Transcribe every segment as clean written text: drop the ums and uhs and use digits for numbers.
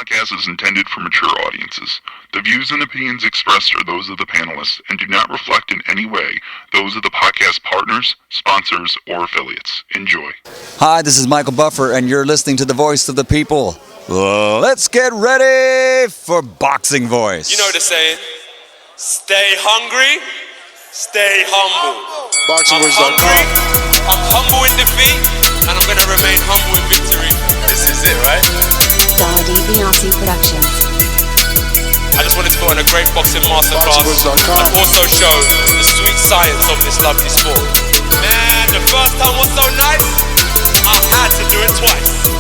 podcast is intended for mature audiences. The views and opinions expressed are those of the panelists and do not reflect in any way those of the podcast partners, sponsors, or affiliates. Enjoy. Hi, this is Michael Buffer, and you're listening to the Voice of the People. Let's get ready for Boxing Voice. You know the saying, stay hungry, stay humble. BoxingVoice.com. I'm humble in defeat, and I'm going to remain humble in victory. This is it, right? Dazn Productions. I just wanted to put on a great boxing masterclass BoxingVoice.com. and also show the sweet science of this lovely sport. Man, the first time was so nice, I had to do it twice.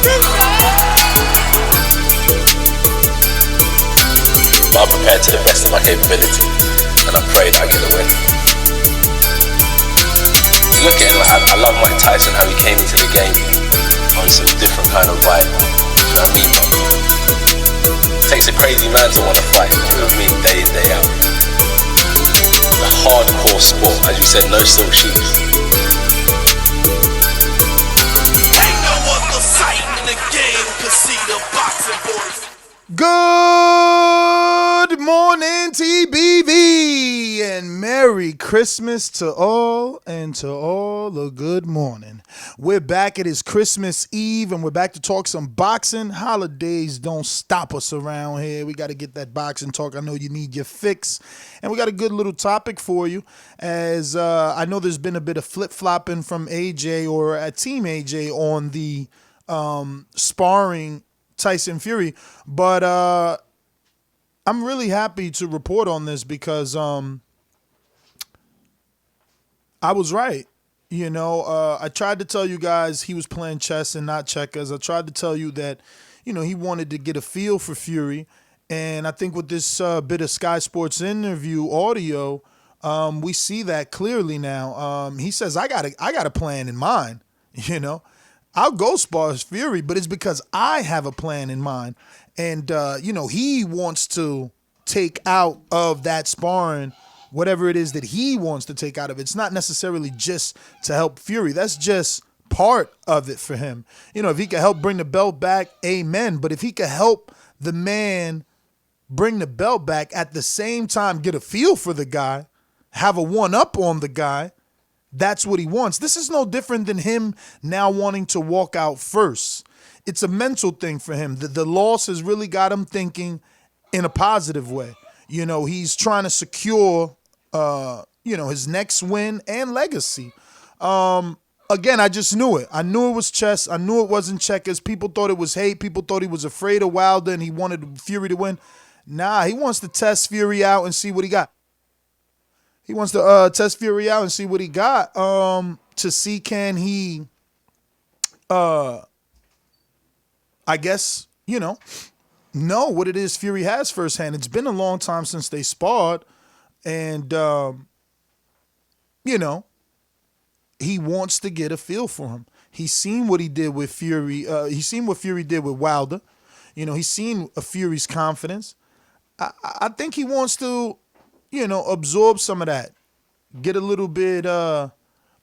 But I'm prepared to the best of my capability, and I pray that I get the win. Look at it, I love Mike Tyson, how he came into the game on some different kind of vibe. You know what I mean? It takes a crazy man to want to fight, you know what I mean, day in, day out. A hardcore sport, as you said, no silk shoes. Ain't no other fight in the game can see the boxing boys. Good morning, TBV, and Merry Christmas to all, and to all a good morning. We're back. It is Christmas Eve, and we're back to talk some boxing. Holidays don't stop us around here. We got to get that boxing talk. I know you need your fix, and we got a good little topic for you, as I know there's been a bit of flip-flopping from AJ, or at Team AJ, on the sparring Tyson Fury, but I'm really happy to report on this because I was right. You know, I tried to tell you guys he was playing chess and not checkers. I tried to tell you that, you know, he wanted to get a feel for Fury, and I think with this bit of Sky Sports interview audio, we see that clearly now. He says, I got a plan in mind, you know. I'll go spar Fury, but it's because I have a plan in mind. And, you know, he wants to take out of that sparring whatever it is that he wants to take out of it. It's not necessarily just to help Fury. That's just part of it for him. You know, if he could help bring the belt back, amen. But if he could help the man bring the belt back, at the same time get a feel for the guy, have a one-up on the guy, that's what he wants. This is no different than him now wanting to walk out first. It's a mental thing for him. The loss has really got him thinking in a positive way. You know, he's trying to secure, you know, his next win and legacy. Again, I just knew it. I knew it was chess. I knew it wasn't checkers. People thought it was hate. People thought he was afraid of Wilder and he wanted Fury to win. Nah, he wants to test Fury out and see what he got. He wants to test Fury out and see what he got, to see can he, I guess, you know what it is Fury has firsthand. It's been a long time since they sparred, and, you know, he wants to get a feel for him. He's seen what he did with Fury. He's seen what Fury did with Wilder. You know, he's seen Fury's confidence. I think he wants to, you know, absorb some of that, get a little bit on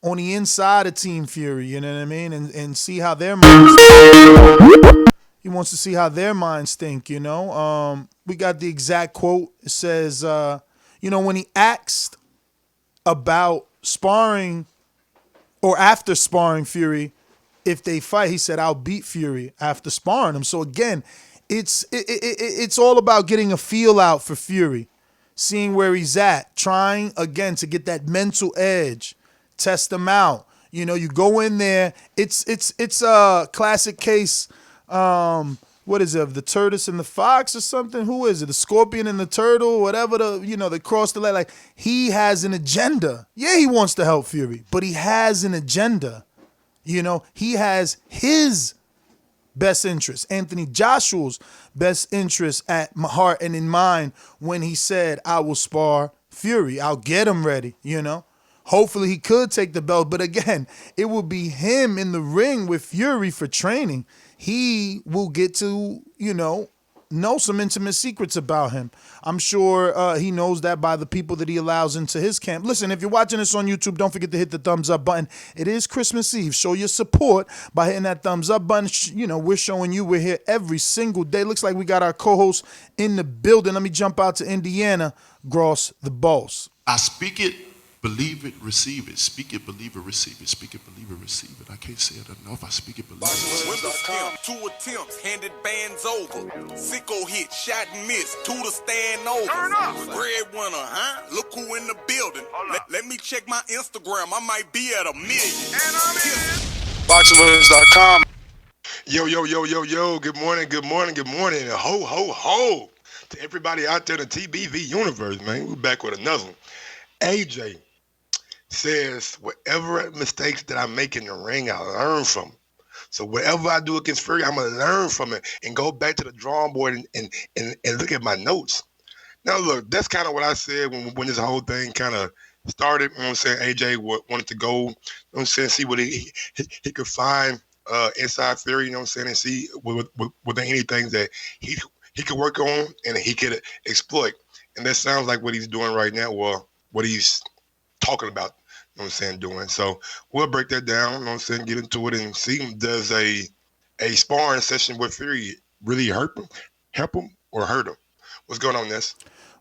the inside of Team Fury, you know what I mean, and see how their minds think. He wants to see how their minds think, you know. We got the exact quote. It says, you know, when he asked about sparring or after sparring Fury, if they fight, he said, I'll beat Fury after sparring him. So again, it's all about getting a feel out for Fury, seeing where he's at, trying, again, to get that mental edge, test him out. You know, you go in there. It's a classic case, what is it, of the tortoise and the fox or something? Who is it? The scorpion and the turtle, whatever, they cross the line. Like, he has an agenda. Yeah, he wants to help Fury, but he has an agenda. You know, he has his best interest, Anthony Joshua's best interest at heart and in mind when he said, I will spar Fury. I'll get him ready, you know. Hopefully he could take the belt, but again, it will be him in the ring with Fury for training. He will get to, you know, know some intimate secrets about him. I'm sure he knows that by the people that he allows into his camp. Listen, if you're watching this on YouTube, don't forget to hit the thumbs up button. It is Christmas Eve. Show your support by hitting that thumbs up button. You know, we're showing you we're here every single day. Looks like we got our co-host in the building. Let me jump out to Indiana. Gross the boss. I speak it, believe it, receive it. Speak it, believe it, receive it. Speak it, believe it, receive it. I can't say it enough. I speak it, believe it. Windows camp, 2 attempts, handed bands over. Sicko hit, shot and miss, 2 to stand over. Breadwinner, huh? Look who in the building. Let me check my Instagram. I might be at 1 million. BoxingWords.com. Yo, yo, yo, yo, yo. Good morning, good morning, good morning. And ho, ho, ho. To everybody out there in the TBV universe, man. We're back with another one. AJ says, whatever mistakes that I make in the ring, I learn from. So whatever I do against Fury, I'm going to learn from it and go back to the drawing board and look at my notes. Now, look, that's kind of what I said when this whole thing kind of started. You know what I'm saying? AJ wanted to go, you know what I'm saying, see what he could find inside Fury, you know what I'm saying, and see were there anything that he could work on and he could exploit. And that sounds like what he's doing right now, or what he's talking about, you know what I'm saying, doing. So we'll break that down, you know what I'm saying, get into it and see, does a sparring session with Fury really help him, or hurt him? What's going on, Ness?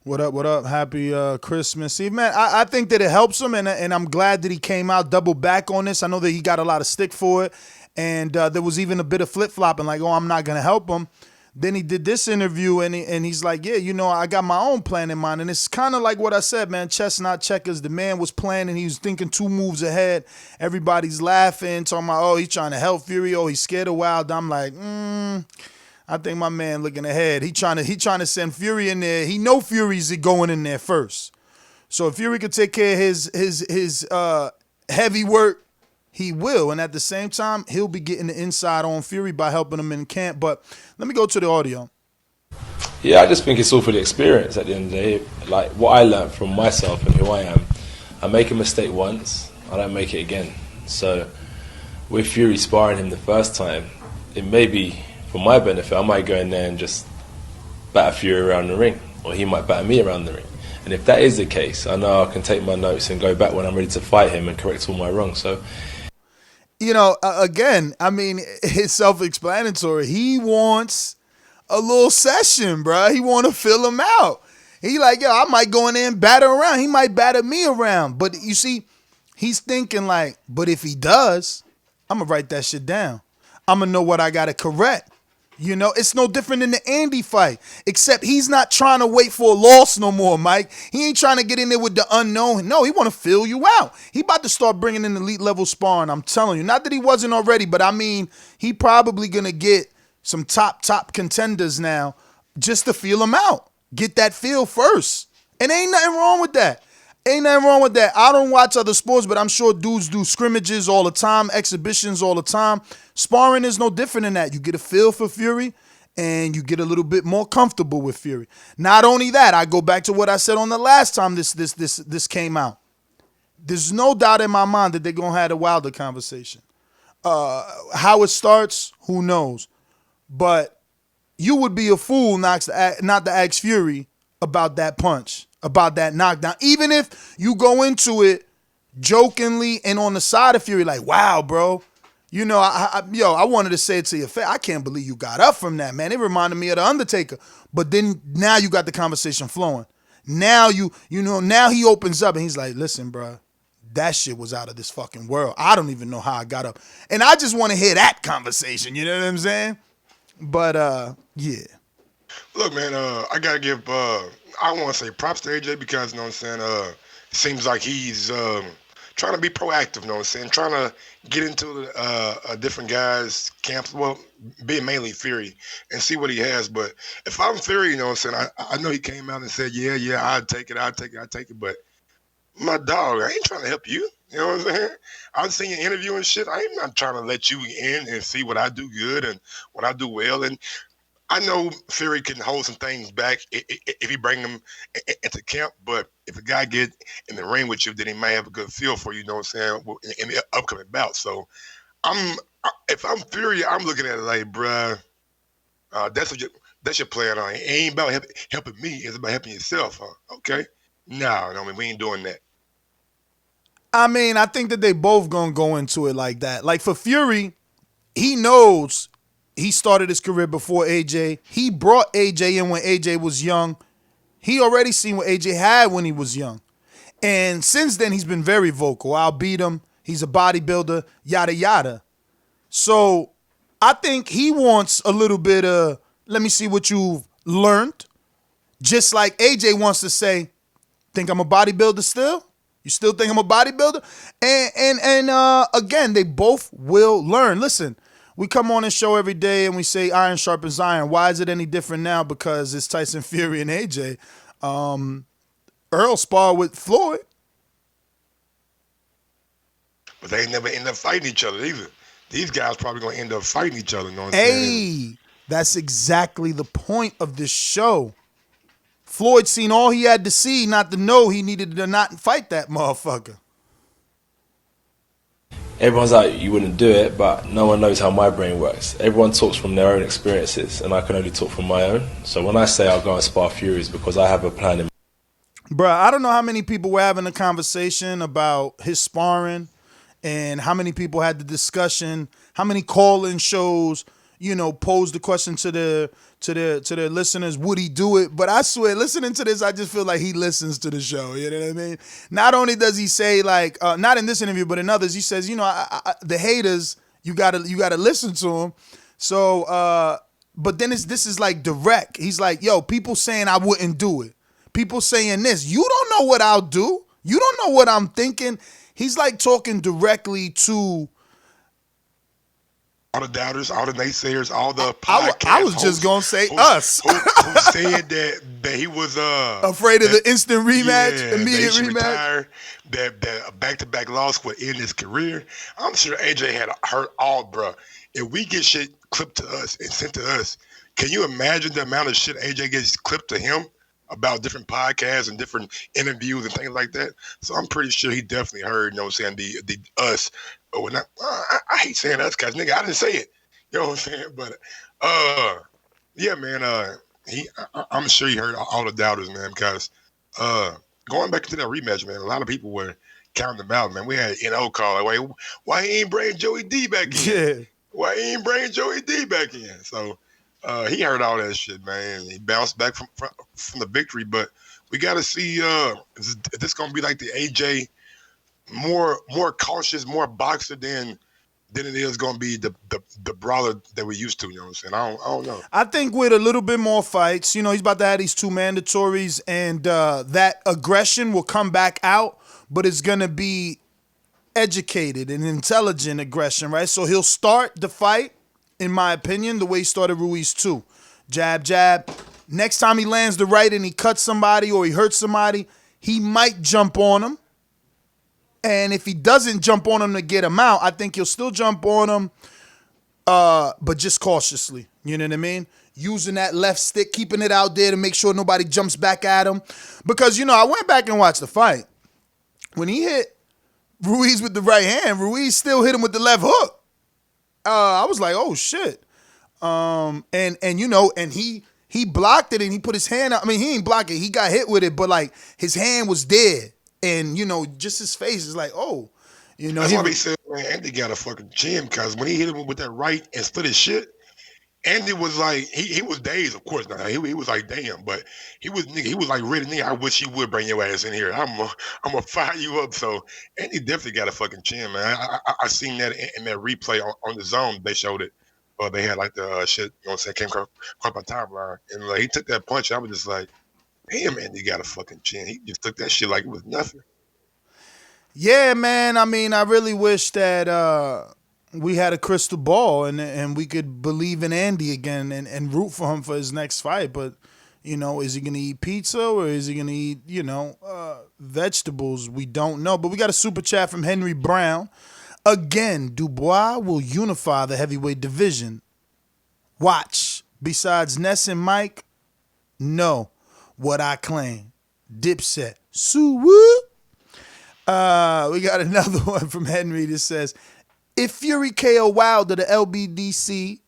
What up, what up? Happy Christmas Eve. Man, I think that it helps him, and I'm glad that he came out double back on this. I know that he got a lot of stick for it, and there was even a bit of flip-flopping, like, oh, I'm not going to help him. Then he did this interview, and he's like, yeah, you know, I got my own plan in mind. And it's kind of like what I said, man, chess, not checkers. The man was planning. He was thinking 2 moves ahead. Everybody's laughing, talking about, oh, he's trying to help Fury. Oh, he's scared of Wilder. I'm like, I think my man looking ahead. He trying to send Fury in there. He know Fury's going in there first. So if Fury could take care of his heavy work, he will. And at the same time, he'll be getting the inside on Fury by helping him in camp. But let me go to the audio. Yeah, I just think it's all for the experience at the end of the day. Like, what I learned from myself and who I am, I make a mistake once, I don't make it again. So with Fury sparring him the first time, it may be for my benefit. I might go in there and just batter Fury around the ring, or he might batter me around the ring. And if that is the case, I know I can take my notes and go back when I'm ready to fight him and correct all my wrongs. So, you know, again, I mean, it's self-explanatory. He wants a little session, bro. He want to fill him out. He like, yo, I might go in there and batter around. He might batter me around. But you see, he's thinking like, but if he does, I'm going to write that shit down. I'm going to know what I got to correct. You know, it's no different than the Andy fight, except he's not trying to wait for a loss no more, Mike. He ain't trying to get in there with the unknown. No, he want to fill you out. He about to start bringing in elite level sparring, I'm telling you. Not that he wasn't already, but I mean, he probably going to get some top contenders now just to feel him out. Get that feel first. And ain't nothing wrong with that. Ain't nothing wrong with that. I don't watch other sports, but I'm sure dudes do scrimmages all the time, exhibitions all the time. Sparring is no different than that. You get a feel for Fury, and you get a little bit more comfortable with Fury. Not only that, I go back to what I said on the last time this came out. There's no doubt in my mind that they're going to have a Wilder conversation. How it starts, who knows? But you would be a fool not to ask Fury about that punch, about that knockdown. Even if you go into it jokingly and on the side of Fury like, wow, bro, you know, I wanted to say it to your face. I can't believe you got up from that, man. It reminded me of The Undertaker. But then now you got the conversation flowing. Now now he opens up and he's like, listen, bro, that shit was out of this fucking world. I don't even know how I got up. And I just want to hear that conversation. You know what I'm saying? But, yeah. Look, man, I got to give, I want to say props to AJ because, you know what I'm saying, it seems like he's trying to be proactive, you know what I'm saying, trying to get into different guys' camps, well, being mainly Fury, and see what he has. But if I'm Fury, you know what I'm saying, I know he came out and said, yeah, I'd take it, but my dog, I ain't trying to help you. You know what I'm saying? I've seen your interview and shit. I'm not trying to let you in and see what I do good and what I do well. And I know Fury can hold some things back if he bring them into camp, but if a guy get in the ring with you, then he may have a good feel for you, know what I'm saying, in the upcoming bout. So if I'm Fury, I'm looking at it like, bruh, That's your plan on. It ain't about helping me. It's about helping yourself, huh? Okay. No, I mean, we ain't doing that. I mean, I think that they both gonna go into it like that. Like for Fury, he knows he started his career before AJ. He brought AJ in when AJ was young. He already seen what AJ had when he was young. And since then, he's been very vocal. I'll beat him. He's a bodybuilder, yada, yada. So I think he wants a little bit of, let me see what you've learned. Just like AJ wants to say, think I'm a bodybuilder still? You still think I'm a bodybuilder? And again, they both will learn. Listen, we come on this show every day and we say iron sharpens iron. Why is it any different now? Because it's Tyson Fury and AJ. Earl sparred with Floyd. But they ain't never end up fighting each other either. These guys probably gonna end up fighting each other. You know what I'm saying? Hey, that's exactly the point of this show. Floyd seen all he had to see not to know he needed to not fight that motherfucker. Everyone's like, you wouldn't do it, but no one knows how my brain works. Everyone talks from their own experiences, and I can only talk from my own. So when I say I'll go and spar Fury, it's because I have a plan in. Bruh, I don't know how many people were having a conversation about his sparring and how many people had the discussion, how many call-in shows, posed the question to their listeners, would he do it? But I swear, listening to this, I just feel like he listens to the show. You know what I mean? Not only does he say not in this interview, but in others, he says, the haters, you gotta listen to them. So, but then this is like direct. He's like, yo, people saying I wouldn't do it. People saying this. You don't know what I'll do. You don't know what I'm thinking. He's like talking directly to all the doubters, all the naysayers, all the podcast I was just gonna say us. Who said that he was afraid of the instant rematch, immediate rematch. Retire, that a back-to-back loss would end his career. I'm sure AJ had heard all, bro. If we get shit clipped to us and sent to us, can you imagine the amount of shit AJ gets clipped to him about different podcasts and different interviews and things like that? So I'm pretty sure he definitely heard, the us. But when I hate saying us, cause nigga, I didn't say it. You know what I'm saying? But yeah, man. I'm sure he heard all the doubters, man. Because going back to that rematch, man, a lot of people were counting them out, man. We had NO call like, why he ain't bring Joey D back in? Yeah. Why he ain't bring Joey D back in? So he heard all that shit, man. He bounced back from the victory, but we got to see is this gonna be like the AJ? More cautious, more boxer than it is going to be the brawler that we used to. You know what I'm saying? I don't know. I think with a little bit more fights, he's about to have these 2 mandatories, and that aggression will come back out, but it's going to be educated and intelligent aggression, right? So he'll start the fight, in my opinion, the way he started Ruiz too. Jab, jab. Next time he lands the right and he cuts somebody or he hurts somebody, he might jump on him. And if he doesn't jump on him to get him out, I think he'll still jump on him, but just cautiously. You know what I mean? Using that left stick, keeping it out there to make sure nobody jumps back at him. Because, I went back and watched the fight. When he hit Ruiz with the right hand, Ruiz still hit him with the left hook. I was like, oh, shit. And he blocked it and he put his hand out. I mean, he ain't block it. He got hit with it, but, his hand was there. And, just his face is like, oh. That's why they said, man, Andy got a fucking chin, because when he hit him with that right and split his shit, Andy was like, he was dazed, of course. Now he was like, damn, but he was like, really, nigga, I wish you would bring your ass in here. I'm gonna fire you up. So Andy definitely got a fucking chin, man. I seen that in that replay on the zone. They showed it. They had the shit, came across my timeline. And he took that punch. I was just like, damn, man, he got a fucking chin. He just took that shit like it was nothing. Yeah, man. I mean, I really wish that we had a crystal ball and we could believe in Andy again and root for him for his next fight. But, is he going to eat pizza or is he going to eat, vegetables? We don't know. But we got a super chat from Henry Brown. Again, Dubois will unify the heavyweight division. Watch. Besides Ness and Mike, no. What I claim. Dipset. Sue-woo. We got another one from Henry that says, if Fury KO Wilder, the LBDC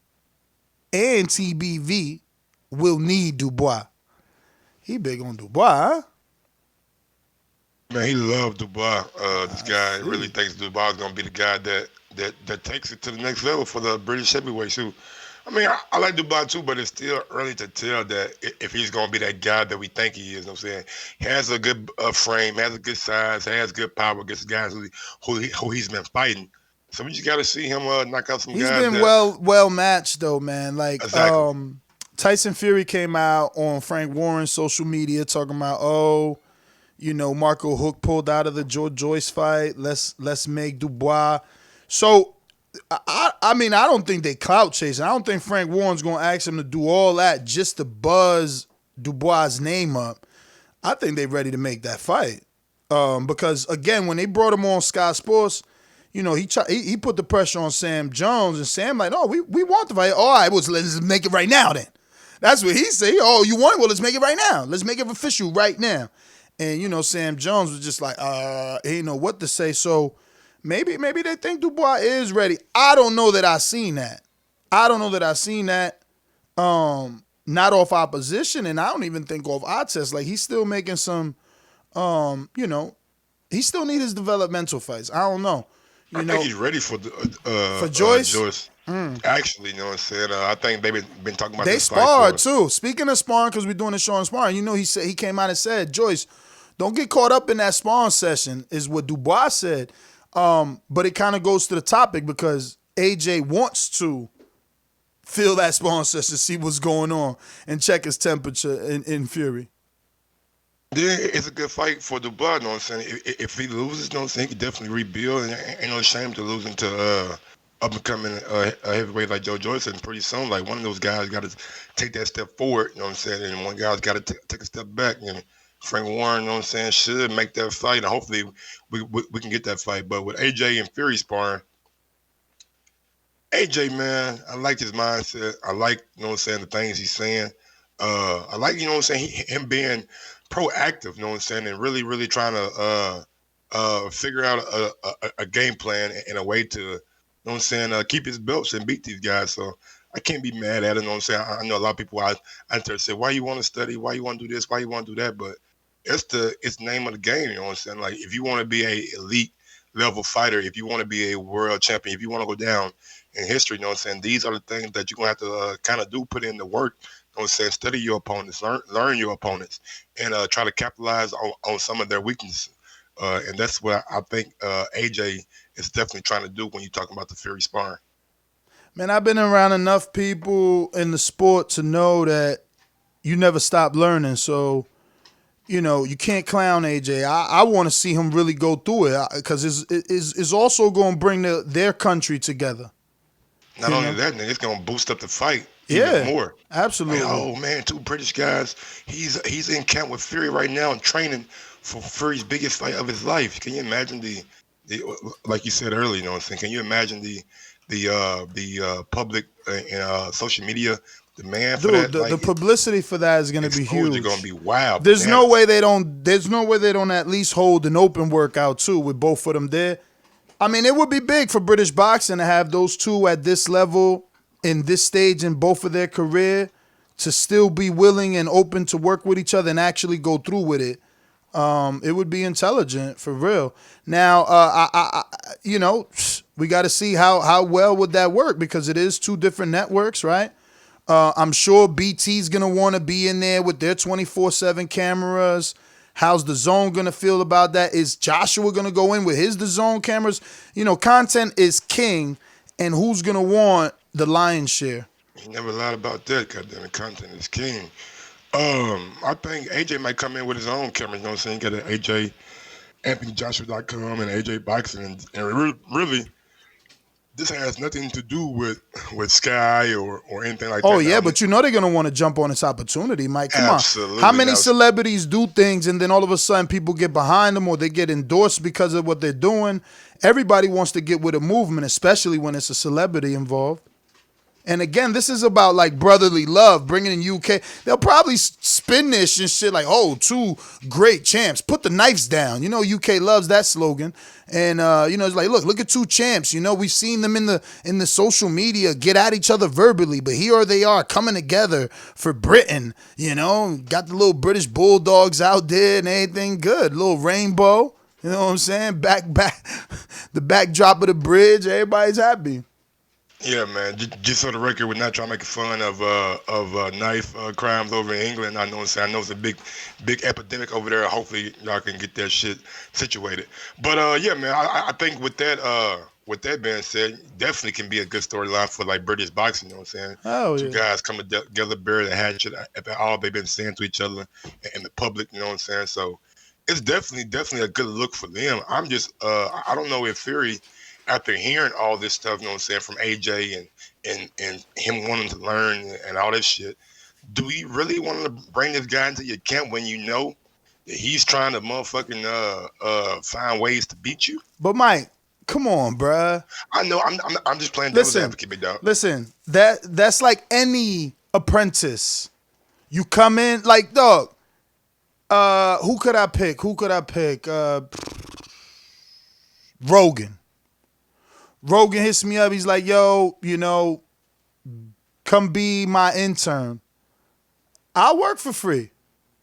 and TBV, will need Dubois. He big on Dubois, huh? Man, he loved Dubois. This guy really thinks Dubois is gonna be the guy that takes it to the next level for the British heavyweight too. I mean, I like Dubois too, but it's still early to tell that if he's gonna be that guy that we think he is. You know what I'm saying? He has a good frame, has a good size, has good power against guys who he's been fighting. So we just got to see him knock out some guys. He's been well matched though, man. Like Exactly. Tyson Fury came out on Frank Warren's social media talking about, Marco Hook pulled out of the Joyce fight. Let's make Dubois. So I mean, I don't think they clout chasing. I don't think Frank Warren's gonna ask him to do all that just to buzz Dubois' name up. I think they're ready to make that fight. Because again, when they brought him on Sky Sports, he put the pressure on Sam Jones, and Sam like, oh, we want the fight. All right, well, let's make it right now then. That's what he said. Oh, you want it? Well, let's make it right now. Let's make it official right now. And Sam Jones was just like, he didn't know what to say. So maybe they think Dubois is ready. I don't know that I seen that. Not off opposition, and I don't even think off eye test. Like he's still making some, he still need his developmental fights. I don't know. I think he's ready for Joyce. Joyce. Actually, you know what I'm saying? I think they've been talking about They this fight sparred too. Speaking of sparring, because we're doing the show on sparring, he came out and said, Joyce, don't get caught up in that sparring session, is what Dubois said. But it kind of goes to the topic because AJ wants to feel that sparring session, see what's going on, and check his temperature in Fury. Yeah, it's a good fight for Dubois, you know what I'm saying? If he loses, you know what I'm saying, he can definitely rebuild. And ain't no shame to losing to up-and-coming a heavyweight like Joe Joyce. And pretty soon, like, one of those guys got to take that step forward, you know what I'm saying? And one guy's got to take a step back. And Frank Warren, you know what I'm saying, should make that fight. And hopefully we can get that fight. But with AJ and Fury sparring, AJ, man, I like his mindset. I like, you know what I'm saying, the things he's saying. I like, you know what I'm saying, him being proactive, you know what I'm saying, and really, really trying to figure out a game plan and a way to, you know what I'm saying, keep his belts and beat these guys. So I can't be mad at it, you know what I'm saying. I know a lot of people out there say, why you want to study? Why you want to do this? Why you want to do that? But it's the name of the game, you know what I'm saying? Like, if you want to be a elite level fighter, if you want to be a world champion, if you want to go down in history, you know what I'm saying, these are the things that you're going to have to kind of do, put in the work. You know what I'm saying? Study your opponents, learn your opponents, and try to capitalize on some of their weaknesses. And that's what I think AJ is definitely trying to do when you're talking about the Fury sparring. Man, I've been around enough people in the sport to know that you never stop learning. So, you can't clown AJ. I want to see him really go through it because it's also going to bring their country together. Not only that, nigga, it's going to boost up the fight. Even more. Absolutely. Like, oh man, two British guys. He's in camp with Fury right now and training for Fury's biggest fight of his life. Can you imagine the like you said earlier? You know what I'm saying? Can you imagine the public and social media demand for that? The publicity for that is going to be huge. It's going to be wild. There's no way they don't at least hold an open workout too with both of them there. I mean, it would be big for British boxing to have those two at this level, in this stage in both of their career, to still be willing and open to work with each other and actually go through with it. It would be intelligent for real. Now, we got to see how well would that work, because it is two different networks, right? I'm sure BT's gonna want to be in there with their 24/7 cameras. How's the Zone gonna feel about that? Is Joshua gonna go in with his DAZN cameras? Content is king, and who's gonna want the lion's share? He never lied about that. Goddamn, the content is king. I think AJ might come in with his own camera. You know what I'm saying? Got an AJ, AnthonyJoshua.com and AJ Boxing, and really, this has nothing to do with Sky or anything like that. Oh yeah, but they're gonna want to jump on this opportunity, Mike. Come Absolutely. on. How many celebrities do things and then all of a sudden people get behind them or they get endorsed because of what they're doing? Everybody wants to get with a movement, especially when it's a celebrity involved. And again, this is about like brotherly love, bringing in UK. They'll probably spin this and shit like, oh, 2 great champs. Put the knives down. You know, UK loves that slogan. And you know, it's like, look at 2 champs. You know, we've seen them in the social media get at each other verbally, but here they are coming together for Britain. You know, got the little British Bulldogs out there and everything good. Little rainbow. You know what I'm saying? Back, the backdrop of the bridge. Everybody's happy. Yeah, man. Just for the record, we're not trying to make fun of knife crimes over in England. I know it's a big epidemic over there. Hopefully, y'all can get that shit situated. But yeah, man. I think with that being said, definitely can be a good storyline for like British boxing. You know what I'm saying? Oh, Two guys coming together, bury the hatchet at all they've been saying to each other in the public. You know what I'm saying? So it's definitely a good look for them. I'm just I don't know if Fury, after hearing all this stuff, you know what I'm saying, from AJ and him wanting to learn and all this shit, do you really want to bring this guy into your camp when you know that he's trying to motherfucking find ways to beat you? But Mike, come on, bruh. I know. I'm just playing devil's advocate, big dog. Listen, that's like any apprentice. You come in like, dog. Who could I pick? Rogan. Rogan hits me up. He's like, yo, you know, come be my intern. I'll work for free.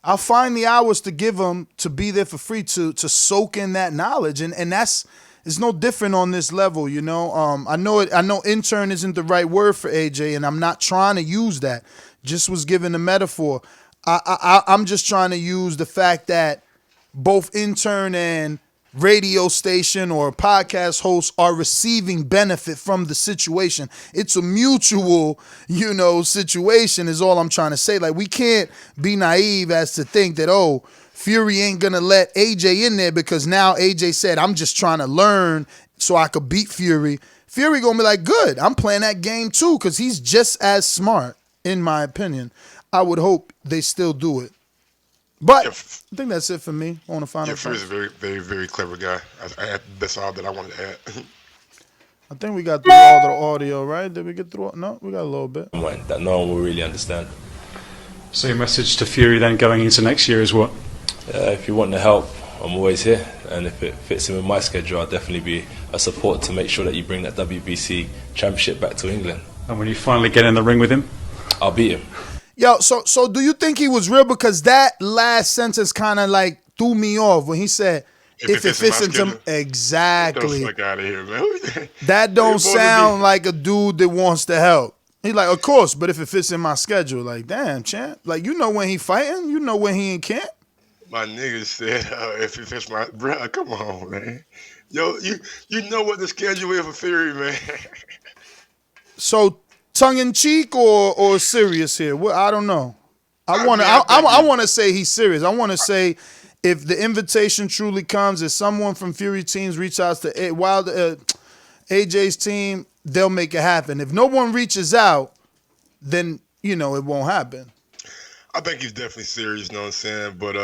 I'll find the hours to give him to be there for free to soak in that knowledge. And that's, it's no different on this level, you know. I know intern isn't the right word for AJ, and I'm not trying to use that. Just was given a metaphor. I'm just trying to use the fact that both intern and radio station or podcast hosts are receiving benefit from the situation. It's a mutual, you know, situation is all I'm trying to say. Like, we can't be naive as to think that, oh, Fury ain't gonna let AJ in there because now AJ said, I'm just trying to learn so I could beat Fury. Fury gonna be like, good, I'm playing that game too, because he's just as smart, in my opinion. I would hope they still do it. But I think that's it for me on the final. Yeah, Fury's a very, very, very clever guy. That's all that I wanted to add. I think we got through all the audio, right? Did we get through? No, we got a little bit. That no one will really understand. So your message to Fury then going into next year is what? If you want the help, I'm always here. And if it fits in with my schedule, I'll definitely be a support to make sure that you bring that WBC championship back to England. And when you finally get in the ring with him? I'll beat him. Yo, so do you think he was real? Because that last sentence kind of like threw me off when he said, if it fits into exactly. Get the fuck out of here, man. That don't sound like a dude that wants to help. He's like, of course, but if it fits in my schedule, like, damn, champ. Like, you know when he fighting, you know when he in camp. My nigga said, if it fits my, bro, come on, man. Yo, you know what the schedule is for Fury, man. So, tongue in cheek or serious here? Well, I don't know. I want to say he's serious. I want to say if the invitation truly comes, if someone from Fury teams reaches out to AJ's team, they'll make it happen. If no one reaches out, then you know it won't happen. I think he's definitely serious. You know what I'm saying? But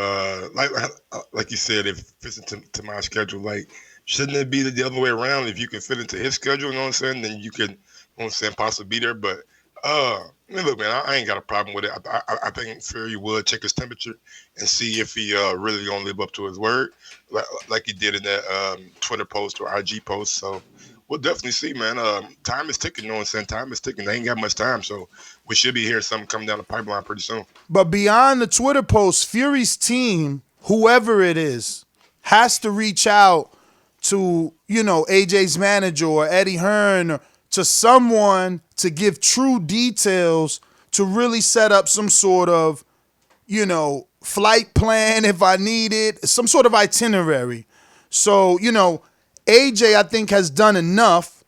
like you said, if it fits into my schedule, like shouldn't it be the other way around? If you can fit into his schedule, you know what I'm saying, then you can. You know what I'm saying, possibly be there, but I mean, look, man, I ain't got a problem with it. I think Fury would check his temperature and see if he really gonna live up to his word, like he did in that Twitter post or IG post. So we'll definitely see, man. Time is ticking, you know what I'm saying? Time is ticking. They ain't got much time, so we should be hearing something coming down the pipeline pretty soon. But beyond the Twitter post, Fury's team, whoever it is, has to reach out to, you know, AJ's manager or Eddie Hearn or to someone to give true details to really set up some sort of, you know, flight plan if I need it, some sort of itinerary. So, you know, AJ, I think, has done enough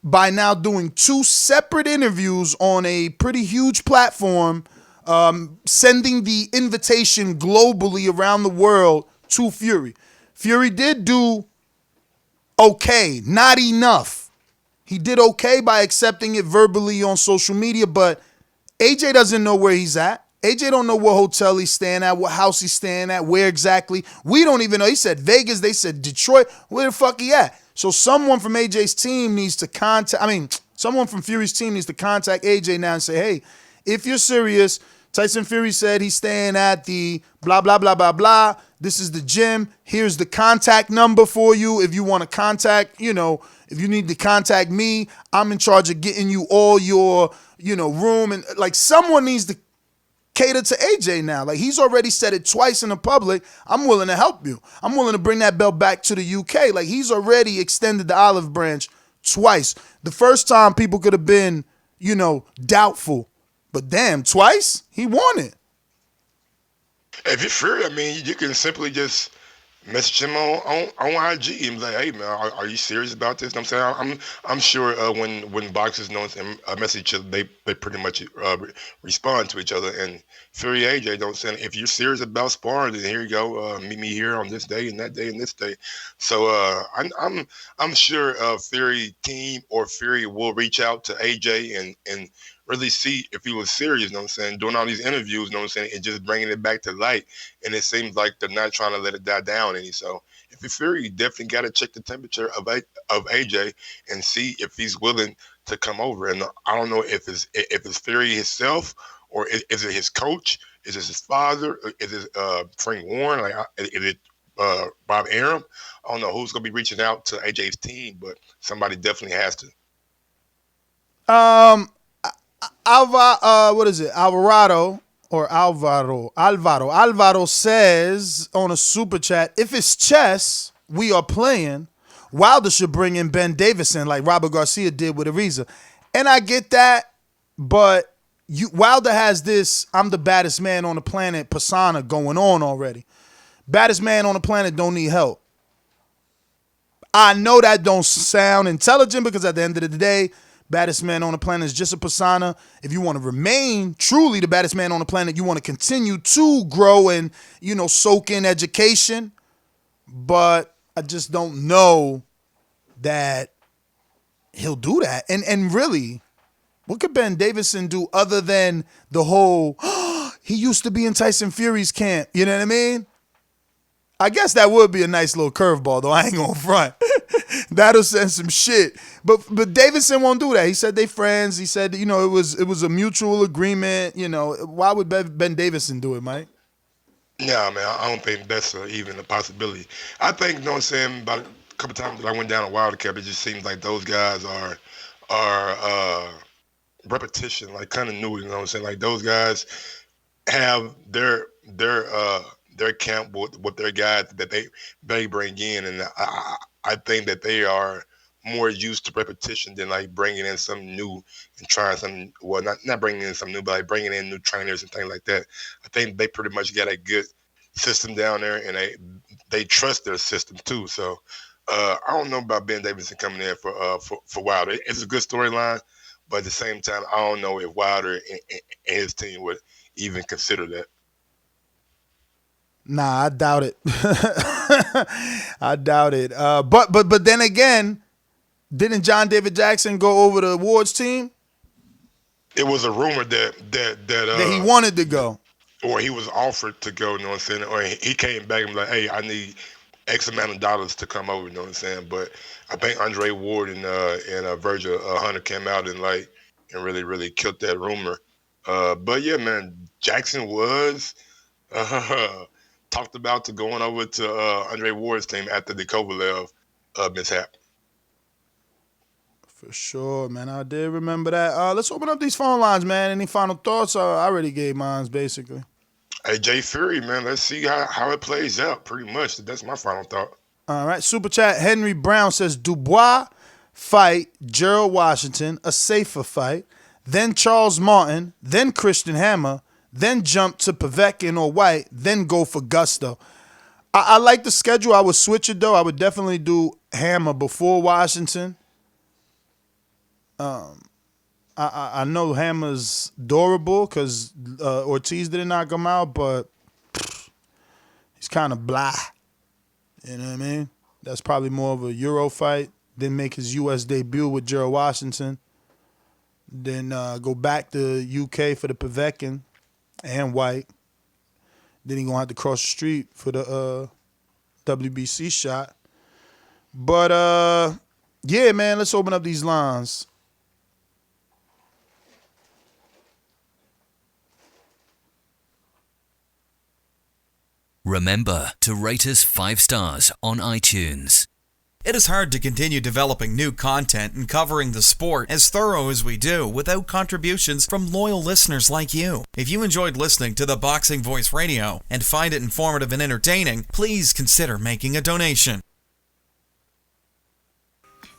by now doing 2 separate interviews on a pretty huge platform, sending the invitation globally around the world to Fury. Fury did do okay, not enough. He did okay by accepting it verbally on social media, but AJ doesn't know where he's at. AJ don't know what hotel he's staying at, what house he's staying at, where exactly. We don't even know. He said Vegas. They said Detroit. Where the fuck he at? So someone from AJ's team needs to Someone from Fury's team needs to contact AJ now and say, hey, if you're serious, Tyson Fury said he's staying at the blah, blah, blah, blah, blah. This is the gym. Here's the contact number for you. If you want to contact, if you need to contact me, I'm in charge of getting you all your, room. And like someone needs to cater to AJ now. Like he's already said it twice in the public. I'm willing to help you. I'm willing to bring that belt back to the UK. Like he's already extended the olive branch twice. The first time people could have been, doubtful. But damn, twice? He won it. If you're Fury, you can simply just message him on IG and be like, hey man, are you serious about this? You know what I'm saying? I'm sure when boxers know a message, they pretty much respond to each other. And Fury AJ don't say, if you're serious about sparring, then here you go. Meet me here on this day and that day and this day. So I'm sure Fury team or Fury will reach out to AJ and really see if he was serious, you know what I'm saying, doing all these interviews, you know what I'm saying, and just bringing it back to light. And it seems like they're not trying to let it die down any. So if you're Fury, you definitely got to check the temperature of AJ and see if he's willing to come over. And I don't know if it's Fury himself or is it his coach? Is it his father? Is it Frank Warren? Is it Bob Arum? I don't know who's going to be reaching out to AJ's team, but somebody definitely has to. Alvaro says on a super chat, if it's chess we are playing, Wilder should bring in Ben Davison like Robert Garcia did with Ariza. And I get that, but Wilder has this I'm the baddest man on the planet persona going on already. Baddest man on the planet don't need help. I know that don't sound intelligent because at the end of the day, baddest man on the planet is just a persona. If you want to remain truly the baddest man on the planet, you want to continue to grow and, soak in education. But I just don't know that he'll do that. And really, what could Ben Davison do other than the whole, he used to be in Tyson Fury's camp. You know what I mean? I guess that would be a nice little curveball, though. I ain't gonna front. That'll send some shit. But Davison won't do that. He said they friends. He said, it was a mutual agreement. Why would Ben Davison do it, Mike? Yeah, man, I don't think that's even a possibility. I think, you know what I'm saying, about a couple times that I went down a Wildcat, it just seems like those guys are repetition, like kind of new, you know what I'm saying? Like those guys have their camp with their guys that they bring in, and I think that they are more used to repetition than like bringing in something new and trying something. Well, not bringing in something new, but like bringing in new trainers and things like that. I think they pretty much got a good system down there, and they trust their system too. So I don't know about Ben Davison coming in for Wilder. It's a good storyline, but at the same time, I don't know if Wilder and his team would even consider that. Nah, I doubt it. I doubt it. But then again, didn't John David Jackson go over to Ward's team? It was a rumor that he wanted to go, or he was offered to go. You know what I'm saying? Or he came back and was like, "Hey, I need X amount of dollars to come over." You know what I'm saying? But I think Andre Ward and Virgil Hunter came out and really killed that rumor. But yeah, man, Jackson was talked about to going over to Andre Ward's team after the Kovalev mishap. For sure, man. I did remember that. Let's open up these phone lines, man. Any final thoughts? I already gave mine, basically. Hey, Jay Fury, man, let's see how it plays out, pretty much. That's my final thought. All right. Super chat, Henry Brown says, Dubois fight Gerald Washington, a safer fight, then Charles Martin, then Christian Hammer, then jump to Povetkin or White, then go for Gusto. I like the schedule. I would switch it, though. I would definitely do Hammer before Washington. I know Hammer's durable because Ortiz didn't knock him out, but he's kind of blah. You know what I mean? That's probably more of a Euro fight. Then make his U.S. debut with Gerald Washington. Then go back to UK for the Povetkin and White. Then he's going to have to cross the street for the WBC shot. But, yeah, man, let's open up these lines. Remember to rate us 5 stars on iTunes. It is hard to continue developing new content and covering the sport as thorough as we do without contributions from loyal listeners like you. If you enjoyed listening to the Boxing Voice Radio and find it informative and entertaining, please consider making a donation.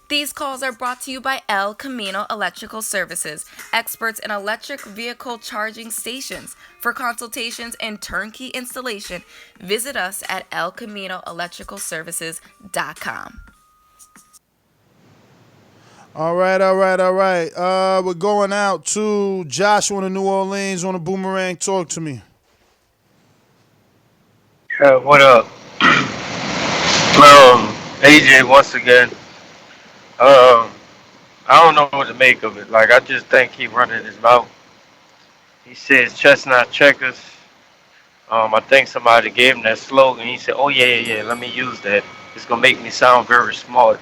These calls are brought to you by El Camino Electrical Services, experts in electric vehicle charging stations. For consultations and turnkey installation, visit us at elcaminoelectricalservices.com. All right. We're going out to Joshua in New Orleans on a boomerang. Talk to me. What up? AJ once again. I don't know what to make of it. Like, I just think he running his mouth. He says chestnut checkers. I think somebody gave him that slogan. He said, "Oh yeah, let me use that. It's gonna make me sound very smart."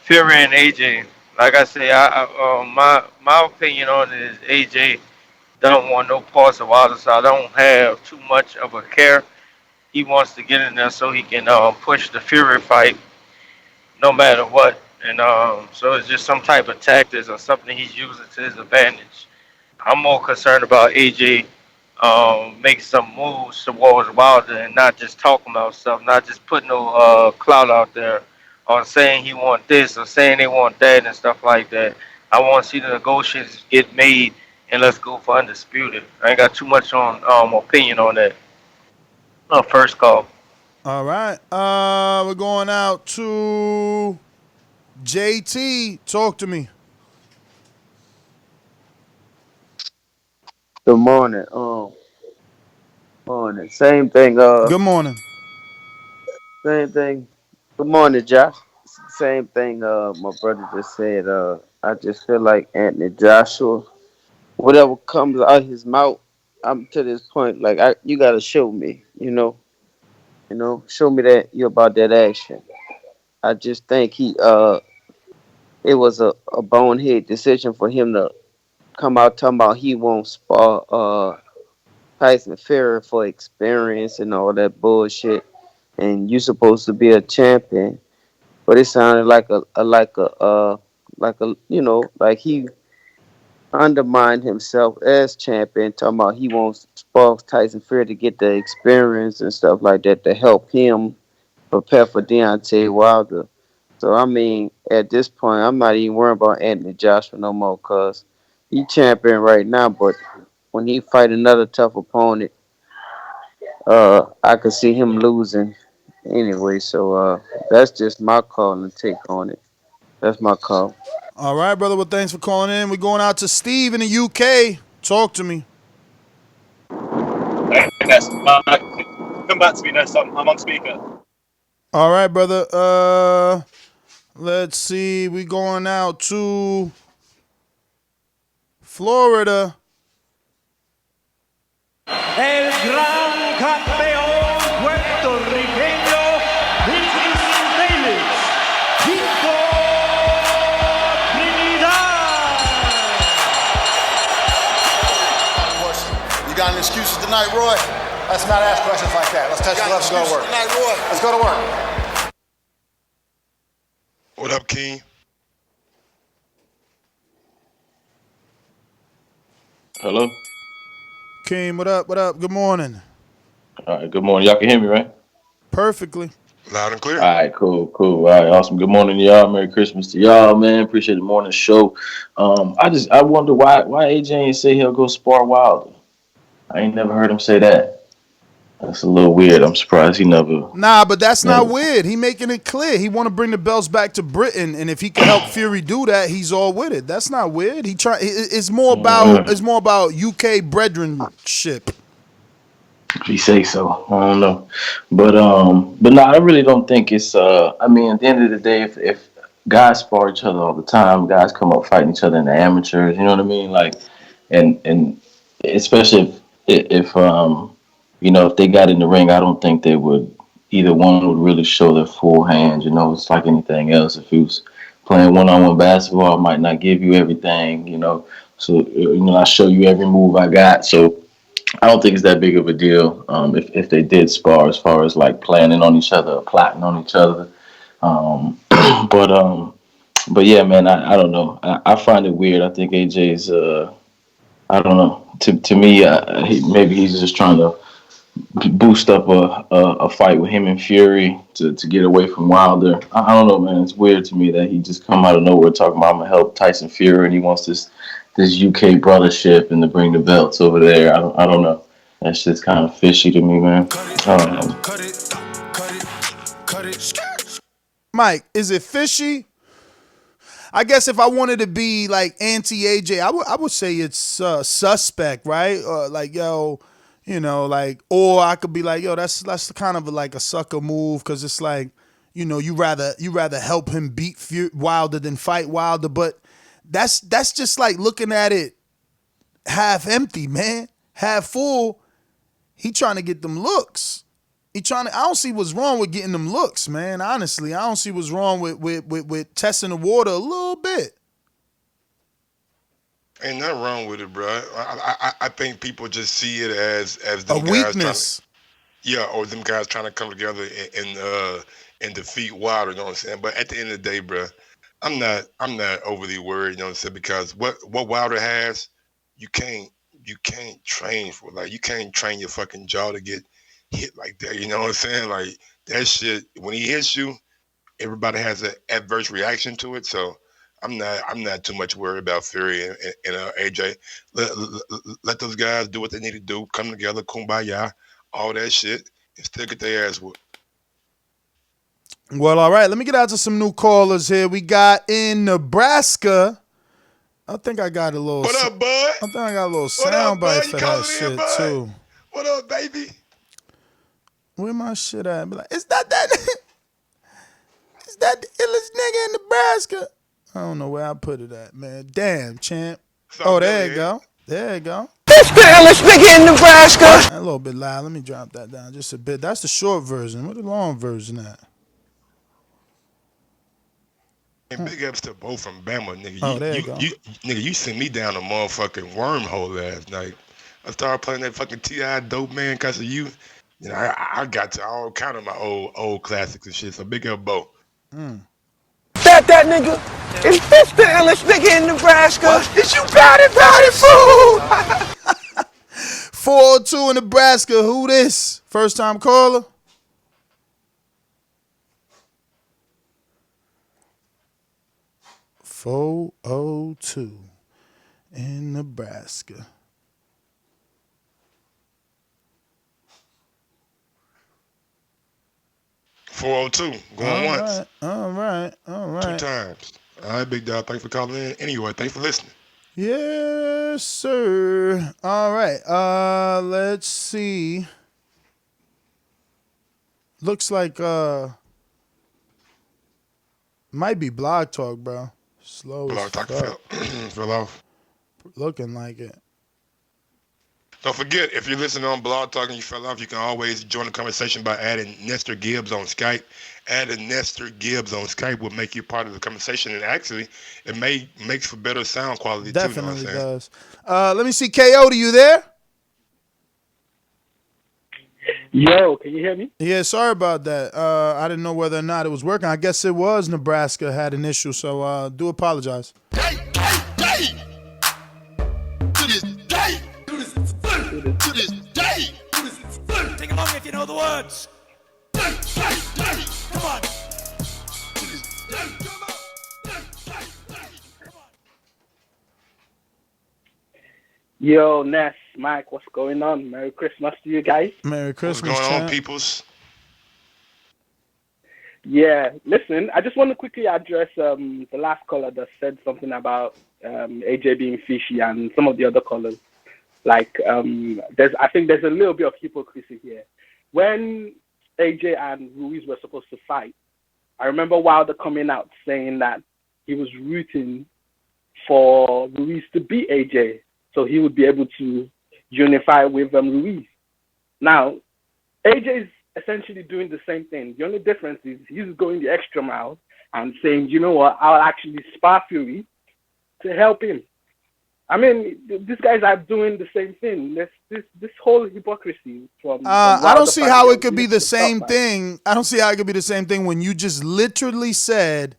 Fury and AJ. Like I say, my opinion on it is AJ don't want no parts of Wilder, so I don't have too much of a care. He wants to get in there so he can push the Fury fight no matter what. And so it's just some type of tactics or something he's using to his advantage. I'm more concerned about AJ making some moves towards Wilder and not just talking about stuff, not just putting no clout out there or saying he want this or saying they want that and stuff like that. I want to see the negotiations get made and let's go for undisputed. I ain't got too much on opinion on that. First call. All right. We're going out to JT. Talk to me. Good morning. Morning. Same thing. Good morning. Same thing. Good morning, Josh. Same thing. My brother just said. I just feel like Anthony Joshua. Whatever comes out his mouth, I'm to this point. Like you gotta show me. Show me that you're about that action. I just think it was a bonehead decision for him to come out talking about he won't spar Tyson Fury for experience and all that bullshit. And you supposed to be a champion, but it sounded like he undermined himself as champion, talking about he wants spar Tyson Fury to get the experience and stuff like that to help him prepare for Deontay Wilder. So I mean, at this point, I'm not even worried about Anthony Joshua no more, cause he champion right now. But when he fight another tough opponent, I could see him losing anyway. So that's just my call and take on it. That's my call. All right, brother. Well, thanks for calling in. We're going out to Steve in the UK. Talk to me. Yes, come back to me next time. I'm on speaker. All right, brother. Let's see. We're going out to Florida. El gran campeón puertorriqueño, this is Davis, Victor Trinidad. You got any excuses tonight, Roy? Let's not ask questions like that. Let's touch the gloves and go to work. Tonight, Roy. Let's go to work. What up, King? Hello? King, what up? What up? Good morning. All right, good morning. Y'all can hear me, right? Perfectly. Loud and clear. All right, cool. All right, awesome. Good morning to y'all. Merry Christmas to y'all, man. Appreciate the morning show. I wonder why AJ ain't say he'll go spar Wilder. I ain't never heard him say that. That's a little weird. I'm surprised he never. Nah, but that's not weird. He making it clear. He want to bring the belts back to Britain, and if he can help Fury do that, he's all with it. That's not weird. It's more about UK brethrenship. If he say so, I don't know, but no, I really don't think it's. I mean, at the end of the day, if guys spar each other all the time, guys come up fighting each other in the amateurs. You know what I mean? Like, and especially if if they got in the ring, I don't think they would. Either one would really show their full hand. It's like anything else. If he was playing one-on-one basketball, I might not give you everything. So I show you every move I got. So I don't think it's that big of a deal if they did spar as far as like planning on each other or plotting on each other. Um, but but yeah, man, I don't know. I find it weird. I think AJ's I don't know. To me, maybe he's just trying to boost up a fight with him and Fury to get away from Wilder. I don't know, man. It's weird to me that he just come out of nowhere talking about I'm gonna help Tyson Fury and he wants this UK brothership and to bring the belts over there. I don't know. That shit's kind of fishy to me, man. Mike, is it fishy? I guess if I wanted to be like anti-AJ, I would say it's suspect, right? Like, yo, you know, like, or I could be like, yo, that's kind of like a sucker move because it's like, you know, you rather help him beat Wilder than fight Wilder, but that's just like looking at it half empty, man, half full. He trying to get them looks. I don't see what's wrong with getting them looks, man. Honestly, I don't see what's wrong with testing the water a little bit. Ain't nothing wrong with it, bro. I think people just see it as them a guys weakness. Or them guys trying to come together and defeat Wilder. You know what I'm saying? But at the end of the day, bro, I'm not overly worried. You know what I'm saying? Because what Wilder has, you can't train for. Like you can't train your fucking jaw to get hit like that. You know what I'm saying? Like that shit. When he hits you, everybody has an adverse reaction to it. So I'm not too much worried about Fury and AJ. Let those guys do what they need to do. Come together, kumbaya, all that shit, and still get their ass whooped. Well, all right. Let me get out to some new callers here. We got in Nebraska. I think I got a little. What up, bud? I think I got a little soundbite for that shit too. What up, baby? Where my shit at? Be like, is that the illest nigga in Nebraska? I don't know where I put it at, man. Damn, champ. Oh, there you go. There you go. This the illest nigga in Nebraska. A little bit loud. Let me drop that down just a bit. That's the short version. What the long version at? And big ups to both from Bama, nigga. There you go. Nigga, you sent me down a motherfucking wormhole last night. I started playing that fucking T.I. Dope Man because of you. You know, I got to all kind of my old classics and shit. So big up, Bo. That nigga? Is this the illest nigga in Nebraska? What? Is you body food? 402 in Nebraska. Who this? First time caller? .402 in Nebraska. .402 going once. All right. 2 times. All right, big dog. Thanks for calling in. Anyway, thanks for listening. Yes, sir. All right. Let's see. Looks like might be Blog Talk, bro. Slow Blog as Talk fuck. fell off. Looking like it. Don't forget, if you're listening on Blog Talk and you fell off, you can always join the conversation by adding Nestor Gibbs on Skype. Adding Nestor Gibbs on Skype will make you part of the conversation, and actually, it makes for better sound quality too. Definitely does. Let me see. Coyote, you there? Yo, can you hear me? Yeah, sorry about that. I didn't know whether or not it was working. I guess it was Nebraska had an issue, so do apologize. To this day. Sing along if you know the words. Come on. Yo, Ness, Mike, what's going on? Merry Christmas to you guys. Merry Christmas. What's going on, peoples? Yeah, listen, I just want to quickly address the last caller that said something about AJ being fishy and some of the other callers. Like, I think there's a little bit of hypocrisy here. When AJ and Ruiz were supposed to fight, I remember Wilder coming out saying that he was rooting for Ruiz to beat AJ, so he would be able to unify with Ruiz. Now, AJ is essentially doing the same thing. The only difference is he's going the extra mile and saying, you know what, I'll actually spar Fury to help him. I mean, these guys are doing the same thing. This whole hypocrisy from I don't Wilder see fans, how they it could be need the to stop same that. thing. I don't see how it could be the same thing when you just literally said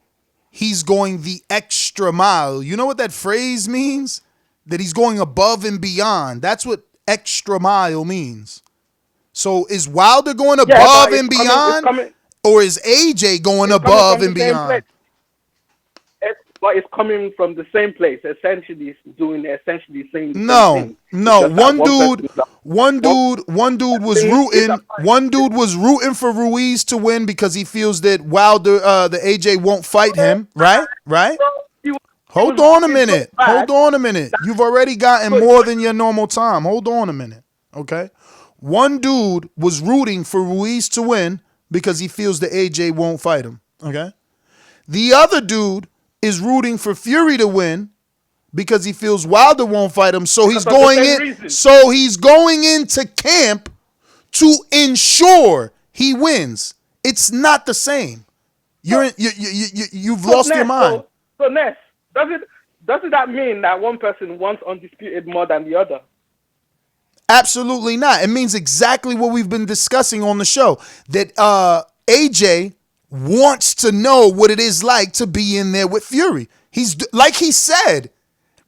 he's going the extra mile. You know what that phrase means? That he's going above and beyond. That's what extra mile means. So is Wilder going Yeah, above but and beyond, coming or is AJ going it's coming above from the and same place. beyond? But it's coming from the same place. Essentially, saying the same No, thing. no. It's just that One dude was rooting. One dude was rooting for Ruiz to win because he feels that Wilder, the AJ won't fight him. Right, right. Hold on a minute. Hold on a minute. You've already gotten more than your normal time. Hold on a minute. Okay. One dude was rooting for Ruiz to win because he feels the AJ won't fight him. Okay. The other dude is rooting for Fury to win because he feels Wilder won't fight him. So he's going in. So he's going into camp to ensure he wins. It's not the same. You've lost your mind. So Ness, doesn't that mean that one person wants undisputed more than the other? Absolutely not. It means exactly what we've been discussing on the show. That AJ wants to know what it is like to be in there with Fury. He's like he said.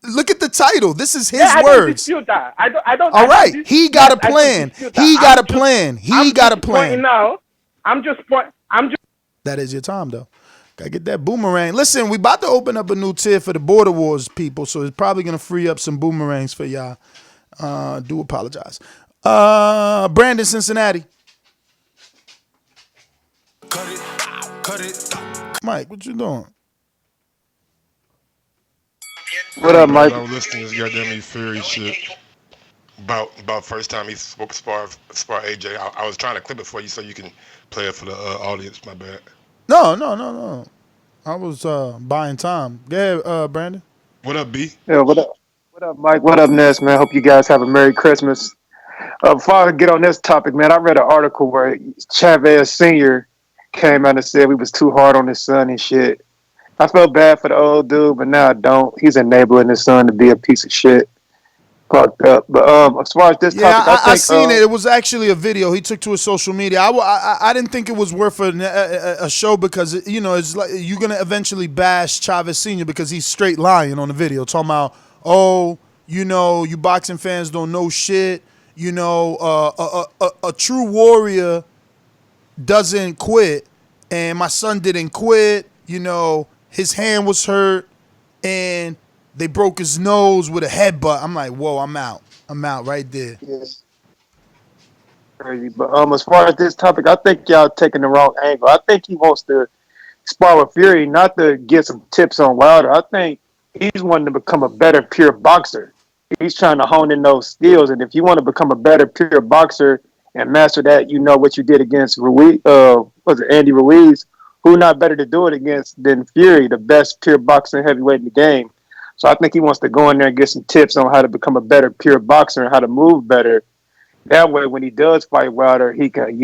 Look at the title. This is his words. I don't dispute that. I don't. All right. He got a plan. He got a plan. He got a plan. Now, I'm just. That is your time, though. Gotta get that boomerang. Listen, we about to open up a new tier for the Border Wars people, so it's probably gonna free up some boomerangs for y'all. Do apologize. Brandon, Cincinnati. Cut it. Mike, what you doing? What up, Mike? I was listening to this goddamn Fury shit about first time he spoke Spar AJ. I was trying to clip it for you so you can play it for the audience. My bad. No. I was buying time. Go ahead, Brandon. What up, B? Yeah, what up? What up, Mike? What up, Ness, man? Hope you guys have a Merry Christmas. Before I get on this topic, man, I read an article where Chavez Sr. came out and said we was too hard on his son and shit. I felt bad for the old dude, but now I don't. He's enabling his son to be a piece of shit. Fucked up. But as far as this topic, I think, I seen it. It was actually a video he took to his social media. I didn't think it was worth a show because it's like you're gonna eventually bash Chavez Sr. because he's straight lying on the video, talking about you boxing fans don't know shit. A true warrior doesn't quit, and my son didn't quit. His hand was hurt, and they broke his nose with a headbutt. I'm like, whoa, I'm out. I'm out right there. Yes. Crazy. But as far as this topic, I think y'all taking the wrong angle. I think he wants to spar with Fury, not to get some tips on Wilder. I think he's wanting to become a better pure boxer. He's trying to hone in those skills. And if you want to become a better pure boxer and master that, what you did against Ruiz, Andy Ruiz, who not better to do it against than Fury, the best pure boxing heavyweight in the game. So I think he wants to go in there and get some tips on how to become a better pure boxer and how to move better. That way, when he does fight Wilder, he can,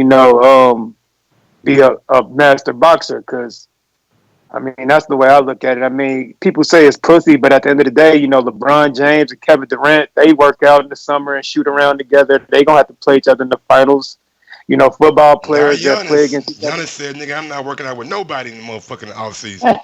be a master boxer. Because, that's the way I look at it. People say it's pussy, but at the end of the day, LeBron James and Kevin Durant, they work out in the summer and shoot around together. They going to have to play each other in the finals. Football players that play against each other. Giannis said, nigga, I'm not working out with nobody in the motherfucking offseason.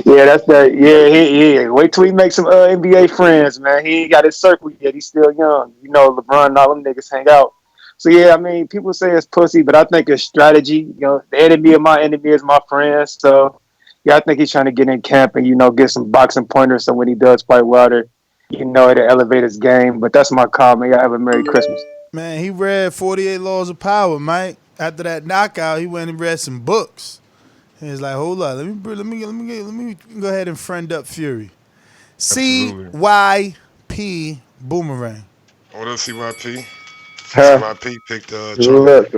Yeah, that's that. Yeah. Wait till he makes some NBA friends, man. He ain't got his circle yet. He's still young. LeBron and all them niggas hang out. So, yeah, people say it's pussy, but I think it's strategy. The enemy of my enemy is my friend. So, yeah, I think he's trying to get in camp and, get some boxing pointers so when he does fight Wilder, it'll elevate his game. But that's my comment. Y'all have a Merry Christmas. Man, he read 48 Laws of Power, Mike. After that knockout, he went and read some books. And he's like, hold up, let me go ahead and friend up Fury. CYP Boomerang. What up, CYP? CYP picked Look.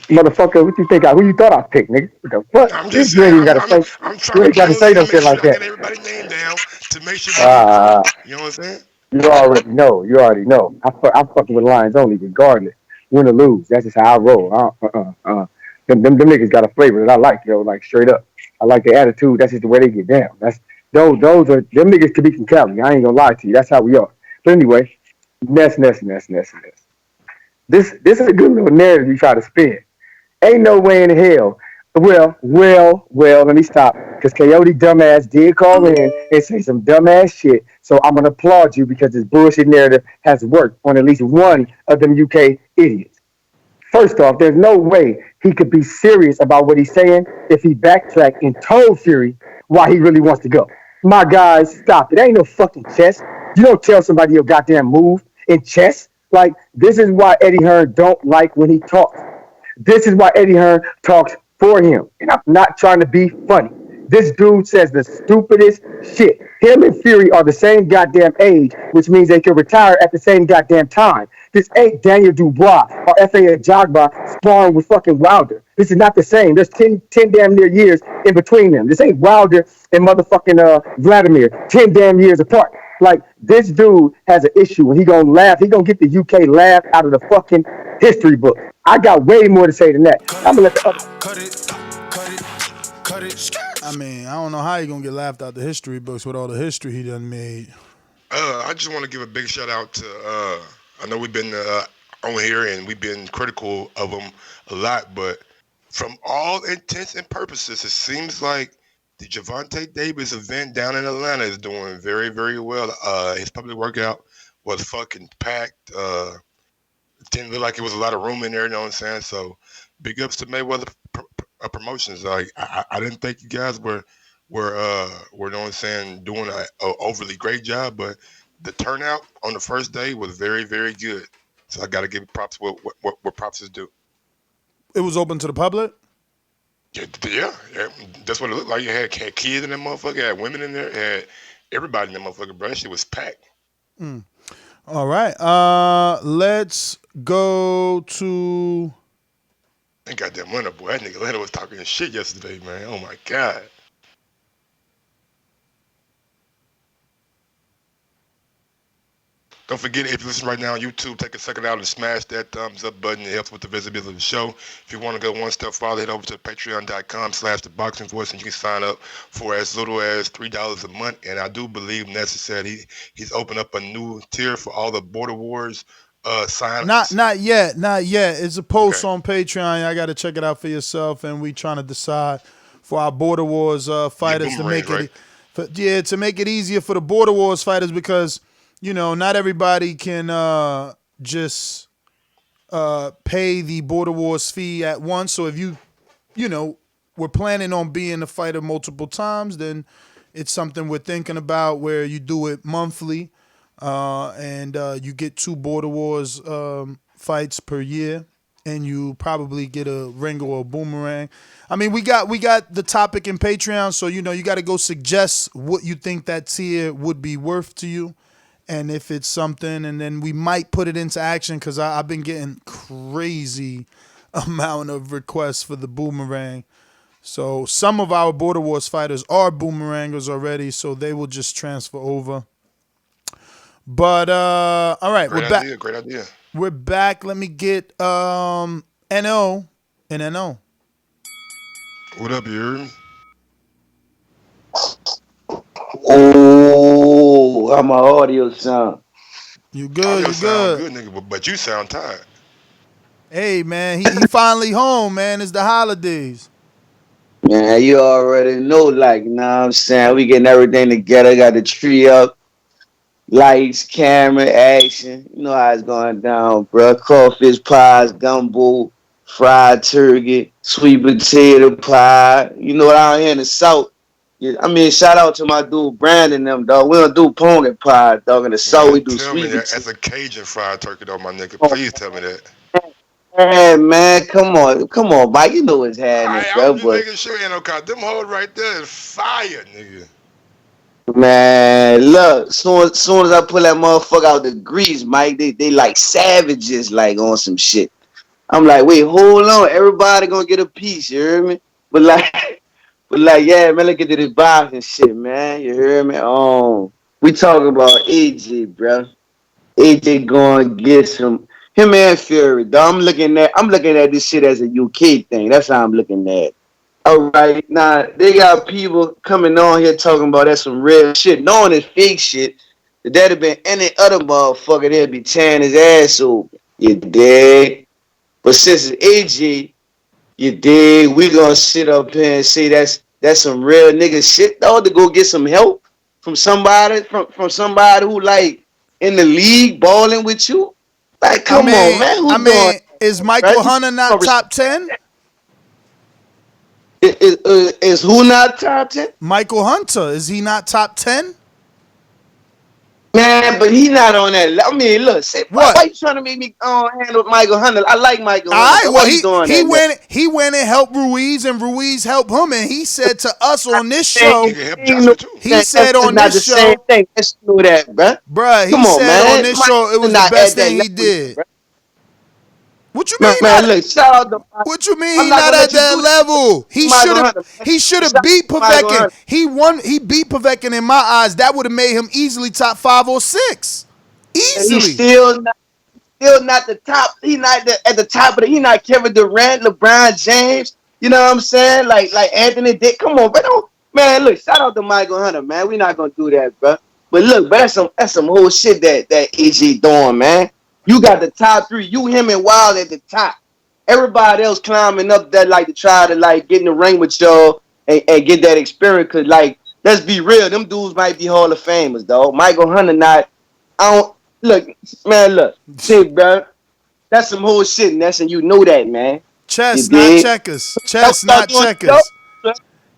Motherfucker, what you think? Who you thought I picked, nigga? What the fuck? I'm just saying. I'm trying to say no shit like that. Get everybody's name down to make sure. You know what I'm saying? You already know. I'm fucking with Lions only, regardless, win or lose. That's just how I roll. Them niggas got a flavor that I like, like straight up. I like their attitude. That's just the way they get down. Those are them niggas could be from Cali. I ain't gonna lie to you. That's how we are. But anyway, Ness. This is a good little narrative you try to spin. Ain't no way in hell. Well, let me stop. Because Coyote dumbass did call in and say some dumbass shit. So I'm gonna applaud you because this bullshit narrative has worked on at least one of them UK idiots. First off, there's no way he could be serious about what he's saying if he backtracked and told Fury why he really wants to go. My guys, stop it. Ain't no fucking chess. You don't tell somebody your goddamn move in chess. Like, this is why Eddie Hearn don't like when he talks. This is why Eddie Hearn talks for him. And I'm not trying to be funny. This dude says the stupidest shit. Him and Fury are the same goddamn age, which means they can retire at the same goddamn time. This ain't Daniel Dubois or F.A. Jagba sparring with fucking Wilder. This is not the same. There's 10 damn near years in between them. This ain't Wilder and motherfucking Vladimir. 10 damn years apart. Like, this dude has an issue and he gonna laugh. He gonna get the UK laugh out of the fucking history book. I got way more to say than that. I'm gonna let the other. I mean, I don't know how you gonna get laughed out the history books with all the history he done made. I just want to give a big shout out to. I know we've been on here and we've been critical of him a lot, but from all intents and purposes, it seems like the Gervonta Davis event down in Atlanta is doing very, very well. His public workout was fucking packed. Didn't look like it was a lot of room in there. You know what I'm saying? So, big ups to Mayweather Promotions. Like I didn't think you guys were you know what I'm saying, doing a overly great job, but the turnout on the first day was very, very good. So I got to give props what props is due. It was open to the public? Yeah, that's what it looked like. You had kids in that motherfucker, had women in there, had everybody in that motherfucker, bro. That shit was packed. All right. Let's go to... That goddamn Leonard, boy. That nigga Leonard was talking shit yesterday, man. Oh, my God. Don't forget, if you listen right now on YouTube, take a second out and smash that thumbs up button. It helps with the visibility of the show. If you want to go one step farther, head over to patreon.com/theboxingvoice and you can sign up for as little as $3 a month. And I do believe Nessa said he's opened up a new tier for all the Border Wars sign. Not yet. It's a post on Patreon. I got to check it out for yourself. And we trying to decide for our Border Wars fighters to make it, right? To make it easier for the Border Wars fighters because, you know, not everybody can just pay the Border Wars fee at once. So if you know, we're planning on being a fighter multiple times, then it's something we're thinking about where you do it monthly and you get 2 Border Wars fights per year and you probably get a ring or a boomerang. I mean, we got the topic in Patreon, so, you know, you got to go suggest what you think that tier would be worth to you. And if it's something, and then we might put it into action because I've been getting crazy amount of requests for the boomerang. So some of our Border Wars fighters are boomerangers already, so they will just transfer over. But all right, we're back. Great idea. We're back. Let me get NO and NO. What up, you heard me? Oh, how my audio sound? You good? You good? Good, nigga, but you sound tired. Hey, man, he finally home, man. It's the holidays. Man, you already know, like, you know what I'm saying? We getting everything together. Got the tree up, lights, camera, action. You know how it's going down, bro. Crawfish pies, gumbo, fried turkey, sweet potato pie. You know what, out here in the South. Yeah, I mean, shout out to my dude Brandon them, dog. We don't do pumpkin pie, dog. In the South, we do sweet potato. That's a Cajun fried turkey, though, my nigga. Please tell me that. Hey, man, come on, Mike. You know what's happening, bro. I'm just making sure, you know, cause them hoes right there is fire, nigga. Man, look, soon as I pull that motherfucker out the grease, Mike, they like savages, like on some shit. I'm like, wait, hold on, everybody gonna get a piece, you hear me? But like, yeah, man, let's get to this boxing shit, man. You hear me? We talking about AJ, bro. AJ going to get some. Him and Fury, dog. I'm looking at this shit as a UK thing. That's how I'm looking at it. All right, now they got people coming on here talking about that's some real shit, knowing it's fake shit. If that'd have been any other motherfucker, they'd be tearing his ass open. You dig? But since it's AJ, you dig? We gonna sit up here and say that's some real nigga shit, though. To go get some help from somebody from somebody who like in the league balling with you. Like, come on, man, who doing? Is Right? Michael Hunter not top 10? Is who not top 10? Michael Hunter, is he not top 10? Man, but he not on that. I mean, look, say, why you trying to make me handle Michael Hunter? I like Michael Hunter. Alright, So well why you doing he that? went and helped Ruiz, and Ruiz helped him, and he said to us on this show, he said on not the this same show, thing. Let's know that, bruh, he Come on, said man. on this Michael show it was the not best at that thing he level, did. bruh. What you Man, mean? man, look, shout out to What you mean I'm he not not gonna at let you that do level? that. Michael Hunter, man. He should have Shout beat out to Michael Povetkin. Hunter. He beat Povetkin in my eyes. That would have made him easily top 5 or 6. And he's Easily. still not the top. He not at the top of the. He not Kevin Durant, LeBron James. You know what I'm saying? Like Anthony Dick. Come on, but don't, man. Look, shout out to Michael Hunter, man. We not gonna do that, bro. But look, but that's some whole shit that AJ doing, man. You got the top 3. You, him, and Wild at the top. Everybody else climbing up that like to try to like get in the ring with y'all and get that experience. Cause like, let's be real, them dudes might be Hall of Famers, though. Michael Hunter not. I don't look, man. Look, see, bro. That's some whole shit, Ness, and you know that, man. Chess, You not dig? checkers. Chess, not checkers.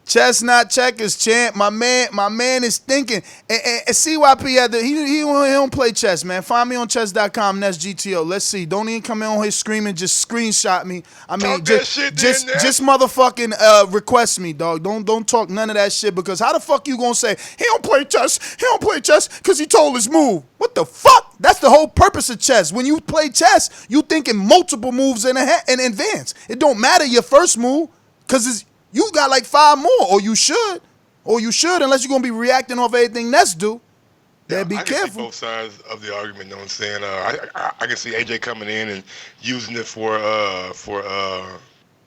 Chess, not checkers, champ. My man is thinking. And CYP had he don't play chess, man. Find me on chess.com. That's GTO. Let's see. Don't even come in on here screaming. Just screenshot me. I mean, just motherfucking request me, dog. Don't talk none of that shit, because how the fuck you gonna say he don't play chess? He don't play chess because he told his move. What the fuck? That's the whole purpose of chess. When you play chess, you thinking multiple moves in advance. It don't matter your first move, because you got like 5 more, or you should, unless you're gonna be reacting off everything Nets do. Then be I careful. can see both sides of the argument. You know what I'm saying? I can see AJ coming in and using it for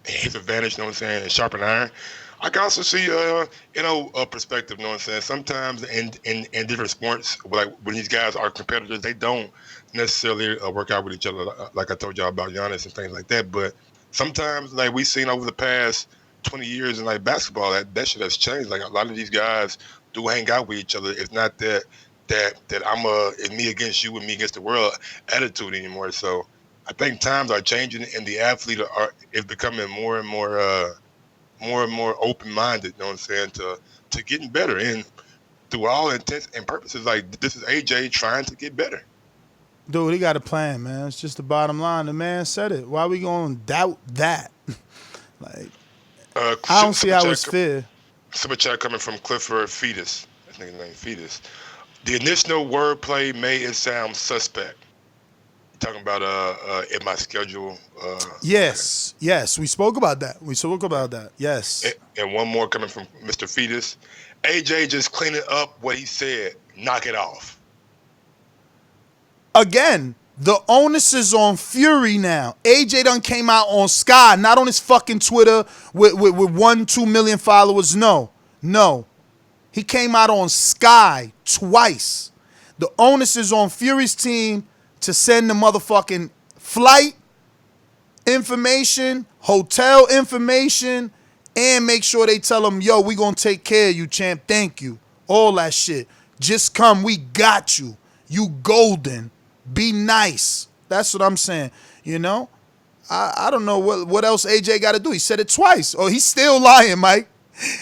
his advantage. You know what I'm saying? And sharpen iron. I can also see a perspective. You know what I'm saying? Sometimes in different sports, like when these guys are competitors, they don't necessarily work out with each other. Like I told y'all about Giannis and things like that. But sometimes, like we've seen over the past 20 years in like basketball, that shit has changed. Like a lot of these guys do hang out with each other. It's not that I'm it's me against you and me against the world attitude anymore. So I think times are changing, and the athlete is becoming more and more open minded. You know what I'm saying? To getting better, and through all intents and purposes, like this is AJ trying to get better. Dude, he got a plan, man. It's just the bottom line. The man said it. Why we gonna doubt that? Like, I don't see how it's fair. Super chat coming from Clifford Fetus. That nigga named Fetus. The initial wordplay made it sound suspect. You talking about in my schedule? Yes, we spoke about that. Yes. And one more coming from Mr. Fetus. AJ just cleaning up what he said. Knock it off. Again, the onus is on Fury now. AJ done came out on Sky, not on his fucking Twitter with 1-2 million followers. No. He came out on Sky twice. The onus is on Fury's team to send the motherfucking flight information, hotel information, and make sure they tell him, yo, we gonna take care of you, champ. Thank you. All that shit. Just come. We got you. You golden. Be nice. That's what I'm saying. You know? I don't know what else AJ got to do. He said it twice. Oh, he's still lying, Mike.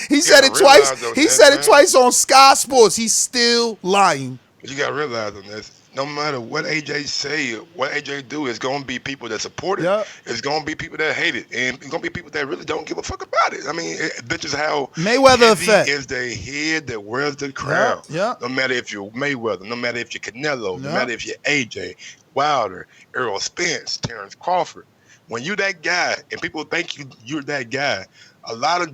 He said it twice. He said it twice on Sky Sports. He's still lying. But you got to realize on this, no matter what AJ say, what AJ do, it's going to be people that support it. Yep. It's going to be people that hate it. And it's going to be people that really don't give a fuck about it. I mean, that's just how Mayweather effect is the head that wears the crown. Yeah. No matter if you're Mayweather, no matter if you're Canelo, no matter if you're AJ, Wilder, Errol Spence, Terrence Crawford. When you're that guy and people think you're that guy, a lot of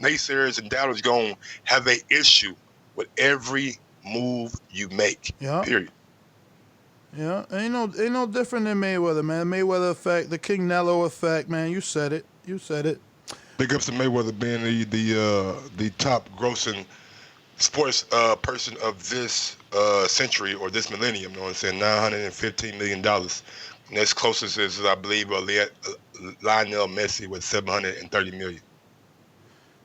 naysayers and doubters going to have an issue with every move you make. Yeah. Period. Yeah, ain't no different than Mayweather, man. Mayweather effect, the King Nello effect, man. You said it. Big ups to Mayweather being the top grossing sports person of this century or this millennium. You know what I'm saying? $915 million. Next closest is, I believe, Lionel Messi with 730 million.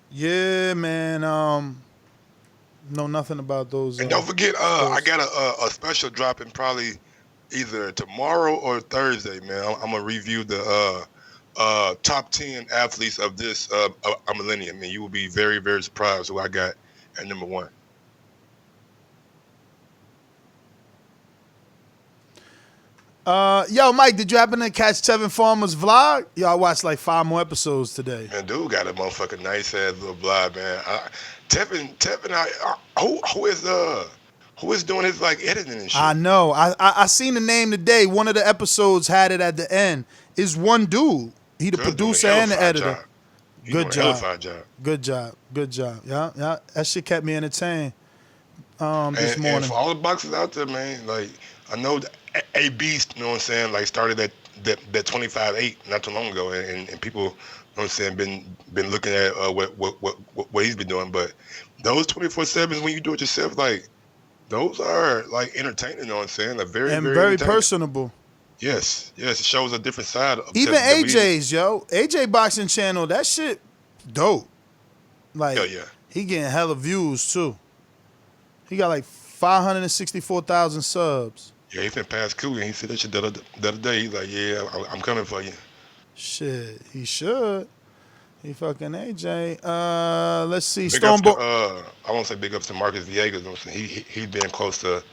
Yeah, man. Know nothing about those. And don't forget, I sports. got a special dropping probably either tomorrow or Thursday, man. I'm gonna review the top 10 athletes of this a millennium, and you will be very, very surprised who I got at number one. Yo, Mike, did you happen to catch Tevin Farmer's vlog? Yo, I watched like 5 more episodes today. Man, dude got a motherfucking nice ass little blog, man. Tevin, who is doing his like editing and shit? I know. I seen the name today. One of the episodes had it at the end. Is one dude. He the producer and the editor. Good job. Good job. Good job. Yeah, yeah. That shit kept me entertained. This morning. And for all the boxers out there, man, like I know A Beast, you know what I'm saying, like started that 25-8 not too long ago, and people, you know what I'm saying, been looking at what he's been doing, but those 24/7s when you do it yourself, like those are like entertaining, you know what I'm saying, like very personable. Yes, it shows a different side of even WWE. AJ's, yo. AJ boxing channel, that shit dope. Like, Hell yeah. He getting hella views too. He got like 564,000 subs. Yeah, he finna pass Coogan. He said that shit the other day. He's like, yeah, I'm coming for you. Shit, he should. He fucking AJ. Let's see. Big ups to, I won't say big ups to Marcus Villegas. You know what I'm saying? He's been close to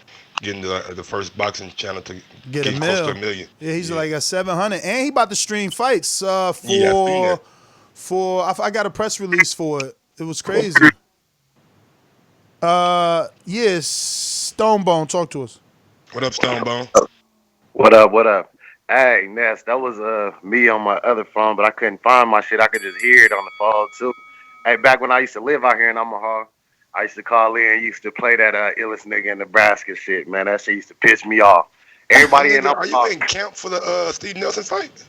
getting the first boxing channel to get close to $1 million. Yeah, he's like at 700, and he about to stream fights for I got a press release for it. It was crazy. Yes, Stonebone, talk to us. What up, Stonebone? What up? Hey, Ness, that was me on my other phone, but I couldn't find my shit. I could just hear it on the phone too. Hey, back when I used to live out here in Omaha, I used to call in, used to play that illest nigga in Nebraska shit, man. That shit used to piss me off. Everybody in Omaha. Are you in camp for the Steve Nelson fight?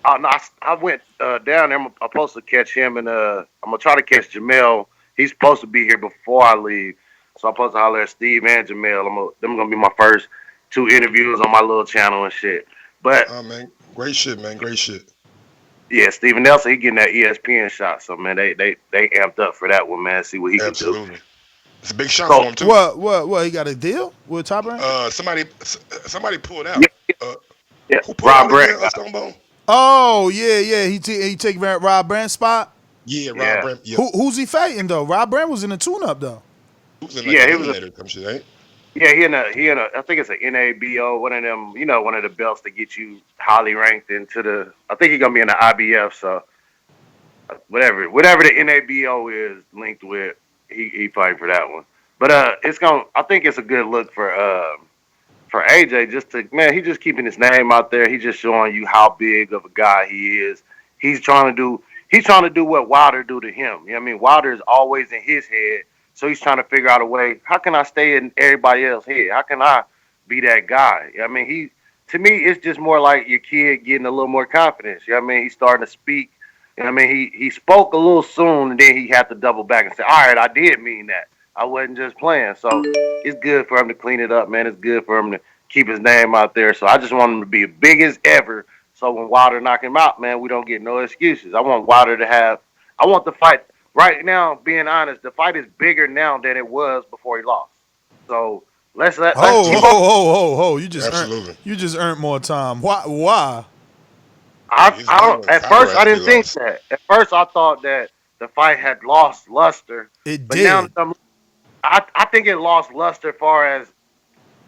Oh no, I went down there. I'm supposed to catch him, and I'm gonna try to catch Jamel. He's supposed to be here before I leave, so I'm supposed to holler at Steve and Jamel. Them gonna be my first 2 interviews on my little channel and shit. But oh man, great shit, man, great shit. Yeah, Steven Nelson, he getting that ESPN shot, so man, they amped up for that one, man. See what he can do. It's a big shot for him too. What? He got a deal with Top Rank? Somebody pulled out. Yeah. Who pulled Rob out again, Stonebone? Oh yeah. He take Rob Brand's spot. Yeah, Rob Brand. Yeah. Who's he fighting though? Rob Brand was in the tune-up though. He was in like he was some shit, ain't? Yeah, he in a I think it's an NABO, one of them, one of the belts that get you highly ranked into the. I think he's gonna be in the IBF. So whatever the NABO is linked with, he fighting for that one. But I think it's a good look for AJ he's just keeping his name out there. He's just showing you how big of a guy he is. He's trying to do what Wilder do to him. You know what I mean? Wilder is always in his head. So he's trying to figure out a way, how can I stay in everybody else's head? How can I be that guy? I mean, to me, it's just more like your kid getting a little more confidence. You know what I mean? He's starting to speak. You know what I mean? He spoke a little soon, and then he had to double back and say, all right, I did mean that. I wasn't just playing. So it's good for him to clean it up, man. It's good for him to keep his name out there. So I just want him to be as big as ever. So when Wilder knock him out, man, we don't get no excuses. I want Wilder to I want the fight. Right now, being honest, the fight is bigger now than it was before he lost. So let's keep on. You just earned more time. Why? At first I didn't think that. At first I thought that the fight had lost luster. It did. Now I think it lost luster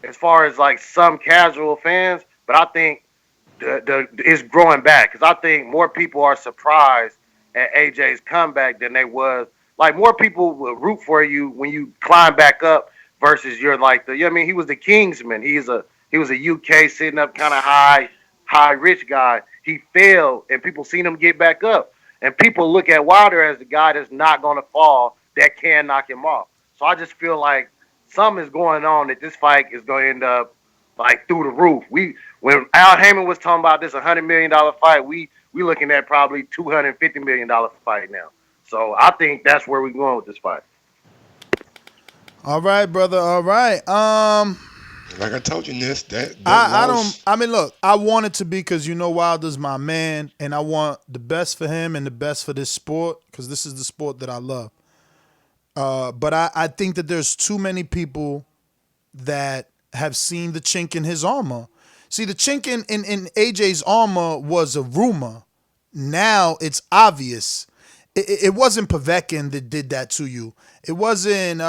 as far as like some casual fans, but I think it's growing back because I think more people are surprised at AJ's comeback than they was. Like more people will root for you when you climb back up versus you're like he was the Kingsman. He was a UK sitting up kind of high rich guy. He failed and people seen him get back up. And people look at Wilder as the guy that's not gonna fall, that can knock him off. So I just feel like something is going on that this fight is gonna end up like through the roof. When Al Heyman was talking about this $100 million fight, we looking at probably $250 million fight now. So I think that's where we're going with this fight. All right, brother. All right. Like I told you, Ness, that I don't. loss. I mean, look. I want it to be because Wilder's my man, and I want the best for him and the best for this sport because this is the sport that I love. But I think that there's too many people that have seen the chink in his armor. See, the chink in AJ's armor was a rumor. Now it's obvious. It wasn't Povetkin that did that to you. It wasn't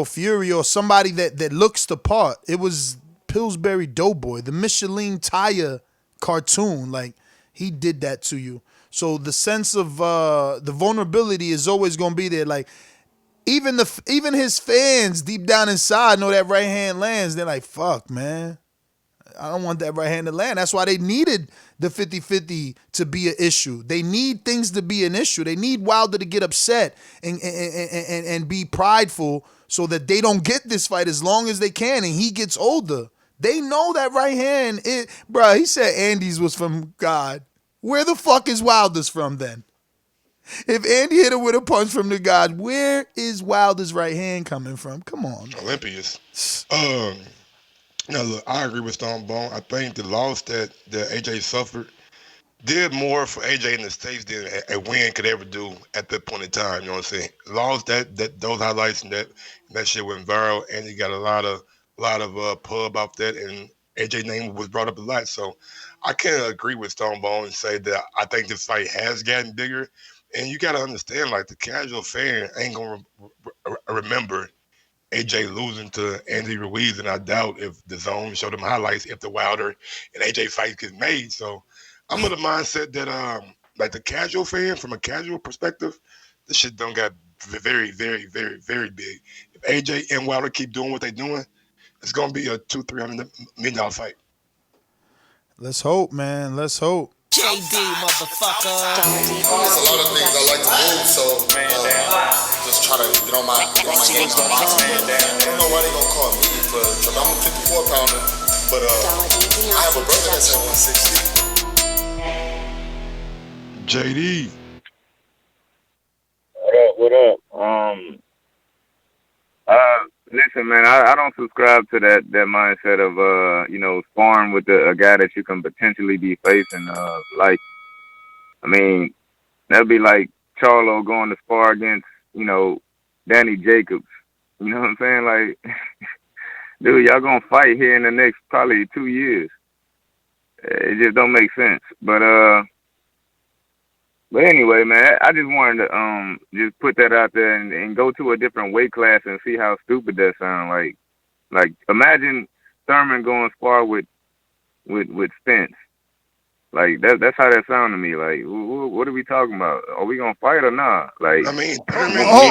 Fury or somebody that looks the part. It was Pillsbury Doughboy, the Michelin tire cartoon. Like, he did that to you. So the sense of the vulnerability is always gonna be there. Like, even his fans deep down inside know that right hand lands. They're like, fuck, man. I don't want that right hand to land. That's why they needed the 50-50 to be an issue. They need things to be an issue. They need Wilder to get upset and be prideful so that they don't get this fight as long as they can and he gets older. They know that right hand. He said Andy's was from God. Where the fuck is Wilder's from then? If Andy hit him with a punch from the God, where is Wilder's right hand coming from? Come on. Olympians. Now, look, I agree with Stone Bone. I think the loss that AJ suffered did more for AJ in the States than a win could ever do at that point in time. You know what I'm saying? Lost that those highlights and that shit went viral, and he got a lot of pub off that, and AJ name was brought up a lot. So I can't agree with Stone Bone and say that I think this fight has gotten bigger. And you got to understand, like, the casual fan ain't gonna remember AJ losing to Andy Ruiz, and I doubt if the zone showed them highlights if the Wilder and AJ fight gets made. So I'm of the mindset that like the casual fan, from a casual perspective, this shit done got very, very, very, very big. If AJ and Wilder keep doing what they're doing, it's gonna be a $200-300 million fight. Let's hope, man. Let's hope. JD, motherfucker. There's a lot of things I like to move, so just try to get on my game. I don't know why they gonna call me for trouble. I'm a 54-pounder, but I have a brother that's at 160. JD. What up? Listen, man, I don't subscribe to that mindset of sparring with a guy that you can potentially be facing. Like, I mean, that'd be like Charlo going to spar against, Danny Jacobs. You know what I'm saying? Like, dude, y'all gonna fight here in the next probably 2 years. It just don't make sense. But anyway, man, I just wanted to just put that out there and go to a different weight class and see how stupid that sounds. Like imagine Thurman going spar with Spence. Like that's how that sounded to me. Like, what are we talking about? Are we gonna fight or not? Like, I mean, hold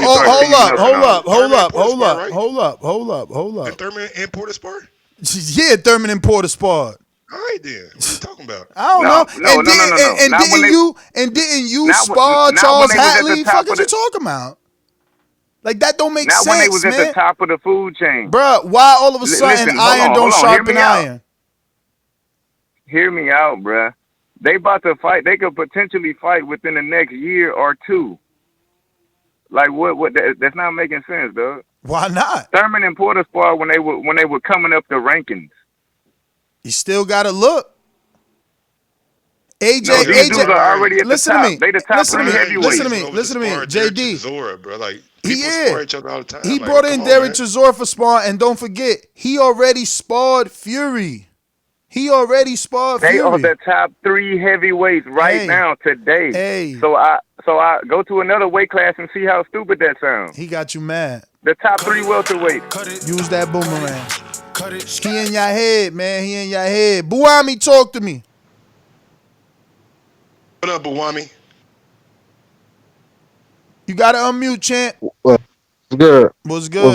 up. And Thurman and Porter spar? Yeah, Thurman and Porter sparred. All right, then. What are you talking about? I don't know. And didn't you spar Charles Hatley? Fuck is you talking about? Like, that don't make sense, man. Now when they was man. at the top of the food chain. Bruh, why all of a sudden iron don't sharpen iron? Hear me out, bruh. They about to fight. They could potentially fight within the next year or two. Like, what? That's not making sense, dog. Why not? Thurman and Porter spar when they were coming up the rankings. You still gotta look. AJ, AJ are already at listen the top. To me. They the top listen three heavyweights. Listen to me. JD. Chisora, bro. Like, people spar each other all the time. He like, brought in Derek Chisora for spar, and don't forget, he already sparred Fury. They are the top three heavyweights right now today. So I go to another weight class and see how stupid that sounds. He got you mad. The top three welterweights. Use that boomerang. He in your head, man. He in your head. Buami, talk to me. What up, Buami? You gotta unmute, champ. What's good? What's good?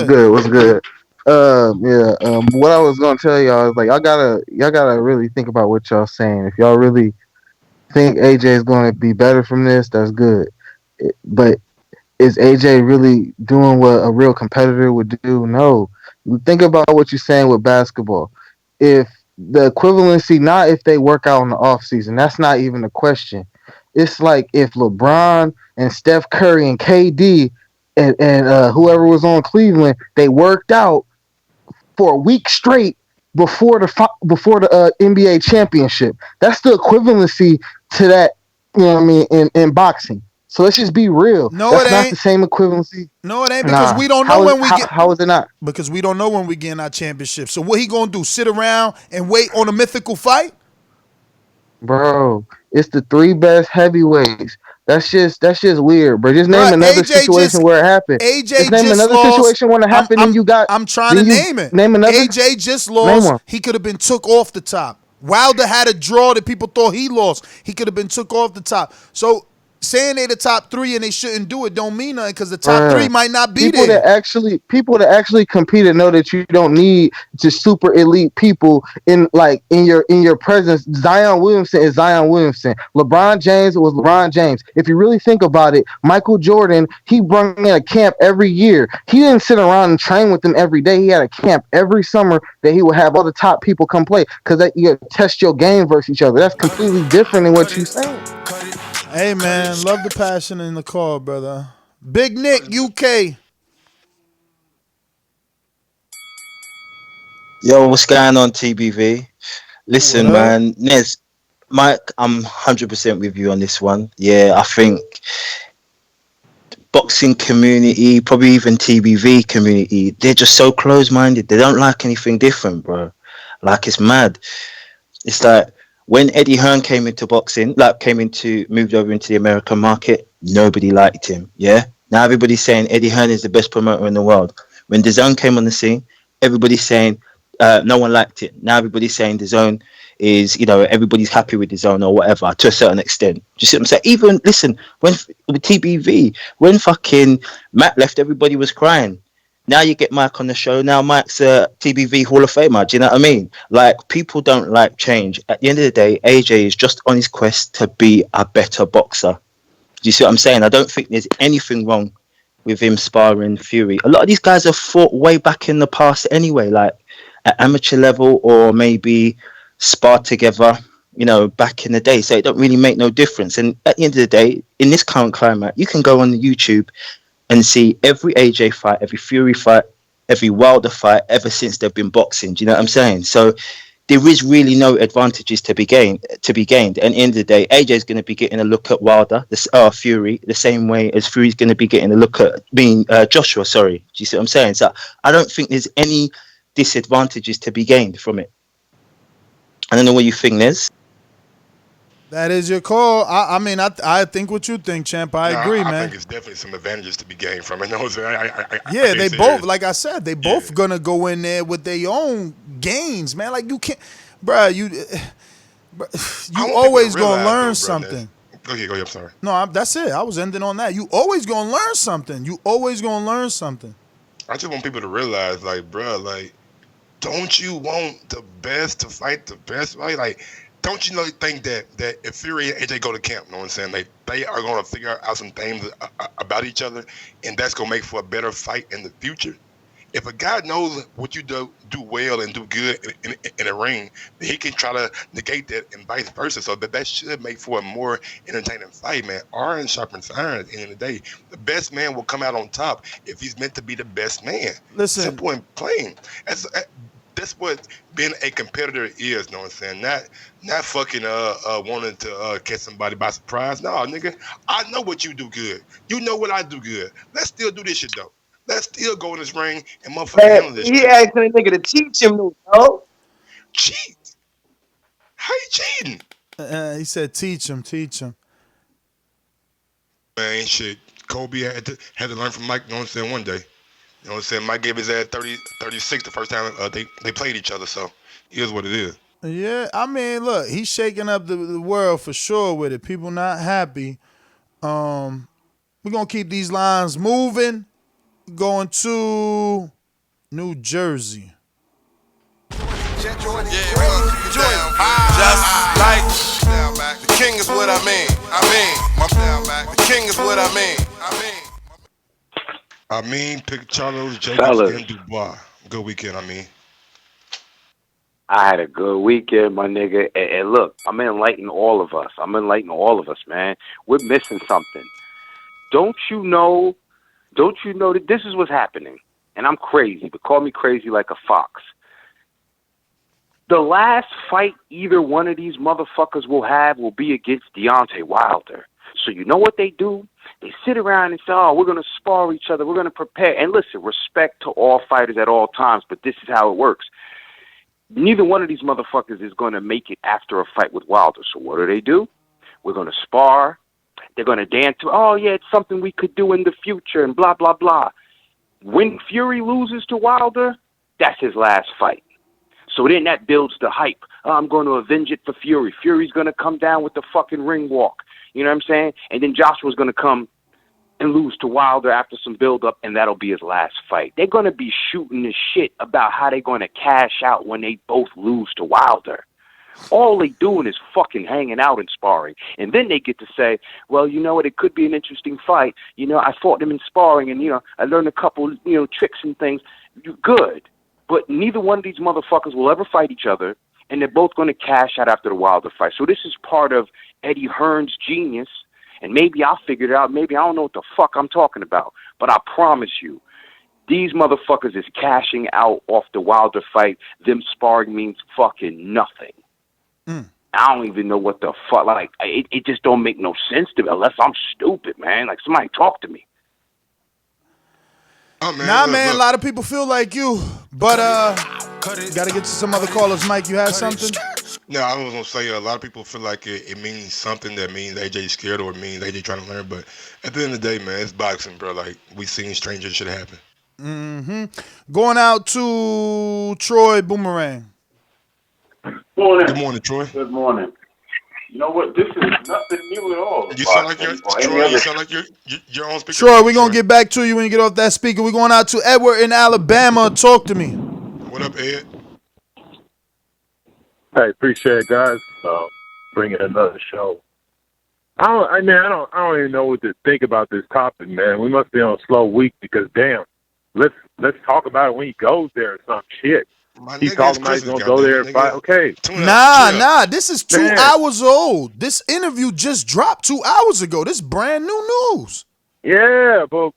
What I was gonna tell y'all is, like, y'all gotta really think about what y'all saying. If y'all really think AJ is gonna be better from this, that's good. But is AJ really doing what a real competitor would do? No. Think about what you're saying with basketball. if the equivalency, not if they work out in the off season, that's not even a question. It's like if LeBron and Steph Curry and KD and whoever was on Cleveland, they worked out for a week straight before the NBA championship. That's the equivalency to that. You know what I mean in boxing. So let's just be real. No, That's it not the ain't. same equivalency. No, it ain't because Nah. we don't know when we get. How is it not? Because we don't know when we get in our championship. So what he gonna do? Sit around and wait on a mythical fight? Bro, it's the three best heavyweights. That's just weird, bro. Just name Bruh, another situation where it happened. Just AJ name just another lost. situation when it I'm happened. I'm Then you got. I'm trying to Then you name it. name another. AJ just Name lost. one. He could have been took off the top. Wilder had a draw that people thought he lost. He could have been took off the top. So saying they the top three and they shouldn't do it don't mean nothing because the top three might not be People there. that actually competed know that you don't need just super elite people in your presence. Zion Williamson is Zion Williamson. LeBron James was LeBron James. If you really think about it, Michael Jordan, he brought in a camp every year. He didn't sit around and train with them every day. He had a camp every summer that he would have all the top people come play because you test your game versus each other. That's completely different than what you're saying. Hey man, love the passion in the call, brother. Big Nick, UK. Yo, what's going on, TBV? What Listen, up? man, Nez, Mike, I'm 100% with you on this one. Yeah, I think boxing community, probably even TBV community, they're just so close-minded. They don't like anything different, bro. Like, it's mad. It's like when Eddie Hearn came into boxing, moved over into the American market, nobody liked him. Yeah. Now everybody's saying Eddie Hearn is the best promoter in the world. When DAZN came on the scene, everybody's saying no one liked it. Now everybody's saying DAZN is, everybody's happy with DAZN or whatever to a certain extent. Do you see what I'm saying? Even listen, when with TBV, when fucking Matt left, everybody was crying. Now you get Mike on the show. Now Mike's a TBV Hall of Famer. Do you know what I mean? Like, people don't like change. At the end of the day, AJ is just on his quest to be a better boxer. Do you see what I'm saying? I don't think there's anything wrong with him sparring Fury. A lot of these guys have fought way back in the past anyway, like at amateur level or maybe sparred together, back in the day. So it don't really make no difference. And at the end of the day, in this current climate, you can go on YouTube and see every AJ fight, every Fury fight, every Wilder fight ever since they've been boxing. Do you know what I'm saying? So there is really no advantages to be gained. And at the end of the day, AJ is going to be getting a look at Fury, the same way as Fury's going to be getting a look at Joshua. Sorry, do you see what I'm saying? So I don't think there's any disadvantages to be gained from it. I don't know what you think, Nez. That is your call. I think what you think, champ. I agree, man. I think it's definitely some advantages to be gained from it. No, Yeah, they both, like I said, they both gonna go in there with their own gains, man. Like you can't, bruh, you always gonna learn something. Go ahead, I'm sorry. No, that's it. I was ending on that. You always gonna learn something. I just want people to realize, like, bruh, like, don't you want the best to fight the best, right? Like, don't you think that if Fury and AJ go to camp, you know what I'm saying, they are going to figure out some things about each other, and that's going to make for a better fight in the future? If a guy knows what you do well and do good in a ring, then he can try to negate that and vice versa. So that should make for a more entertaining fight, man. Iron sharpens iron at the end of the day. The best man will come out on top if he's meant to be the best man. Listen. Simple and plain. That's what being a competitor is, you know what I'm saying? Not fucking wanting to catch somebody by surprise. No, nigga, I know what you do good. You know what I do good. Let's still do this shit though. Let's still go in this ring and motherfucking handle this shit. He asked the nigga to teach him, though. Cheat? How you cheating? He said, teach him. Man, shit. Kobe had to learn from Mike, you know what I'm saying, one day. You know what I'm saying? Mike gave his ass 36 the first time they played each other, so here's what it is. Yeah, I mean, look, he's shaking up the world for sure with it. People not happy. We're going to keep these lines moving. Going to New Jersey. Just like the king is what I mean. The king is what I mean. I mean, pick Charles, Jacobs, and Dubois. Good weekend, I mean. I had a good weekend, my nigga. And look, I'm enlightening all of us. Man. We're missing something. Don't you know that this is what's happening? And I'm crazy, but call me crazy like a fox. The last fight either one of these motherfuckers will be against Deontay Wilder. So you know what they do? They sit around and say, oh, we're going to spar each other. We're going to prepare. And listen, respect to all fighters at all times, but this is how it works. Neither one of these motherfuckers is going to make it after a fight with Wilder. So what do? We're going to spar. They're going to dance to, oh, yeah, it's something we could do in the future and blah, blah, blah. When Fury loses to Wilder, that's his last fight. So then that builds the hype. Oh, I'm going to avenge it for Fury. Fury's going to come down with the fucking ring walk. You know what I'm saying? And then Joshua's going to come and lose to Wilder after some build-up, and that'll be his last fight. They're going to be shooting the shit about how they're going to cash out when they both lose to Wilder. All they doing is fucking hanging out and sparring. And then they get to say, well, you know what, it could be an interesting fight. You know, I fought them in sparring, and, you know, I learned a couple, you know, tricks and things. Good. But neither one of these motherfuckers will ever fight each other, and they're both going to cash out after the Wilder fight. So this is part of Eddie Hearn's genius, and maybe I'll figure it out. Maybe I don't know what the fuck I'm talking about. But I promise you, these motherfuckers is cashing out off the Wilder fight. Them sparring means fucking nothing. I don't even know what the fuck. Like, it just don't make no sense to me unless I'm stupid, man. Like, somebody talk to me. Oh, man, nah, man, a lot of people feel like you. But, gotta get to some other callers. Mike, you have something? No, I was gonna say a lot of people feel like it means something that means AJ's scared or it means AJ trying to learn. But at the end of the day, man, it's boxing, bro. Like, we seen stranger shit happen. Going out to Troy Boomerang. Good morning, Troy. Good morning. You know what? This is nothing new at all. You sound like you're on speaker. Troy, we're going to get back to you when you get off that speaker. We're going out to Edward in Alabama. Talk to me. What up, Ed? Hey, appreciate it, guys. Bringing another show. I don't even know what to think about this topic, man. We must be on a slow week because, damn, let's talk about it when he goes there or some shit. He's talking about he's gonna go there and fight. Okay. Nah. This is 2 hours old. This interview just dropped 2 hours ago. This is brand new news. Yeah, but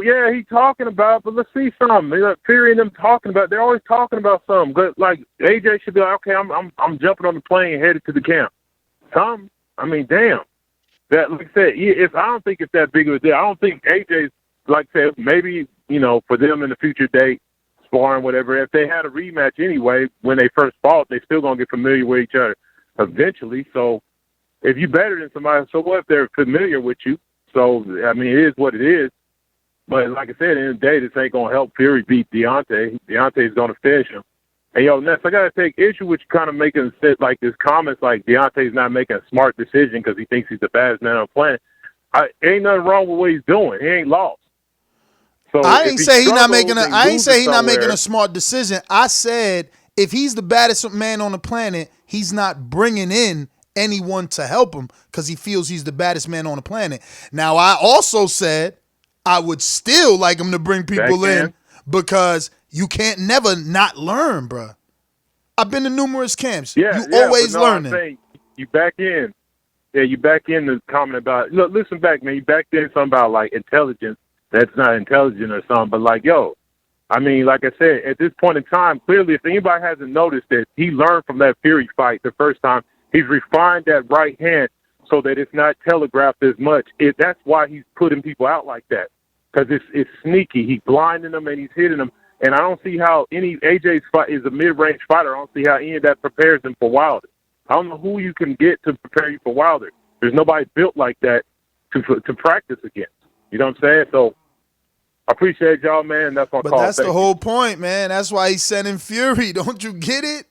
yeah, he's talking about. But let's see something. Fury and them talking about. They're always talking about something. But like AJ should be like, okay, I'm jumping on the plane and headed to the camp. I mean, damn. That, like I said, I don't think it's that big of a deal. I don't think AJ's, like I said, maybe, you know, for them in the future date, sparring, whatever, if they had a rematch anyway, when they first fought, they still going to get familiar with each other eventually. So if you're better than somebody, so what if they're familiar with you? So, I mean, it is what it is. But like I said, at the end of the day, this ain't going to help Fury beat Deontay. Deontay's going to finish him. And, yo, Ness, I got to take issue with you kind of making like this comments like Deontay's not making a smart decision because he thinks he's the baddest man on the planet. Ain't nothing wrong with what he's doing. He ain't lost. So I ain't say he's not making a smart decision. I said if he's the baddest man on the planet, he's not bringing in anyone to help him because he feels he's the baddest man on the planet. Now, I also said I would still like him to bring people in because you can't never not learn, bro. I've been to numerous camps. You always learning. I'm saying you back in. Yeah, you back in the comment about, look, listen back, man. You back in something about like intelligence. That's not intelligent or something, but like, yo, I mean, like I said, at this point in time, clearly, if anybody hasn't noticed that he learned from that Fury fight the first time, he's refined that right hand so that it's not telegraphed as much. That's why he's putting people out like that, because it's sneaky. He's blinding them and he's hitting them, and I don't see how AJ's fight is a mid-range fighter. I don't see how any of that prepares him for Wilder. I don't know who you can get to prepare you for Wilder. There's nobody built like that to practice against. You know what I'm saying? So I appreciate y'all, man. That's my call. But that's the whole point, man. That's why he's sending Fury. Don't you get it?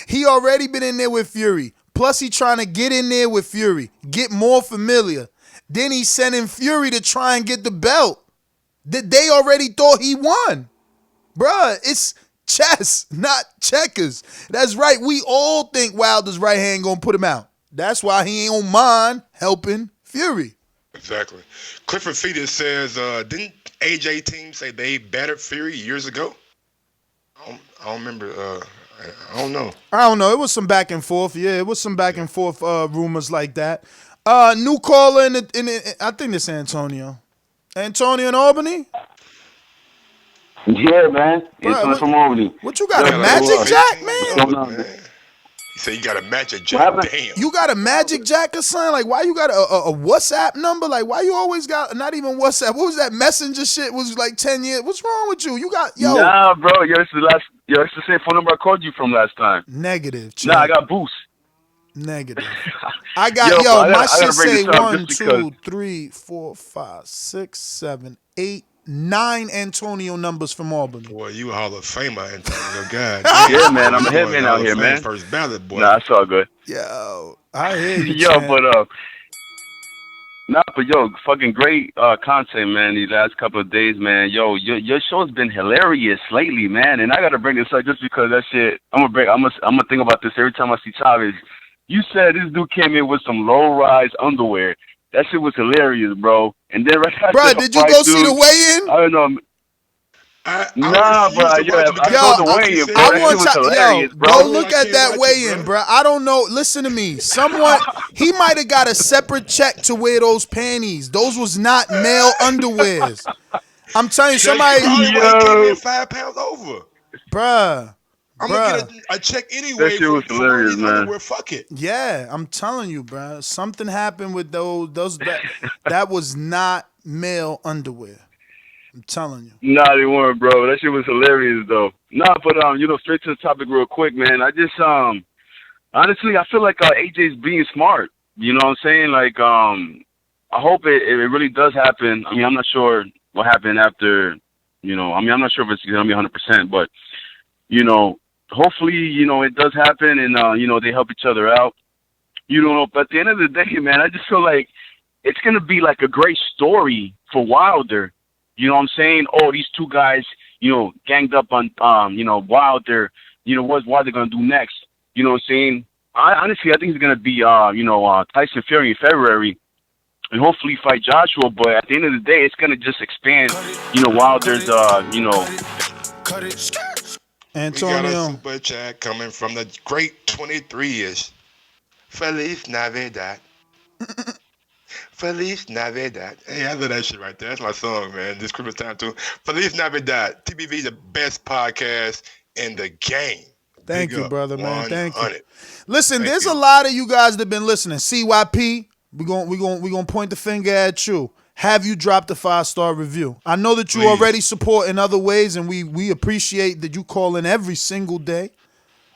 He already been in there with Fury. Plus, he trying to get in there with Fury, get more familiar. Then he's sending Fury to try and get the belt that they already thought he won. Bruh, it's chess, not checkers. That's right. We all think Wilder's right hand gonna put him out. That's why he ain't on mind helping Fury. Exactly. Clifford Fetus says, didn't AJ team say they battered Fury years ago? I don't remember. I don't know. I don't know. It was some back and forth. Yeah, it was some back and forth rumors like that. New caller I think it's Antonio. Antonio in Albany? Yeah, man. Antonio from Albany. What you got, You a got magic like jack, 15 man? numbers, man. He said you got a magic jack. Damn. You got a magic jack or something? Like, why you got a WhatsApp number? Like, why you always got, not even WhatsApp, what was that messenger shit was like 10 years? What's wrong with you? You got, yo. Nah, bro. It's the same phone number I called you from last time. Negative. Nah, I got boost. Negative. I got, my shit say 1, 2, because 3, 4, 5, 6, 7, 8, 9 Antonio numbers from Albany. Boy, you a Hall of Famer, Antonio. God. Yeah, man. I'm a hitman out here, man. First ballot, boy. Nah, it's all good. Yo, I hear you, yo, champ. but yo, fucking great content, man. These last couple of days, man. Yo, your show's been hilarious lately, man. And I gotta bring this up just because that shit. I'm gonna think about this every time I see Chavez. You said this dude came in with some low-rise underwear. That shit was hilarious, bro. And then right after, bro, did you go see the weigh-in? I don't know. Nah, bro. I saw the weigh-in, bro. That shit was hilarious, bro. Go look at that weigh-in, bro. I don't know. Listen to me. Someone, he might have got a separate check to wear those panties. Those was not male underwears. I'm telling you, somebody. Came in 5 pounds over. Bruh. I'm gonna get a check anyway. That shit was hilarious, man. Fuck it. Yeah, I'm telling you, bro. Something happened with those that was not male underwear. I'm telling you. Nah, they weren't, bro. That shit was hilarious, though. Nah, but straight to the topic real quick, man. I just honestly, I feel like AJ's being smart. You know what I'm saying? Like, I hope it really does happen. I mean, I'm not sure what happened after. I'm not sure if it's gonna be 100%, but hopefully, it does happen and, they help each other out. But at the end of the day, man, I just feel like it's going to be like a great story for Wilder. You know what I'm saying? Oh, these two guys, ganged up on, Wilder. What's Wilder going to do next? You know what I'm saying? Honestly, I think it's going to be, Tyson Fury in February and hopefully fight Joshua. But at the end of the day, it's going to just expand, Wilder's, Antonio. We got a super chat coming from the great 23-ish. Feliz Navidad. Feliz Navidad. Hey, I love that shit right there. That's my song, man. This Christmas time, too. Feliz Navidad. TBV, the best podcast in the game. Thank you, brother, man. Thank you. Listen, Thank there's you. a lot of you guys that have been listening. CYP, we're gonna point the finger at you. Have you dropped a 5-star review? I know that you already support in other ways, and we appreciate that you call in every single day.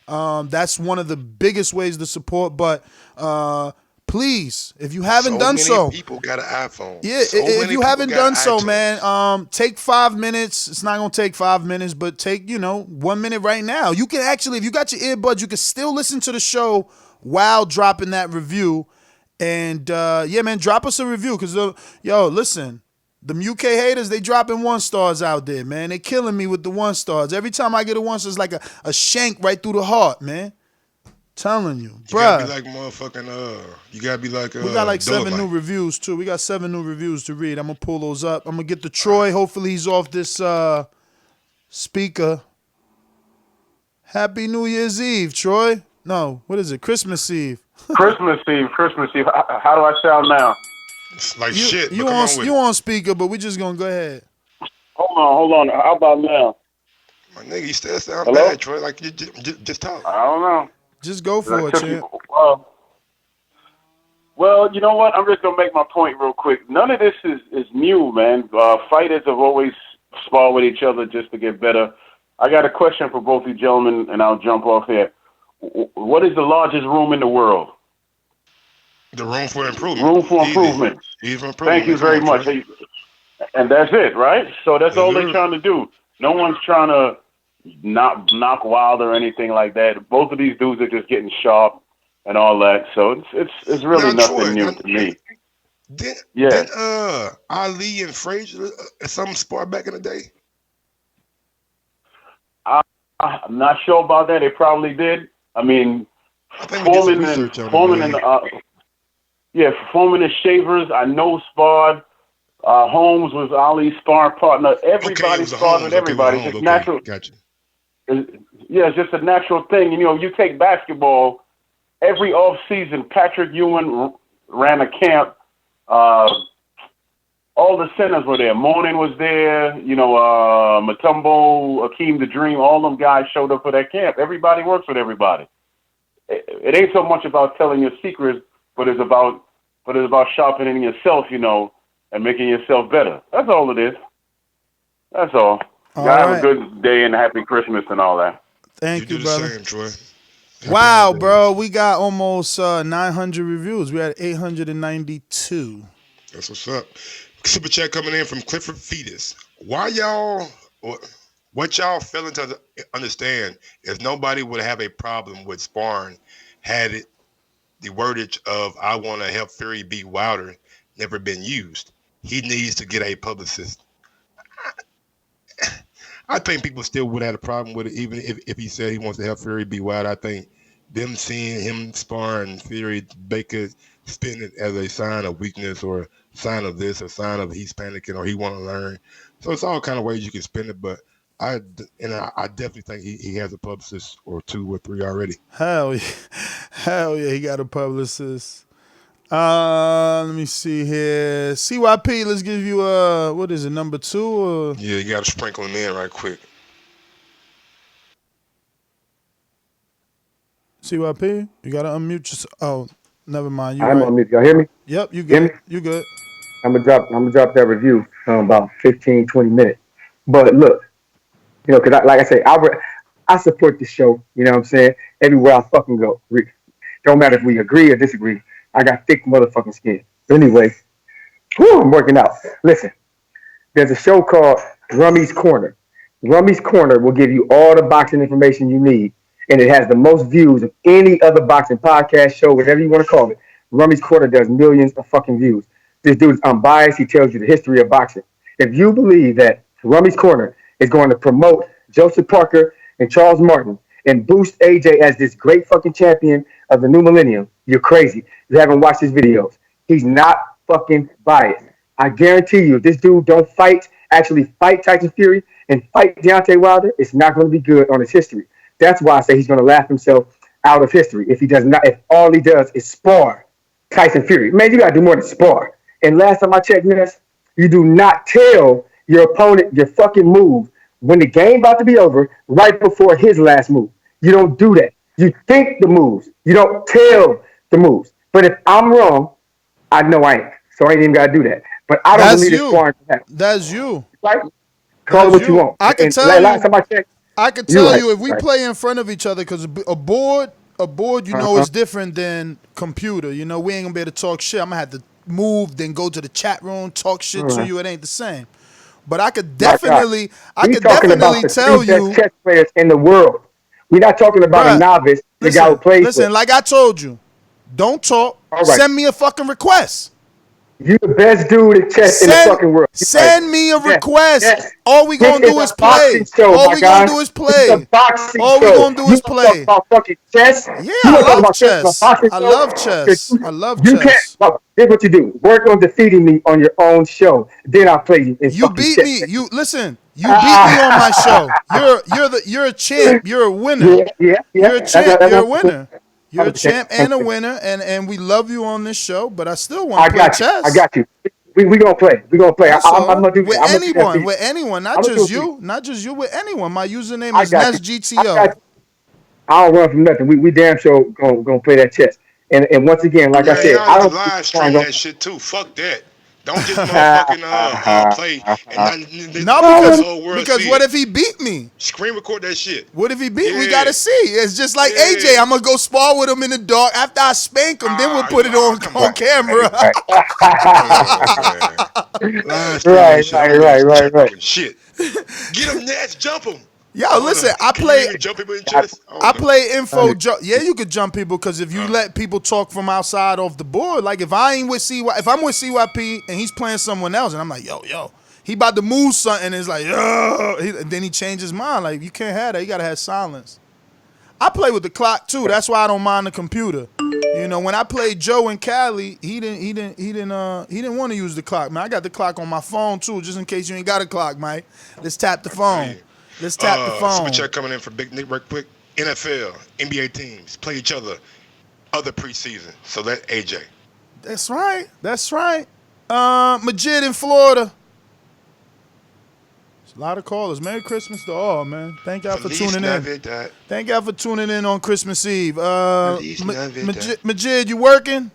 That's one of the biggest ways to support. But please, if you haven't done so, many people got an iPhone. Yeah, if you haven't done so, man, take 5 minutes. It's not gonna take 5 minutes, but take 1 minute right now. You can actually, if you got your earbuds, you can still listen to the show while dropping that review. And yeah, man, drop us a review because listen, them UK haters, they dropping 1-stars out there, man. They killing me with the 1-stars. Every time I get a 1-star, it's like a shank right through the heart, man. Telling you, bruh. You gotta be like motherfucking. You gotta be like. We got like 7 new reviews too. We got 7 new reviews to read. I'm gonna pull those up. I'm gonna get to Troy. Hopefully he's off this speaker. Happy New Year's Eve, Troy. No, what is it? Christmas Eve. Christmas Eve. How do I sound now? It's like shit. You on speaker, but we just gonna go ahead. Hold on. How about now? My nigga, you still sound Hello? bad, Troy. Like you just talk. I don't know. Just go for it, champ. Well, you know what? I'm just gonna make my point real quick. None of this is new, man. Fighters have always sparred with each other just to get better. I got a question for both you gentlemen, and I'll jump off here. What is the largest room in the world? The room for improvement. Room for improvement. Thank you very much. And that's it, right? So that's all they're trying to do. No one's trying to knock Wilder or anything like that. Both of these dudes are just getting sharp and all that. So it's really nothing new to me. Did Ali and Frazier some spar back in the day? I'm not sure about that. They probably did. I mean, Foreman and Shavers, I know sparred. Holmes was Ali's sparring partner. Everybody sparred with everybody. It's natural. Gotcha. it's just a natural thing. You know, you take basketball every off season. Patrick Ewing ran a camp. All the centers were there. Monin was there. You know, Mutombo, Akeem the Dream. All them guys showed up for that camp. Everybody works with everybody. It ain't so much about telling your secrets, but it's about sharpening yourself. You know, and making yourself better. That's all it is. That's all. Y'all have a good day and happy Christmas and all that. Thank you, brother. Same, Troy. Wow, bro, we got almost 900 reviews. We had 892. That's what's up. Super chat coming in from Clifford Fetus. What y'all failing to understand is nobody would have a problem with sparring had it the wordage of "I want to help Fury beat Wilder" never been used. He needs to get a publicist. I think people still would have a problem with it, even if he said he wants to help Fury beat Wilder. I think them seeing him sparring Fury, Baker spin it as a sign of weakness or sign of this, a sign of he's panicking or he want to learn. So it's all kind of ways you can spin it, but I definitely think he has a publicist or 2 or 3 already. Hell yeah, he got a publicist. Let me see here. CYP, let's give you what is it, number 2? Or? Yeah, you got to sprinkle him in right quick. CYP, you got to unmute yourself. Oh, never mind. I'm on mute. Y'all hear me? Yep, you Hear good. me? You good. I'm gonna drop that review about 15, 20 minutes. But look, you know, because like I say, I support the show. You know what I'm saying? Everywhere I fucking go. Don't matter if we agree or disagree. I got thick motherfucking skin. But anyway, I'm working out. Listen, there's a show called Rummy's Corner. Rummy's Corner will give you all the boxing information you need, and it has the most views of any other boxing podcast show, whatever you want to call it. Rummy's Corner does millions of fucking views. This dude is unbiased. He tells you the history of boxing. If you believe that Rummy's Corner is going to promote Joseph Parker and Charles Martin and boost AJ as this great fucking champion of the new millennium, you're crazy. You haven't watched his videos. He's not fucking biased. I guarantee you, if this dude don't actually fight Tyson Fury and fight Deontay Wilder, it's not going to be good on his history. That's why I say he's going to laugh himself out of history if he does not. If all he does is spar Tyson Fury, man, you got to do more than spar. And last time I checked, Ness, you do not tell your opponent your fucking move when the game about to be over right before his last move. You don't do that. You think the moves. You don't tell the moves. But if I'm wrong, I know I ain't. So I ain't even got to do that. But I don't believe it's sparring to happen. That's you. Right? Call it what you want. I can And tell last time I checked, you if we play in front of each other, because a board, you know, is different than computer. You know, we ain't going to be able to talk shit. I'm going to have to move, then go to the chat room, talk shit to you. It ain't the same. But I could definitely, tell you. Chess players in the world. We're not talking about a novice, the guy who plays. Listen, like I told you, don't talk. Right. Send me a fucking request. You the best dude at chess in the fucking world. Send me a request. Yes. All we gonna do is play. All we gonna do is play. All we gonna do is play. About fucking chess. Yeah, I love chess. I love chess. I love chess. You can't. Look, here's what you do. Work on defeating me on your own show. Then I'll play you. You beat me. You listen. You beat me on my show. You're a champ. You're a winner. Yeah. You're a champ. You're a winner. You're a champ and a winner, and we love you on this show, but I still want to play chess. I got you. We gonna play. I'm gonna do with anyone, not just you, with anyone. My username is NestGTO. I don't run from nothing. We damn sure gonna play that chess. And once again, like I said, I don't live stream that shit too. Fuck that. Don't just motherfucking play and not because what if he beat me? Screen record that shit. What if he beat me? We gotta see. It's just like AJ. I'm gonna go spar with him in the dark. After I spank him, then we'll put it on camera. Right. Shit. Get him, Nats. Jump him. Yo, listen, I play info. Yeah, you could jump people because if you let people talk from outside off the board, like if I'm with CYP and he's playing someone else, and I'm like, yo, he about to move something, and it's like, and then he changes his mind. Like you can't have that. You gotta have silence. I play with the clock too. That's why I don't mind the computer. You know, when I played Joe and Cali, he didn't want to use the clock. Man, I got the clock on my phone too, just in case you ain't got a clock, Mike. Let's tap the phone. Let's tap the phone. Super chat coming in for Big Nick right quick. NFL, NBA teams play each other other preseason. So that AJ. That's right. That's right. Majid in Florida. There's a lot of callers. Merry Christmas to all, man. Thank y'all for tuning in. Thank y'all for tuning in on Christmas Eve. Majid, you working?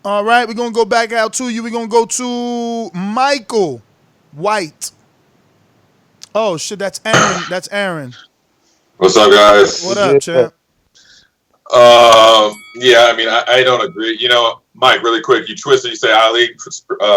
All right, we're going to go back out to you. We're going to go to Michael White. Oh, shit, that's Aaron. That's Aaron. What's up, guys? What up, champ? Yeah, I mean, I don't agree. You know, Mike, really quick, you twisted. You say Ali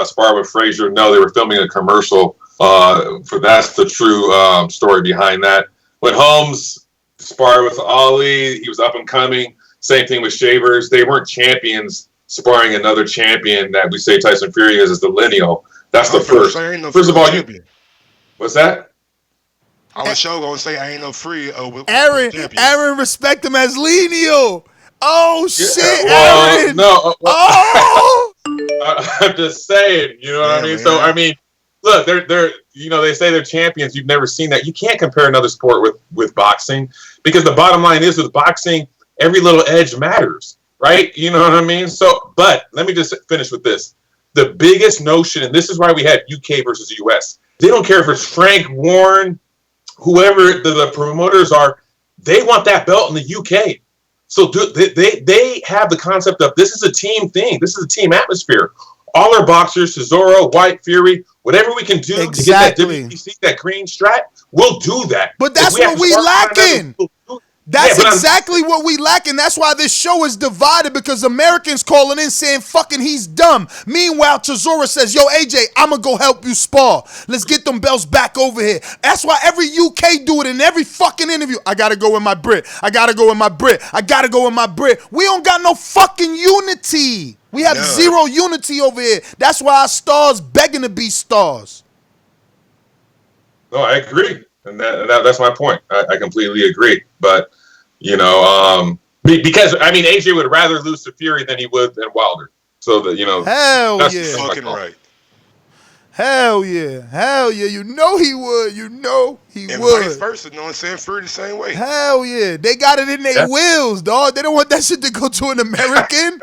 sparred with Frazier. No, they were filming a commercial. That's the true story behind that. When Holmes sparred with Ali, he was up and coming. Same thing with Shavers. They weren't champions sparring another champion that we say Tyson Fury is the lineal. That's the first. First of all, what's that? I was sure gonna say I ain't no free. Aaron, respect him as lineal. Oh shit, well, Aaron. No. Oh. I'm just saying. You know what I mean? Man. So I mean, look, they're you know they say they're champions. You've never seen that. You can't compare another sport with boxing because the bottom line is with boxing, every little edge matters, right? You know what I mean? So, but let me just finish with this. The biggest notion, and this is why we had UK versus US. They don't care if it's Frank Warren. Whoever the promoters are, they want that belt in the UK. So they have the concept of this is a team thing. This is a team atmosphere. All our boxers, Cesaro, White, Fury, whatever we can do to get that WBC, that green strap, we'll do that. But that's what we lacking. That's exactly what we lacking. That's why this show is divided because Americans calling in saying fucking he's dumb. Meanwhile, Chisora says, yo, AJ, I'm going to go help you spar. Let's get them belts back over here. That's why every UK do it in every fucking interview. I got to go with my Brit. I got to go with my Brit. I got to go with my Brit. We don't got no fucking unity. We have zero unity over here. That's why our stars begging to be stars. No, I agree. And that's my point. I completely agree. But, you know, because, I mean, AJ would rather lose to Fury than he would than Wilder. So, that you know. Hell that's yeah. Fucking right. Hell yeah. Hell yeah. You know he would. You know he and would. Vice versa, you know what I'm saying? Fury the same way. Hell yeah. They got it in their wills, dog. They don't want that shit to go to an American.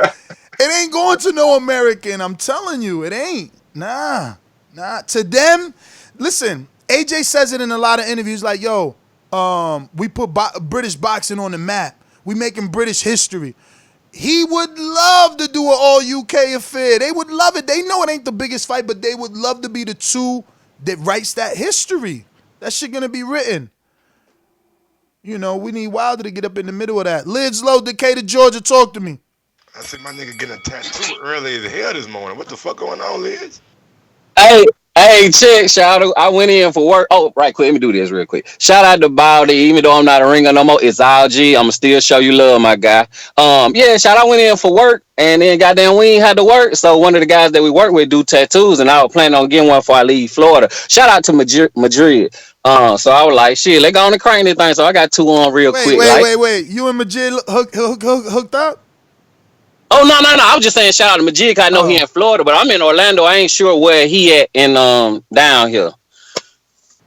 It ain't going to no American. I'm telling you, it ain't. Nah. To them, listen, AJ says it in a lot of interviews like, yo, we put British boxing on the map. We making British history. He would love to do an all-UK affair. They would love it. They know it ain't the biggest fight, but they would love to be the two that writes that history. That shit gonna be written. You know, we need Wilder to get up in the middle of that. Lids Low, Decatur, Georgia, talk to me. I see my nigga getting a tattoo early as hell this morning. What the fuck going on, Liz? Hey, check, shout out. I went in for work. Oh, right quick. Let me do this real quick. Shout out to Baldy. Even though I'm not a ringer no more, it's RG. I'ma still show you love, my guy. Yeah, shout out. I went in for work, and then goddamn we ain't had to work. So one of the guys that we work with do tattoos, and I was planning on getting one before I leave Florida. Shout out to Madrid. So I was like, shit, let's go on and crank this thing. So I got two on real quick. Wait. You and Madrid hooked up? Oh, no. I was just saying shout out to Majid because I know he in Florida, but I'm in Orlando. I ain't sure where he at in down here.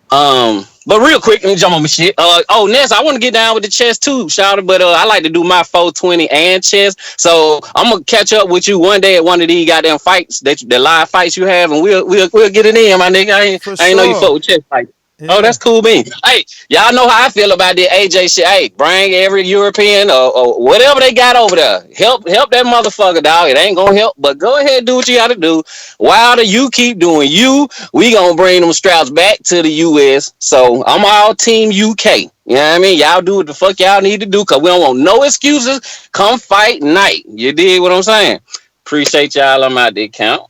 But real quick, let me jump on my shit. Ness, I want to get down with the chest too, shout out, but I like to do my 420 and chest. So I'm gonna catch up with you one day at one of these goddamn fights, the live fights you have, and we'll get it in, my nigga. I ain't know you fuck with chest fights. Yeah. Oh, that's cool, man. Hey, y'all know how I feel about the AJ shit. Hey, bring every European or whatever they got over there. Help that motherfucker, dog. It ain't gonna help, but go ahead, do what you gotta do. Wilder, you keep doing you. We gonna bring them straps back to the US. So I'm all team UK. You know what I mean? Y'all do what the fuck y'all need to do, cause we don't want no excuses. Come fight night. You dig what I'm saying? Appreciate y'all. I'm out there, count.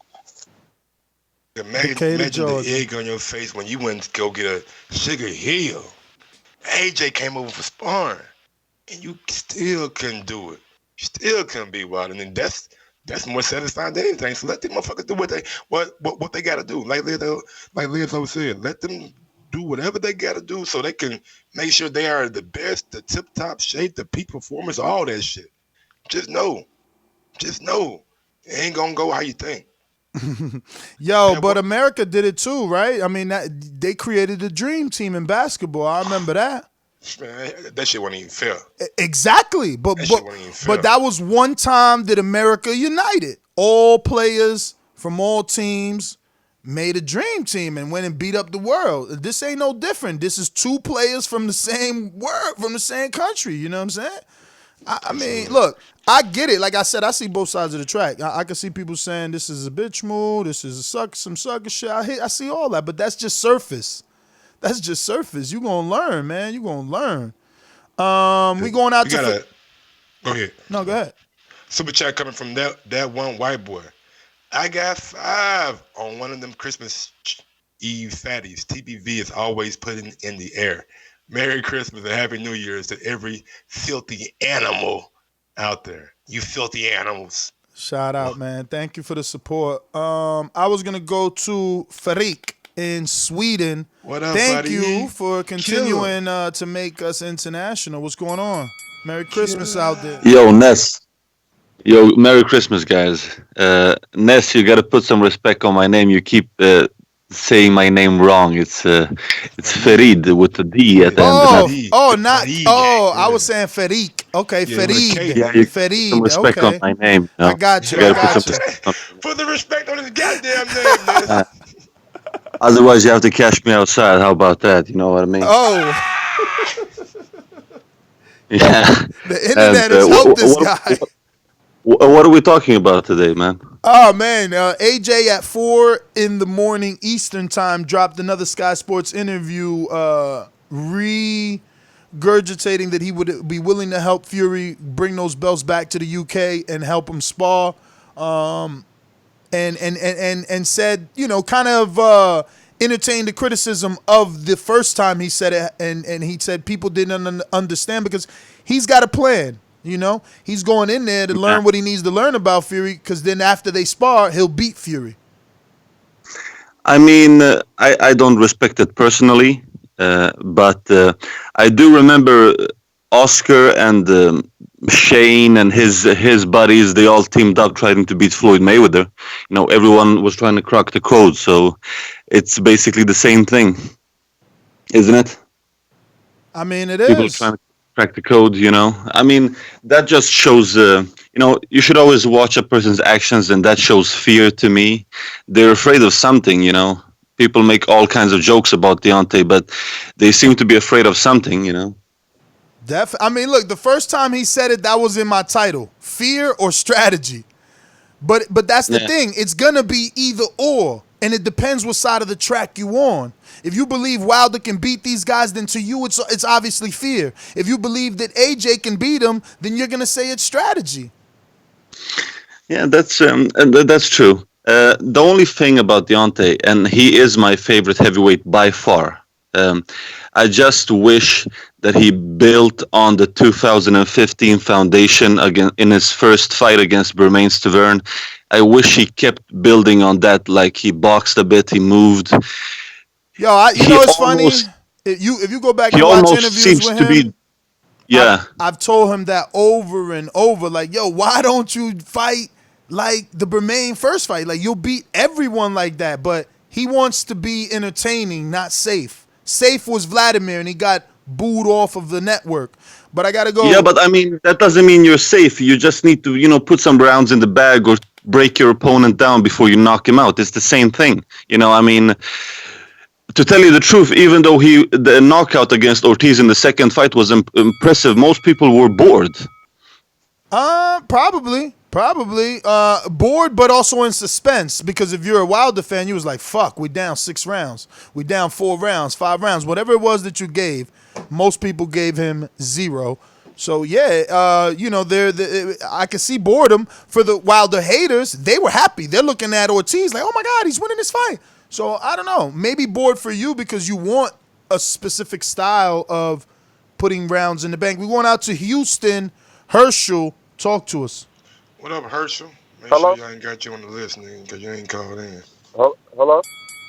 Imagine the egg on your face when you went to go get a Sugar Hill. AJ came over for sparring, and you still couldn't do it. You still couldn't be wild, and then that's more satisfying than anything. So let them motherfuckers do what they got to do. Like Liz always said, let them do whatever they got to do so they can make sure they are the best, the tip top shape, the peak performance, all that shit. Just know, it ain't gonna go how you think. Yo, but America did it too, right? I mean, they created a dream team in basketball. I remember that. Man, that shit wasn't even fair. Exactly, but that was one time that America united. All players from all teams made a dream team and went and beat up the world. This ain't no different. This is two players from the same world, from the same country. You know what I'm saying? I mean, look, I get it. Like I said, I see both sides of the track. I can see people saying this is a bitch move, this is some sucker shit. I see all that, but that's just surface. That's just surface. You gonna learn, man. You gonna learn. We going out to. Go ahead. No, go ahead. Super chat coming from that one white boy. I got 5 on one of them Christmas Eve fatties. TBV is always putting in the air. Merry Christmas and Happy New Year's to every filthy animal out there. You filthy animals. Shout out, man. Thank you for the support. I was going to go to Farik in Sweden. What up, Thank buddy? you for continuing to make us international. What's going on? Merry Christmas out there. Yo, Ness. Yo, Merry Christmas, guys. Ness, you got to put some respect on my name. You keep saying my name wrong. It's Farid with a D at the end. I was saying Farik. Okay, Farid. Yeah, you Farid. put some respect on my name. You know? I got you. Put the respect on his goddamn name, man. Otherwise, you have to cash me outside. How about that? You know what I mean? Oh. Yeah. The internet has helped this guy. What are we talking about today, man? Oh, man. AJ at 4 in the morning Eastern time dropped another Sky Sports interview regurgitating that he would be willing to help Fury bring those belts back to the UK and help him spar. And said, you know, kind of entertained the criticism of the first time he said it. And he said people didn't understand because he's got a plan. You know, he's going in there to learn what he needs to learn about Fury because then after they spar, he'll beat Fury. I mean, I don't respect it personally, but I do remember Oscar and Shane and his buddies. They all teamed up trying to beat Floyd Mayweather. You know, everyone was trying to crack the code, so it's basically the same thing, isn't it? I mean, it People is. trying to crack the code, you know. I mean, that just shows, you know, you should always watch a person's actions, and that shows fear to me. They're afraid of something, you know. People make all kinds of jokes about Deontay, but they seem to be afraid of something, you know. I mean, look, the first time he said it, that was in my title, fear or strategy. But that's the thing. It's going to be either or, and it depends what side of the track you on. If you believe Wilder can beat these guys, then to you it's obviously fear. If you believe that AJ can beat him, then you're going to say it's strategy. Yeah, that's true. The only thing about Deontay, and he is my favorite heavyweight by far, I just wish that he built on the 2015 foundation again in his first fight against Bermain Stavern. I wish he kept building on that, like he boxed a bit, he moved. Yo, you know it's funny? If you go back and watch interviews with him, I've told him that over and over, like, yo, why don't you fight like the Bermain first fight? Like, you'll beat everyone like that, but he wants to be entertaining, not safe. Safe was Vladimir, and he got booed off of the network. But I got to go. Yeah, but I mean, that doesn't mean you're safe. You just need to, you know, put some rounds in the bag or break your opponent down before you knock him out. It's the same thing. You know, I mean, to tell you the truth, even though the knockout against Ortiz in the second fight was impressive, most people were bored. Probably bored, but also in suspense. Because if you're a Wilder fan, you was like, "Fuck, we down 6 rounds, we down 4 rounds, 5 rounds, whatever it was that you gave." Most people gave him 0. So yeah, you know, I can see boredom for the Wilder haters. They were happy. They're looking at Ortiz like, "Oh my God, he's winning this fight." So I don't know. Maybe bored for you because you want a specific style of putting rounds in the bank. We're going out to Houston. Herschel, talk to us. What up, Herschel? Make Hello? sure I ain't got you on the list, nigga, because you ain't called in. Hello?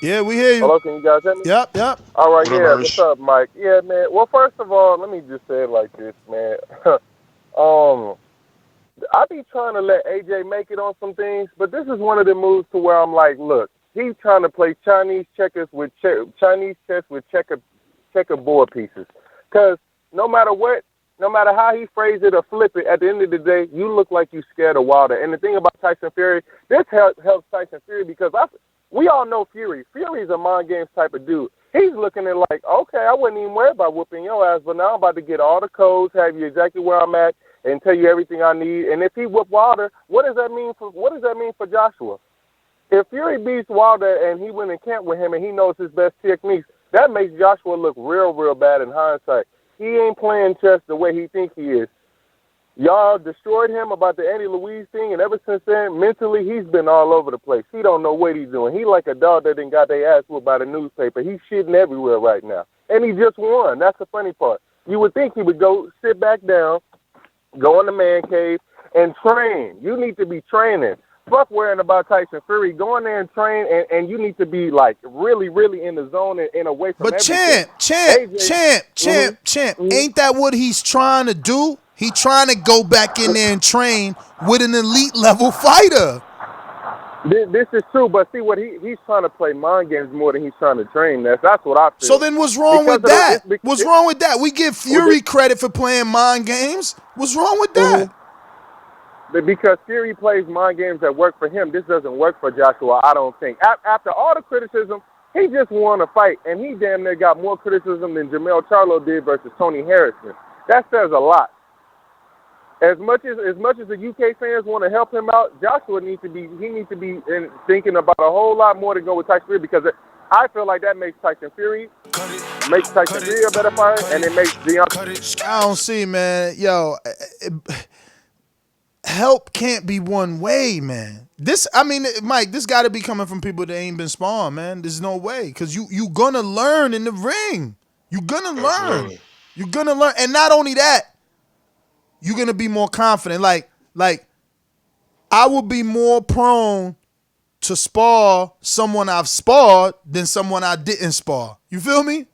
Yeah, we hear you. Hello, can you guys hear me? Yep. All right, What up, yeah, Hirsch? what's up, Mike? Yeah, man. Well, first of all, let me just say it like this, man. I've be trying to let AJ make it on some things, but this is one of the moves to where I'm like, look, he's trying to play Chinese checkers with Chinese chess with checkerboard pieces. Because no matter what, no matter how he phrase it or flip it, at the end of the day, you look like you scared of Wilder. And the thing about Tyson Fury, this helps Tyson Fury because we all know Fury. Fury's a mind games type of dude. He's looking at like, okay, I wasn't even worried about whooping your ass, but now I'm about to get all the codes, have you exactly where I'm at, and tell you everything I need. And if he whoop Wilder, what does that mean for Joshua? If Fury beats Wilder and he went in camp with him and he knows his best techniques, that makes Joshua look real, real bad in hindsight. He ain't playing chess the way he thinks he is. Y'all destroyed him about the Andy Louise thing, and ever since then, mentally, he's been all over the place. He don't know what he's doing. He like a dog that done got their ass whooped by the newspaper. He's shitting everywhere right now. And he just won. That's the funny part. You would think he would go sit back down, go in the man cave, and train. You need to be training. Fuck worrying about Tyson Fury. Go in there and train, and you need to be, like, really, really in the zone and away from everything. Champ, ain't that what he's trying to do? He trying to go back in there and train with an elite level fighter. This is true, but see what he's trying to play mind games more than he's trying to train. That's what I feel. So then what's wrong with that? What's wrong with that? We give Fury credit for playing mind games. What's wrong with that? Because Fury plays mind games that work for him. This doesn't work for Joshua, I don't think. After all the criticism, he just won a fight, and he damn near got more criticism than Jamel Charlo did versus Tony Harrison. That says a lot. As much as the UK fans want to help him out, Joshua needs to be thinking about a whole lot more to go with Tyson Fury, because I feel like that makes Tyson Fury a better fighter, and it makes Deontay. I don't see, man. Yo, help can't be one way, man. Mike, this got to be coming from people that ain't been sparring, man. There's no way, because you gonna learn in the ring. You gonna learn. You're gonna learn, and not only that, you're gonna be more confident. Like I would be more prone to spar someone I've sparred than someone I didn't spar. You feel me?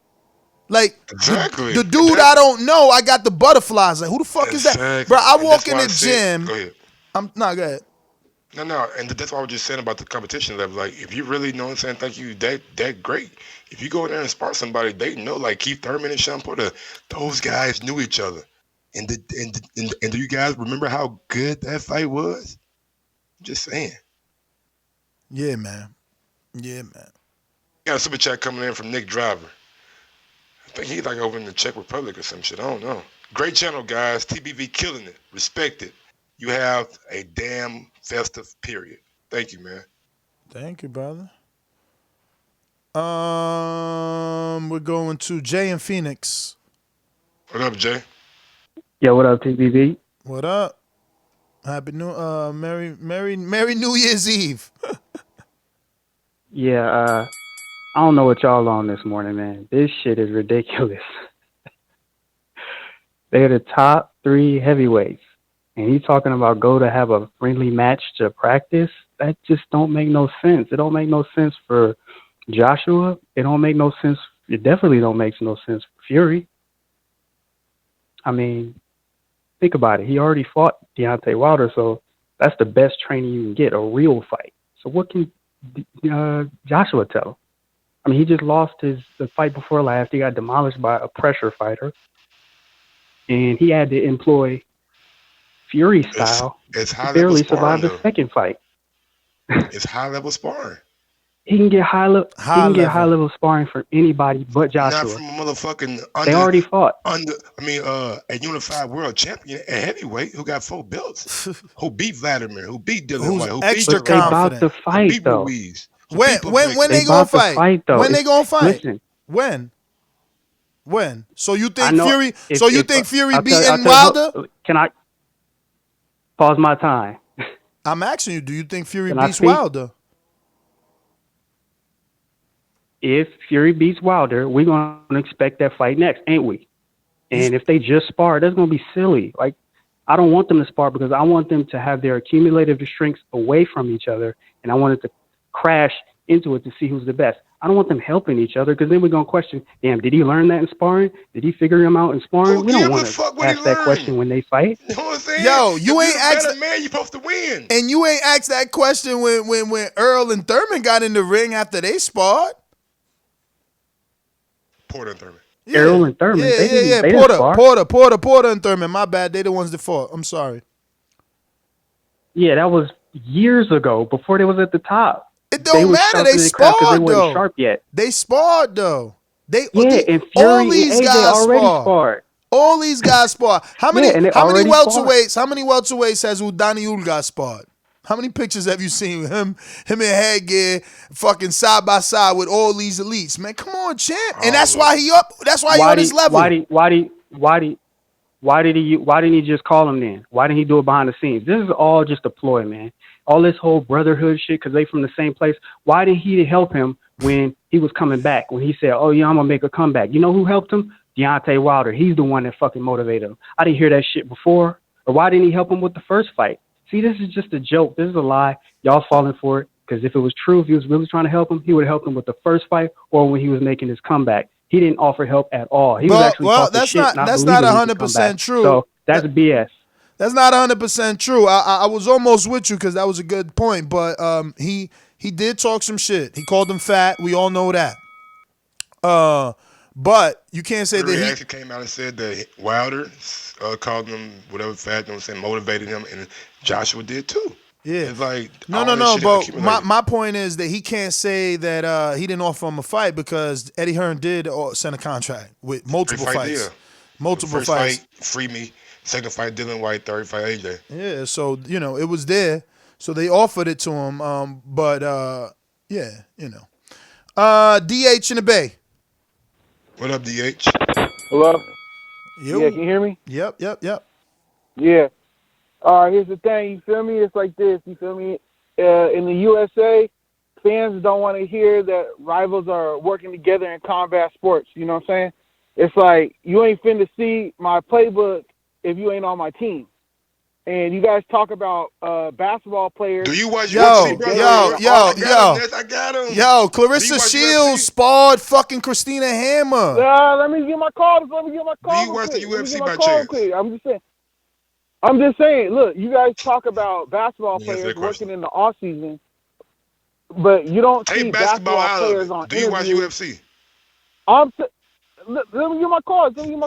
Like exactly. the dude I don't know, I got the butterflies. Like, who the fuck is that, bro? I walk in the gym. Go ahead. Go ahead. No, and that's what I was just saying about the competition level. Like, if you really know what I'm saying, thank you, that great. If you go in there and spar somebody, they know, like Keith Thurman and Sean Porter, those guys knew each other. And do you guys remember how good that fight was? I'm just saying. Yeah, man. Got a super chat coming in from Nick Driver. I think he's like over in the Czech Republic or some shit. I don't know. Great channel, guys. TBV killing it. Respect it. You have a damn festive period. Thank you, man. Thank you, brother. We're going to Jay in Phoenix. What up, Jay? Yo, what up, TBV? What up? Happy Merry New Year's Eve. Yeah, I don't know what y'all on this morning, man. This shit is ridiculous. They're the top 3 heavyweights, and he's talking about go to have a friendly match to practice. That just don't make no sense. It don't make no sense for Joshua. It don't make no sense. It definitely don't make no sense for Fury. I mean, think about it. He already fought Deontay Wilder, so that's the best training you can get, a real fight. So what can Joshua tell him? I mean, he just lost the fight before last. He got demolished by a pressure fighter, and he had to employ Fury style to barely survive the second fight. It's high-level sparring. He can get high-level sparring from anybody but Joshua. Not from a motherfucking they already fought. A unified world champion at heavyweight who got 4 belts, who beat Vladimir, who beat Dylan White, who extra beat They about to fight though. Ruiz. When they gonna fight? When they gonna fight? Listen. When? So you think Fury? Fury beating Wilder? Can I pause my time? I'm asking you. Do you think Fury beats Wilder? If Fury beats Wilder, we're going to expect that fight next, ain't we? And if they just spar, that's going to be silly. Like, I don't want them to spar because I want them to have their accumulative strengths away from each other, and I want it to crash into it to see who's the best. I don't want them helping each other because then we're gonna question, damn, did he learn that in sparring? Did he figure him out in sparring? We don't want to ask that question when they fight. You know what I'm saying? Yo, you ain't asked asked man, you supposed to win. And you ain't asked that question when Earl and Thurman got in the ring after they sparred. Porter and Thurman. Yeah. Earl and Thurman. Yeah, they didn't Porter and Thurman. My bad. They the ones that fought. I'm sorry. Yeah, that was years ago before they was at the top. It don't matter. They sparred they weren't though. sharp yet. They sparred though. And Fury all these and AJ guys already sparred. All these guys sparred. How many? and they How many already welterweights? How many welterweights has Udani Ulga sparred? How many pictures have you seen with him in headgear, fucking side by side with all these elites? Man, come on, champ. And that's why he up. That's why he on his level. Why didn't he just call him then? Why didn't he do it behind the scenes? This is all just a ploy, man. All this whole brotherhood shit because they from the same place. Why didn't he help him when he was coming back? When he said, "Oh yeah, I'm gonna make a comeback." You know who helped him? Deontay Wilder. He's the one that fucking motivated him. I didn't hear that shit before. Or why didn't he help him with the first fight? See, this is just a joke. This is a lie. Y'all falling for it. Because if it was true, if he was really trying to help him, he would have helped him with the first fight or when he was making his comeback. He didn't offer help at all. He was actually talking shit. That's not 100% true. So that's BS. That's not 100% true. I was almost with you because that was a good point. But he did talk some shit. He called him fat. We all know that. But you can't say that he actually came out and said that Wilder called him whatever fat, you know what I'm saying, motivated him, and Joshua did too. Yeah. It's like no. But my point is that he can't say that he didn't offer him a fight because Eddie Hearn did send a contract with multiple fights. Deal. Multiple First fights. Fight, free me. Second fight, Dylan White. Third fight, AJ. Yeah, so it was there. So they offered it to him. But yeah, DH in the Bay. What up, DH? Hello? Yo. Yeah, can you hear me? Yep. Yeah. All right, here's the thing. You feel me? It's like this. You feel me? In the USA, fans don't want to hear that rivals are working together in combat sports. You know what I'm saying? It's like you ain't finna see my playbook if you ain't on my team. And you guys talk about basketball players. Do you watch UFC, brother? I got him. Yo, Clarissa Shields sparred fucking Christina Hammer. Let me get my call. Do you watch the UFC by chance? I'm just saying, look, you guys talk about basketball players working in the off season, but you don't see basketball players on interviews. Do you watch UFC? Let me get my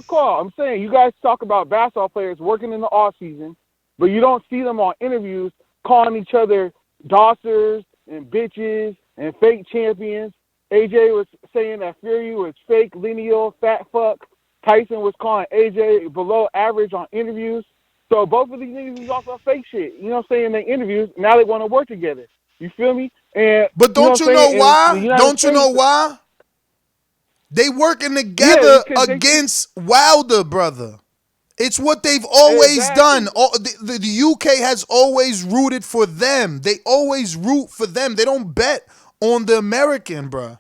call. I'm saying you guys talk about basketball players working in the off season, but you don't see them on interviews calling each other dossers and bitches and fake champions. AJ was saying that Fury was fake, lineal, fat fuck. Tyson was calling AJ below average on interviews. So both of these niggas is also fake shit. You know what I'm saying? In their interviews, now they want to work together. You feel me? But don't you know why? Don't you know why? They working together against Wilder, brother. It's what they've always done. The UK has always rooted for them. They always root for them. They don't bet on the American, bro.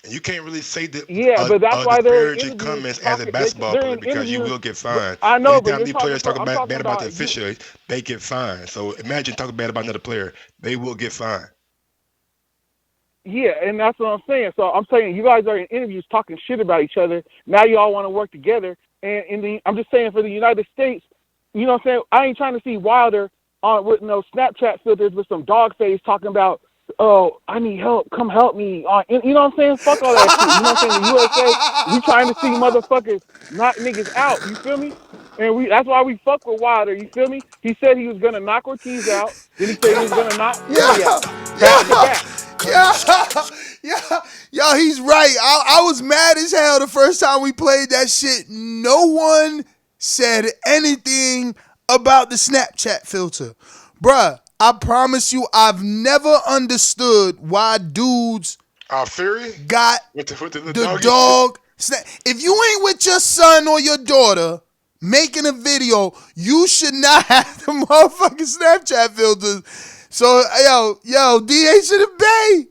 And you can't really say that. But that's why they're disparaging comments as a basketball player because you will get fined. I know, anytime these players talk bad about the official, they get fined. So imagine talking bad about another player, they will get fined. Yeah, and that's what I'm saying. So I'm saying you guys are in interviews talking shit about each other. Now you all want to work together. And I'm just saying for the United States, you know what I'm saying? I ain't trying to see Wilder with no Snapchat filters with some dog face talking about, oh, I need help. Come help me. You know what I'm saying? Fuck all that shit. You know what I'm saying? The USA, we trying to see motherfuckers knock niggas out. You feel me? And that's why we fuck with Wilder. You feel me? He said he was going to knock Ortiz out. Then he said he was going to knock Fury out. Back to back. Yo, he's right. I was mad as hell the first time we played that shit. No one said anything about the Snapchat filter. Bruh, I promise you, I've never understood why dudes Fury got the dog. If you ain't with your son or your daughter making a video, you should not have the motherfucking Snapchat filters. So, yo, DH in the Bay.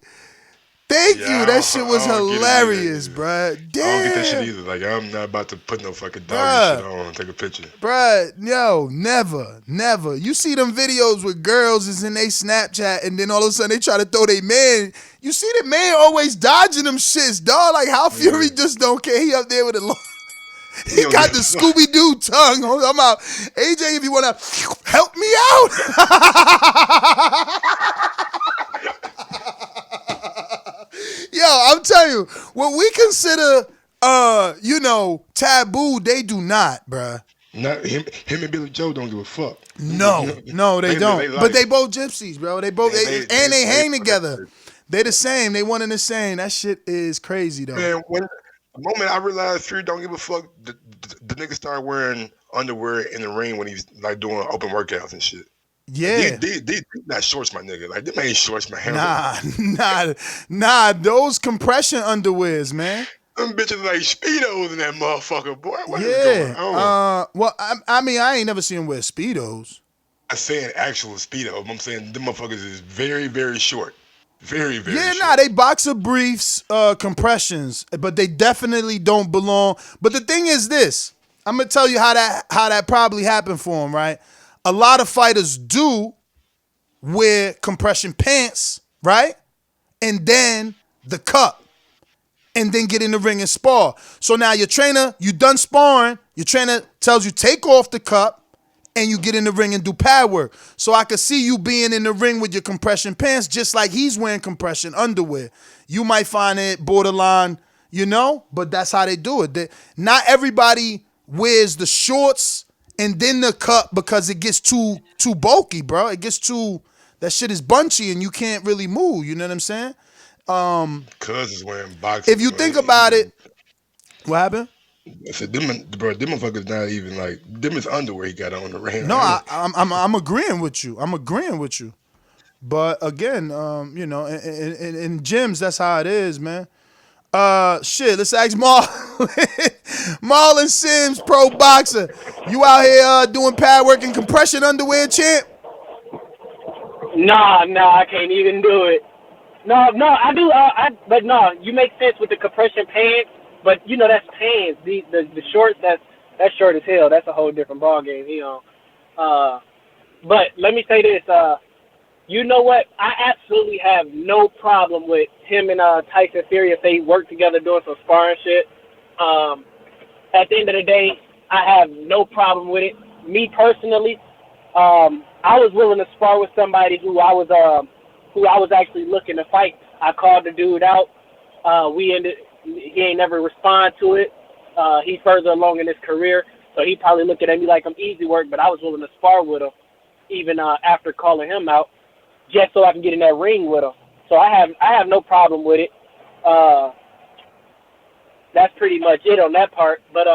Thank Yeah, you. That shit was I don't get it hilarious, either. bruh. Damn. I don't get that shit either. Like, I'm not about to put no fucking doggy Bruh. shit on and take a picture. Bruh, yo, never. You see them videos with girls is in they Snapchat and then all of a sudden they try to throw their man. You see the man always dodging them shits, dog. Like how Fury just don't care. He up there with a long. He got the Scooby Doo tongue. I'm out. AJ, if you wanna help me out. Yo, I'm telling you, what we consider taboo, they do not, bruh. Not him and Billy Joe don't give a fuck. No, they don't. They But they both gypsies, bro. They both they hang together. They the same. They one and the same. That shit is crazy though. Man, the moment I realized Fury don't give a fuck, the nigga started wearing underwear in the ring when he's like doing open workouts and shit. Yeah. These not shorts, my nigga. Like, them ain't shorts, my hand. Nah. Those compression underwears, man. Them bitches like Speedos in that motherfucker, boy. What is Yeah. going on? Well, I mean, I ain't never seen him wear Speedos. I'm saying actual Speedos. I'm saying them motherfuckers is very, very short. Very, very short. Yeah, they boxer briefs, compressions, but they definitely don't belong. But the thing is this, I'm gonna tell you how that probably happened for him, right? A lot of fighters do wear compression pants, right? And then the cup, and then get in the ring and spar. So now your trainer, you done sparring, your trainer tells you take off the cup, and you get in the ring and do pad work. So I could see you being in the ring with your compression pants just like he's wearing compression underwear. You might find it borderline, but that's how they do it. Not everybody wears the shorts and then the cup because it gets too bulky, bro. It gets that shit is bunchy and you can't really move. You know what I'm saying? Cuz is wearing boxers. If you think about it, what happened? I said, them motherfuckers not even like, them is underwear he got on the ring. No, I'm agreeing with you. But again, in gyms, that's how it is, man. Let's ask Marlon Sims, pro boxer. You out here doing pad work and compression underwear, champ? Nah, I can't even do it. No, I do. But no, you make sense with the compression pants. But that's pants. The shorts, that's short as hell. That's a whole different ball game. But let me say this. You know what? I absolutely have no problem with him and Tyson Fury if they work together doing some sparring shit. At the end of the day, I have no problem with it. Me personally, I was willing to spar with somebody who I was actually looking to fight. I called the dude out. He ain't never respond to it. He's further along in his career, so he probably looking at me like I'm easy work, but I was willing to spar with him even after calling him out just so I can get in that ring with him. So I have no problem with it. That's pretty much it on that part. But,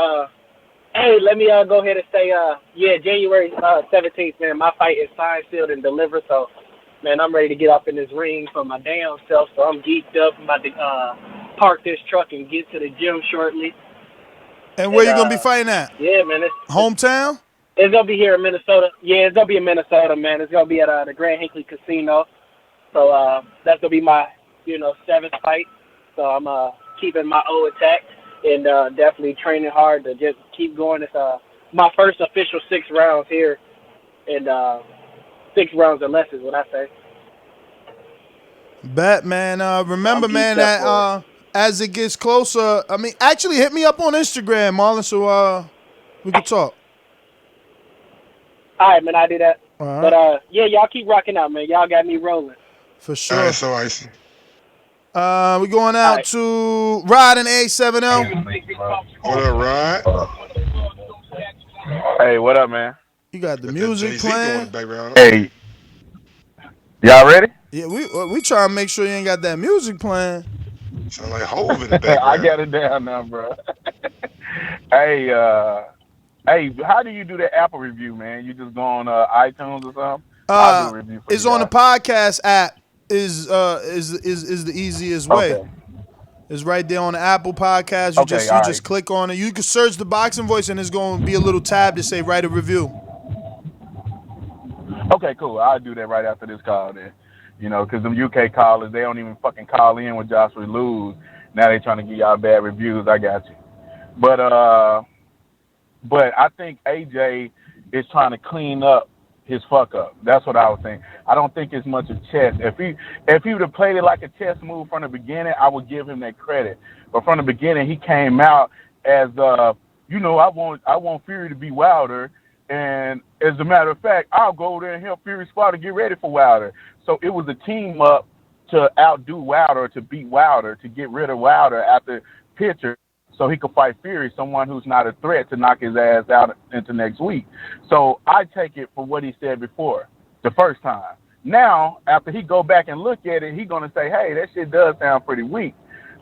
hey, let me go ahead and say, January 17th, man, my fight is signed, sealed, and delivered, so, man, I'm ready to get up in this ring for my damn self, so I'm geeked up. I'm about to park this truck and get to the gym shortly. And where you gonna be fighting at? Yeah, man. Hometown? It's gonna be here in Minnesota. Yeah, it's gonna be in Minnesota, man. It's gonna be at the Grand Hinckley Casino. So that's gonna be my, 7th fight. So I'm keeping my O intact and definitely training hard to just keep going. It's my first official 6 rounds here, and 6 rounds or less is what I say. Bet, man. Remember, man, that as it gets closer, I mean, actually hit me up on Instagram, Marlon, so we can talk. All right, man, I do that. All right. But y'all keep rocking out, man. Y'all got me rolling. For sure. All right, so icy. We going out to Rod and A70. What up, Rod? Hey, what up, man? You got the music playing. Hey, y'all ready? Yeah, we trying to make sure you ain't got that music playing. Sound like Hove in the background. I got it down now, bro. Hey, how do you do that Apple review, man? You just go on iTunes or something? I'll do a review for It's you on the guys. podcast app. Is the easiest way. Okay. It's right there on the Apple Podcast. You Okay, just click on it. You can search the Boxing Voice, and there's going to be a little tab to say write a review. Okay, cool. I'll do that right after this call then. You know, because them UK callers, they don't even fucking call in when Joshua lose. Now they trying to give y'all bad reviews. I got you. But I think AJ is trying to clean up his fuck up. That's what I was saying. I don't think it's much of chess. If he would have played it like a chess move from the beginning, I would give him that credit. But from the beginning, he came out as you know, I want Fury to be Wilder, and as a matter of fact, I'll go there and help Fury Spar to get ready for Wilder. So it was a team up to outdo Wilder, to beat Wilder, to get rid of Wilder after Pitcher, so he could fight Fury, someone who's not a threat to knock his ass out into next week. So I take it for what he said before, the first time. Now, after he go back and look at it, he going to say, hey, that shit does sound pretty weak.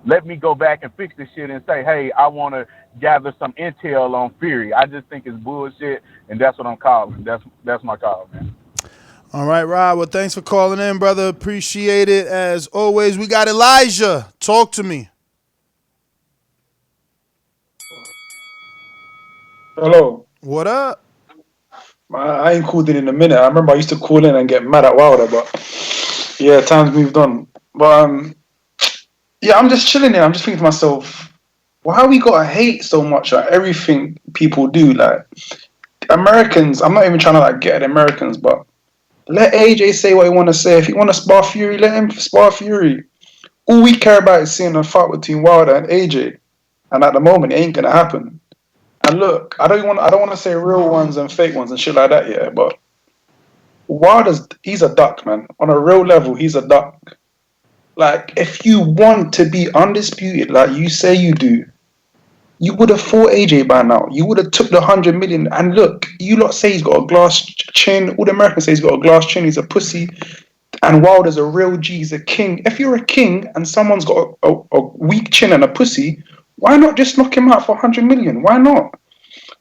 Let me go back and fix this shit and say, hey, I want to gather some intel on Fury. I just think it's bullshit, and that's what I'm calling. That's my call, man. All right, Rob. Well, thanks for calling in, brother. Appreciate it. As always, we got Elijah. Talk to me. Hello. What up? I ain't called in a minute. I remember I used to call in and get mad at Wilder, but yeah, time's moved on. But yeah, I'm just chilling here. I'm just thinking to myself, why we gotta hate so much at everything people do? Like Americans, I'm not even trying to like get at Americans, but let AJ say what he want to say. If he want to spar Fury, let him spar Fury. All we care about is seeing a fight between Wilder and AJ, and at the moment, it ain't gonna happen. And look, I don't want to say real ones and fake ones and shit like that, yeah. But he's a duck, man. On a real level, he's a duck. Like, if you want to be undisputed, like you say you do, you would have fought AJ by now. You would have took the 100 million. And look, you lot say he's got a glass chin. All the Americans say he's got a glass chin. He's a pussy. And Wilder's a real G. He's a king. If you're a king and someone's got a weak chin and a pussy, why not just knock him out for 100 million? Why not?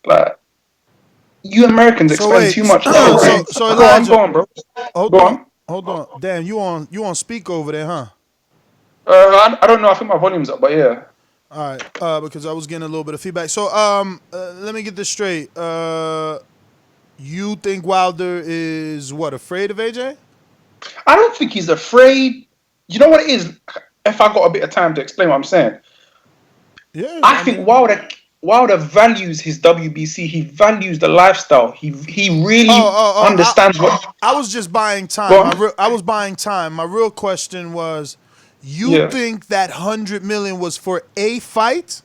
Like, you Americans expend too much. So Elijah, go on, bro. Hold on. Damn, you on speak over there, huh? I don't know. I think my volume's up, but yeah. All right, because I was getting a little bit of feedback. So, let me get this straight. You think Wilder is afraid of AJ? I don't think he's afraid. You know what it is? If I got a bit of time to explain what I'm saying. Yeah. I think Wilder values his WBC. He values the lifestyle. He really understands what. I was just buying time. I was buying time. My real question was, you think that 100 million was for a fight?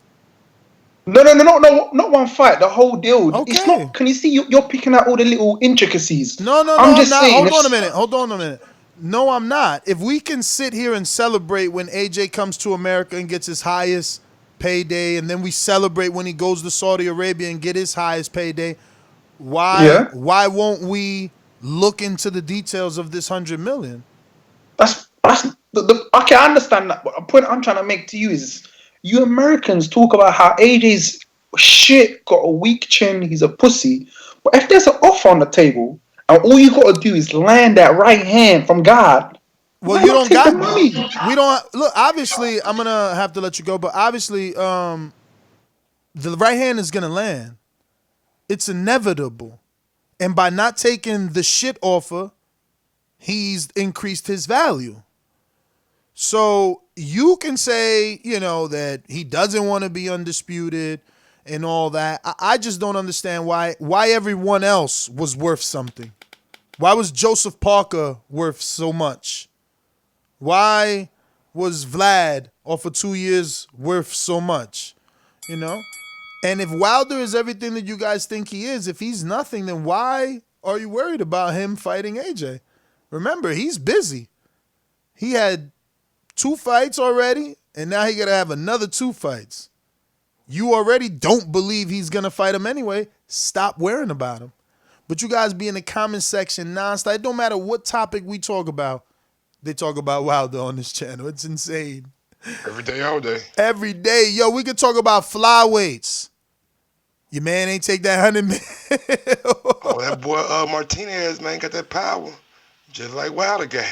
No, not one fight. The whole deal. Okay. It's not. Can you see? You're picking out all the little intricacies. No, I'm just saying. Hold on a minute. No, I'm not. If we can sit here and celebrate when AJ comes to America and gets his highest payday, and then we celebrate when he goes to Saudi Arabia and get his highest payday, why won't we look into the details of this 100 million? That's okay. I understand that, but the point I'm trying to make to you is, you Americans talk about how AJ's shit, got a weak chin, he's a pussy, but if there's an offer on the table and all you got to do is land that right hand from God. Well, you don't got money. We don't look. Obviously, I'm gonna have to let you go, but obviously, the right hand is gonna land. It's inevitable, and by not taking the shit offer, he's increased his value. So you can say, that he doesn't want to be undisputed and all that. I just don't understand why everyone else was worth something. Why was Joseph Parker worth so much? Why was Vlad off of 2 years worth so much? And if Wilder is everything that you guys think he is, if he's nothing, then why are you worried about him fighting AJ? Remember, he's busy. He had 2 fights already, and now he got to have another 2 fights. You already don't believe he's going to fight him anyway. Stop worrying about him. But you guys be in the comment section nonstop. It don't matter what topic we talk about. They talk about Wilder on this channel. It's insane. Every day, all day. Every day. Yo, we could talk about flyweights. Your man ain't take that 100 million. Oh, that boy Martinez, man, got that power. Just like Wilder got.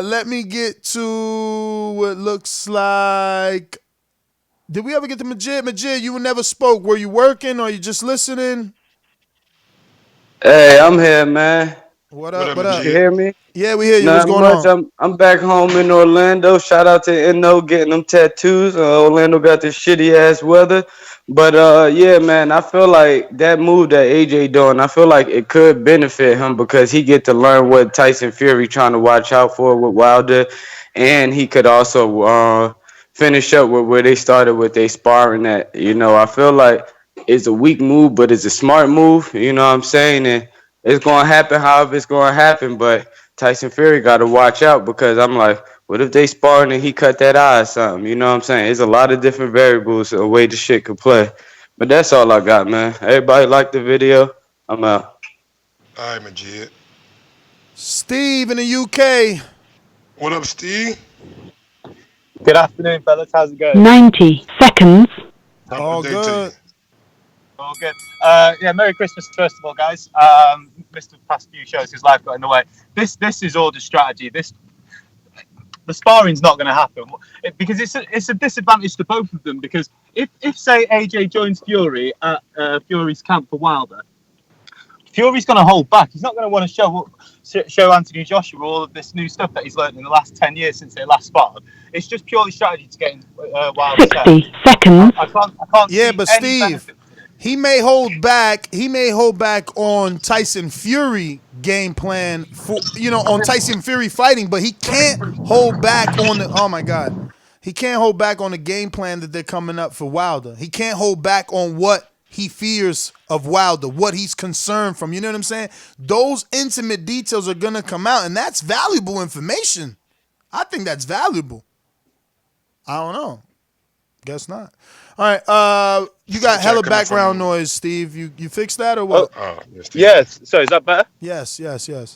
Let me get to what looks like. Did we ever get to Majid? Majid, you never spoke. Were you working or you just listening? Hey, I'm here, man. What What up? up, What You up? can Majid? hear me? Yeah, we hear you. What's Not going much. on? I'm back home in Orlando. Shout out to Eno getting them tattoos. Orlando got this shitty ass weather. But yeah, man, I feel like that move that AJ doing, I feel like it could benefit him because he get to learn what Tyson Fury trying to watch out for with Wilder, and he could also finish up with where they started with they sparring at. I feel like it's a weak move, but it's a smart move. You know what I'm saying? And it's gonna happen however it's gonna happen, but Tyson Fury got to watch out because I'm like, what if they sparring and he cut that eye or something? You know what I'm saying? There's a lot of different variables a way the shit could play. But that's all I got, man. Everybody like the video? I'm out. All right, Majid. Steve in the UK. What up, Steve? Good afternoon, fellas. How's it going? 90 seconds. Top All of the day to you. good. All good. Yeah, Merry Christmas first of all, guys. Missed the past few shows because life got in the way. This is all the strategy. The sparring's not going to happen because it's a disadvantage to both of them. Because if say AJ joins Fury at Fury's camp for Wilder, Fury's going to hold back. He's not going to want to show Anthony Joshua all of this new stuff that he's learned in the last 10 years since they last sparred. It's just purely strategy to get in Wilder's head. 60 seconds. I can't Yeah, see but any Steve, benefit. he may hold back. He may hold back on Tyson Fury game plan for on Tyson Fury fighting, but he can't hold back on the. Oh my God, he can't hold back on the game plan that they're coming up for Wilder. He can't hold back on what he fears of Wilder, what he's concerned from. You know what I'm saying? Those intimate details are gonna come out, and that's valuable information. I think that's valuable. I don't know. Guess not. All right. You got hella background noise, Steve. You fixed that or what? Yes. So is that better? Yes. Yeah. So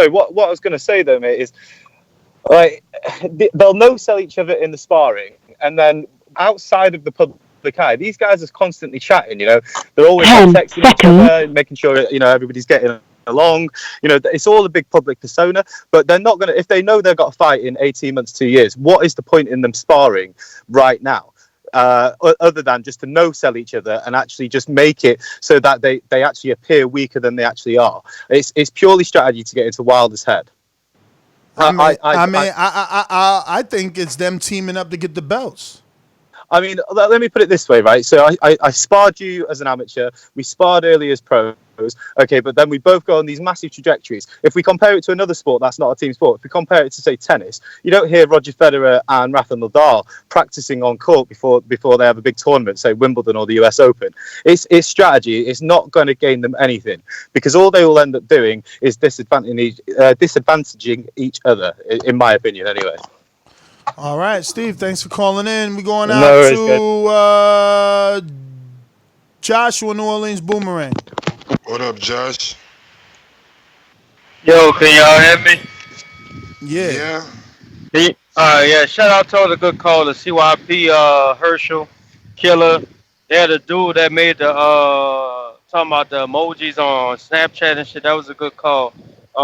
what I was going to say though, mate, is like they'll no sell each other in the sparring, and then outside of the public eye, these guys are constantly chatting. They're always texting each other, making sure everybody's getting along. It's all a big public persona, but they're not gonna, if they know they've got a fight in 18 months, 2 years, what is the point in them sparring right now? Other than just to no sell each other and actually just make it so that they actually appear weaker than they actually are. It's purely strategy to get into Wilder's head. I think it's them teaming up to get the belts. I mean, let me put it this way, right? So I sparred you as an amateur. We sparred early as pros. Okay, but then we both go on these massive trajectories. If we compare it to another sport that's not a team sport, if we compare it to, say, tennis, you don't hear Roger Federer and Rafa Nadal practicing on court before they have a big tournament, say Wimbledon or the US Open. It's strategy. It's not going to gain them anything because all they will end up doing is disadvantaging each other, in my opinion, anyway. All right, Steve, thanks for calling in. We're going out to Joshua, New Orleans Boomerang. What up, Josh? Yo, can y'all hear me? Yeah. Yeah, shout out to all the good callers. CYP, Herschel, Killer. Yeah, the dude that made the talking about the emojis on Snapchat and shit. That was a good call.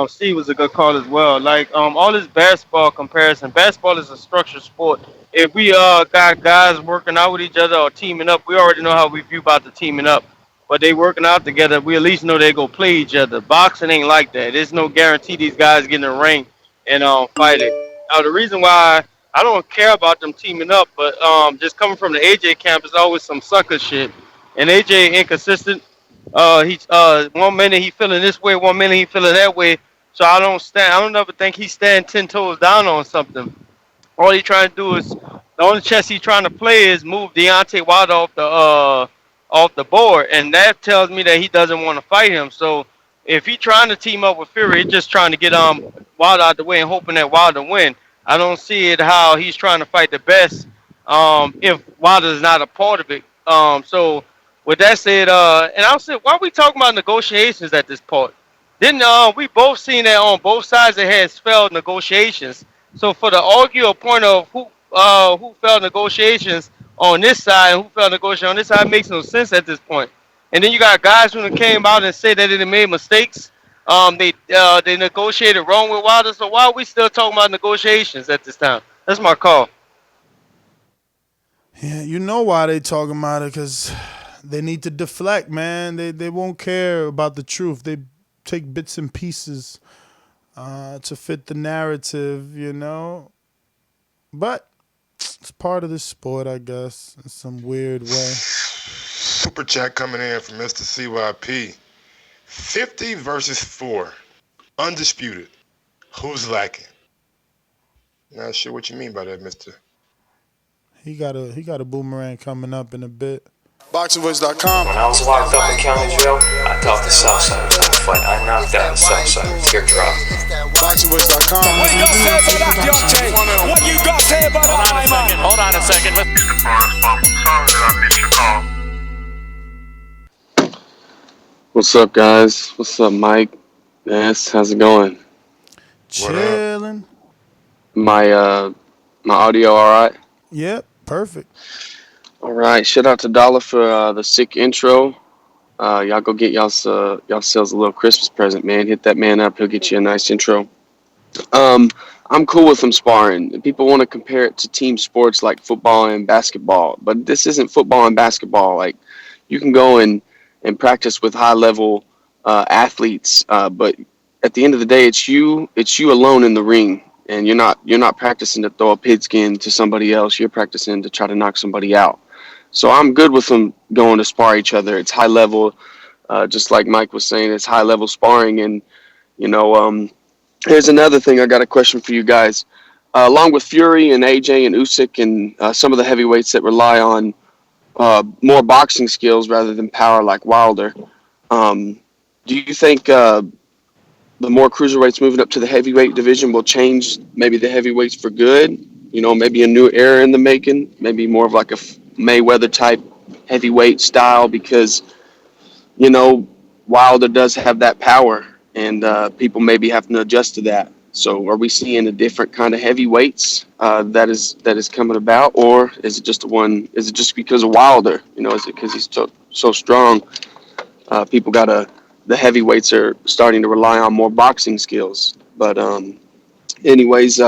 Steve was a good call as well. Like all this basketball comparison. Basketball is a structured sport. If we got guys working out with each other or teaming up, we already know how we view about the teaming up. But they working out together, we at least know they go play each other. Boxing ain't like that. There's no guarantee these guys get in the ring and fighting. Now the reason why I don't care about them teaming up, but just coming from the AJ camp is always some sucker shit. And AJ inconsistent. He's 1 minute he feeling this way, 1 minute he feeling that way. So I don't ever think he's standing 10 toes down on something. All he trying to do is the only chess he's trying to play is move Deontay Wilder off the board, and that tells me that he doesn't want to fight him. So if he's trying to team up with Fury, he's just trying to get Wilder out the way and hoping that Wilder win. I don't see it how he's trying to fight the best if Wilder is not a part of it. So with that said, and I'll say, why are we talking about negotiations at this point? Didn't we both seen that on both sides it has failed negotiations? So for the argue a point of who failed negotiations on this side and who failed negotiations on this side makes no sense at this point. And then you got guys who came out and said that they made mistakes. They negotiated wrong with Wilder. So why are we still talking about negotiations at this time? That's my call. Yeah, you know why they talking about it, because they need to deflect, man. They won't care about the truth. take bits and pieces to fit the narrative, But it's part of the sport, I guess, in some weird way. Super chat coming in from Mr. CYP. 50 versus 4. Undisputed. Who's lacking? Not sure what you mean by that, mister. He got a boomerang coming up in a bit. BoxingVoice.com. When I was locked up in county jail, I thought the Southsiders had a fight. I knocked out the Southsiders. Teardrop. BoxingVoice.com. What you got to say about that, Deontay? What you got to say about that, my man? Hold on a second. What's up, guys? What's up, Mike? Yes, how's it going? Chilling. My audio all right? Yep, perfect. All right. Shout out to Dollar for the sick intro. Y'all go get y'allselves a little Christmas present, man. Hit that man up. He'll get you a nice intro. I'm cool with them sparring. People want to compare it to team sports like football and basketball, but this isn't football and basketball. Like, you can go and practice with high level athletes, but at the end of the day, it's you alone in the ring, and you're not practicing to throw a pigskin to somebody else. You're practicing to try to knock somebody out. So I'm good with them going to spar each other. It's high level, just like Mike was saying. It's high level sparring, and here's another thing. I got a question for you guys. Along with Fury and AJ and Usyk and some of the heavyweights that rely on more boxing skills rather than power like Wilder, do you think the more cruiserweights moving up to the heavyweight division will change maybe the heavyweights for good? Maybe a new era in the making, maybe more of like a Mayweather type heavyweight style, because Wilder does have that power, and people maybe have to adjust to that. So are we seeing a different kind of heavyweights that is coming about, or is it just because of Wilder? Is it because he's so strong? The heavyweights are starting to rely on more boxing skills. But anyways,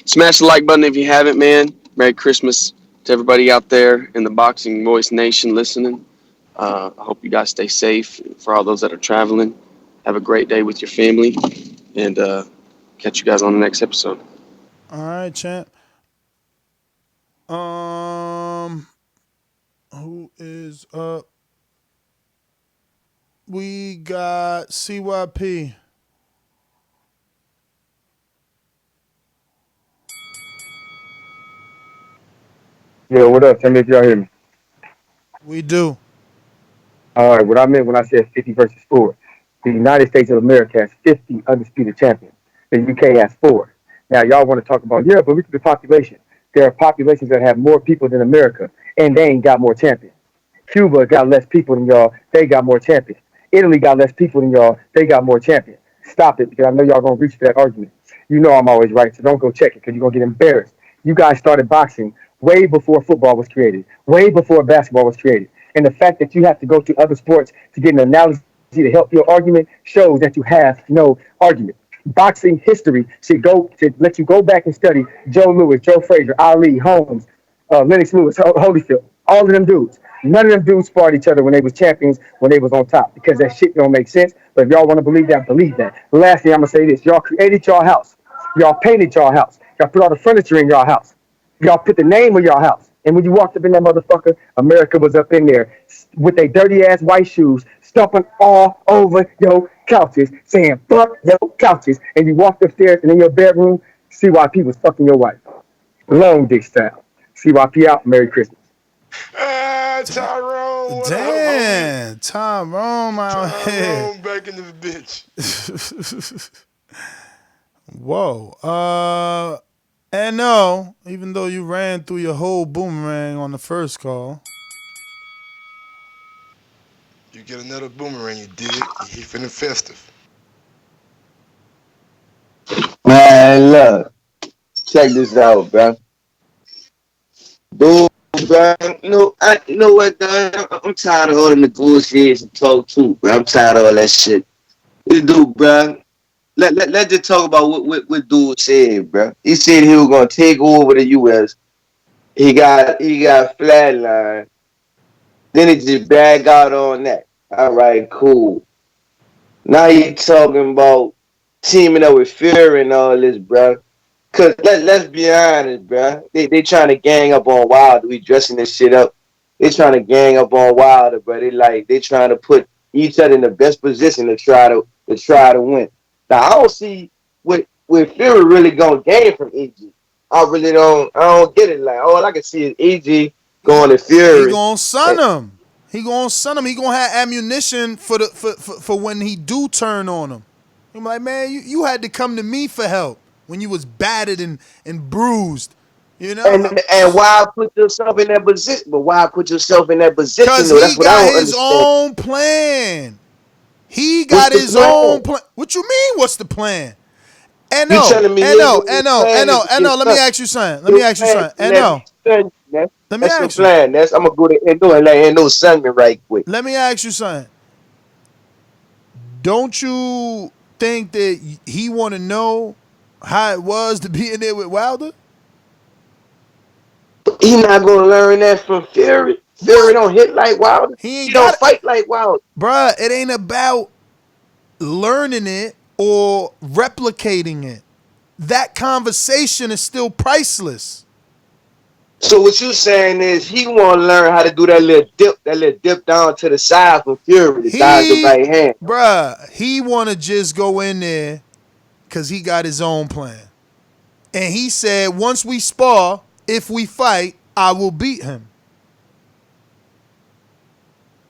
smash the like button if you haven't, man. Merry Christmas to everybody out there in the Boxing Voice Nation listening. I hope you guys stay safe. For all those that are traveling, have a great day with your family, and catch you guys on the next episode. All right, champ. Who is up? We got CYP. Yo, what up? Tell me if y'all hear me. We do. All right, what I meant when I said 50 versus 4. The United States of America has 50 undisputed champions. The UK has 4. Now, y'all want to talk about, but look at the population. There are populations that have more people than America, and they ain't got more champions. Cuba got less people than y'all, they got more champions. Italy got less people than y'all, they got more champions. Stop it, because I know y'all going to reach that argument. You know I'm always right, so don't go check it, because you're going to get embarrassed. You guys started boxing way before football was created, way before basketball was created. And the fact that you have to go to other sports to get an analogy to help your argument shows that you have no argument. Boxing history should let you go back and study Joe Louis, Joe Frazier, Ali, Holmes, Lennox Lewis, Holyfield, all of them dudes. None of them dudes sparred each other when they was champions, when they was on top, because that shit don't make sense. But if y'all want to believe that, believe that. Lastly, I'm going to say this. Y'all created y'all house. Y'all painted y'all house. Y'all put all the furniture in y'all house. Y'all put the name of y'all house. And when you walked up in that motherfucker, America was up in there with their dirty ass white shoes, stomping all over your couches, saying, fuck your couches. And you walked upstairs and in your bedroom, CYP was fucking your wife. Long dick style. CYP out. Merry Christmas. Tyrone. Damn, Tyrone out here. Tyrone back in the bitch. Whoa. And no, even though you ran through your whole boomerang on the first call. You get another boomerang, you did. He finna festive. Man, look. Check this out, bro. Dude, bro. You know what, dog? I'm tired of all the negotiations and talk too, bro. I'm tired of all that shit. This dude, bro. Let's just talk about what dude said, bro. He said he was gonna take over the U.S. He got flatlined. Then he just back out on that. All right, cool. Now you talking about teaming up with Fury and all this, bro. Cause let's be honest, bro. They trying to gang up on Wilder. We dressing this shit up. They trying to gang up on Wilder, bro. They trying to put each other in the best position to try to win. Now I don't see what Fury really gonna gain from EG. I don't get it. Like all I can see is EG going to He Fury. gonna son him. He gonna son him. He gonna have ammunition for when he do turn on him. I'm like, man, you had to come to me for help when you was battered and bruised. You know? And why put yourself in that position? But why put yourself in that position Cause though? he That's what I got don't his understand. own plan. He What's got the his plan? own plan. What you mean? What's the plan? You No, telling me his no, only no, plan is no, to get no. Let me son. ask you something. Let me Your ask you plan something. is to let me No, son. That's, let me that's your ask you. plan. I'm gonna go to Endo and let Endo send me right quick. Let me ask you something. Don't you think that he want to know how it was to be in there with Wilder? He not gonna learn that from Fury. Fury don't hit like Wilder. He He ain't don't got it. fight like Wilder. Bruh, it ain't about learning it or replicating it. That conversation is still priceless. So what you saying is he want to learn how to do that little dip down to the side from Fury to dodge the He, right hand. he want to just go in there because he got his own plan. And he said, once we spar, if we fight, I will beat him.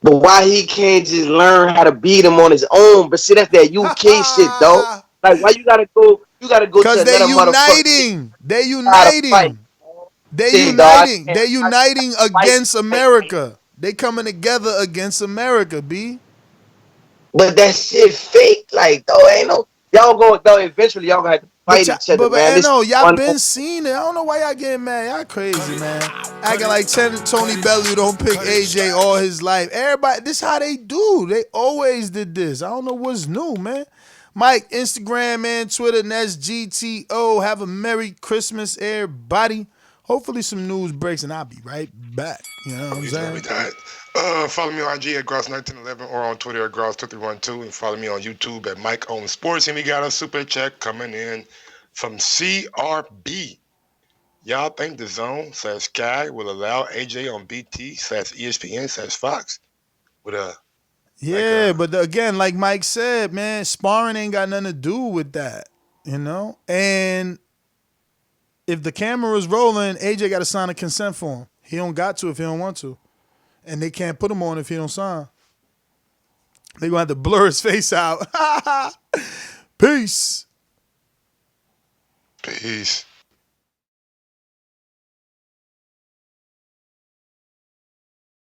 But why he can't just learn how to beat him on his own? But see, that's that UK shit, though. Like, why you gotta go? You gotta go to Because they another motherfucker uniting. They how to fight. uniting. They See, dog, uniting. They I uniting can't fight. against America. They coming together against America, B. But that shit fake. Like, though, ain't no y'all going though. Eventually, y'all gonna have to fight each other, man. This No, y'all one. been seeing it. I don't know why y'all getting mad. Y'all crazy, man. Acting like Tony Bellew don't pick AJ all his life. Everybody, this how they do. They always did this. I don't know what's new, man. Mike, Instagram, man, Twitter, and that's GTO. Have a Merry Christmas, everybody. Hopefully some news breaks, and I'll be right back. You know what I'm saying? Follow me on IG at Gross1911 or on Twitter at Gross2312 and follow me on YouTube at Mike on Sports. And we got a super check coming in from CRB. Y'all think the Zone/Sky will allow AJ on BT/ESPN/Fox with a Yeah, but again, like Mike said, man, sparring ain't got nothing to do with that, you know? And if the camera is rolling, AJ got to sign a consent form. He don't got to if he don't want to. And they can't put him on if he don't sign. They gonna have to blur his face out. Peace. Peace.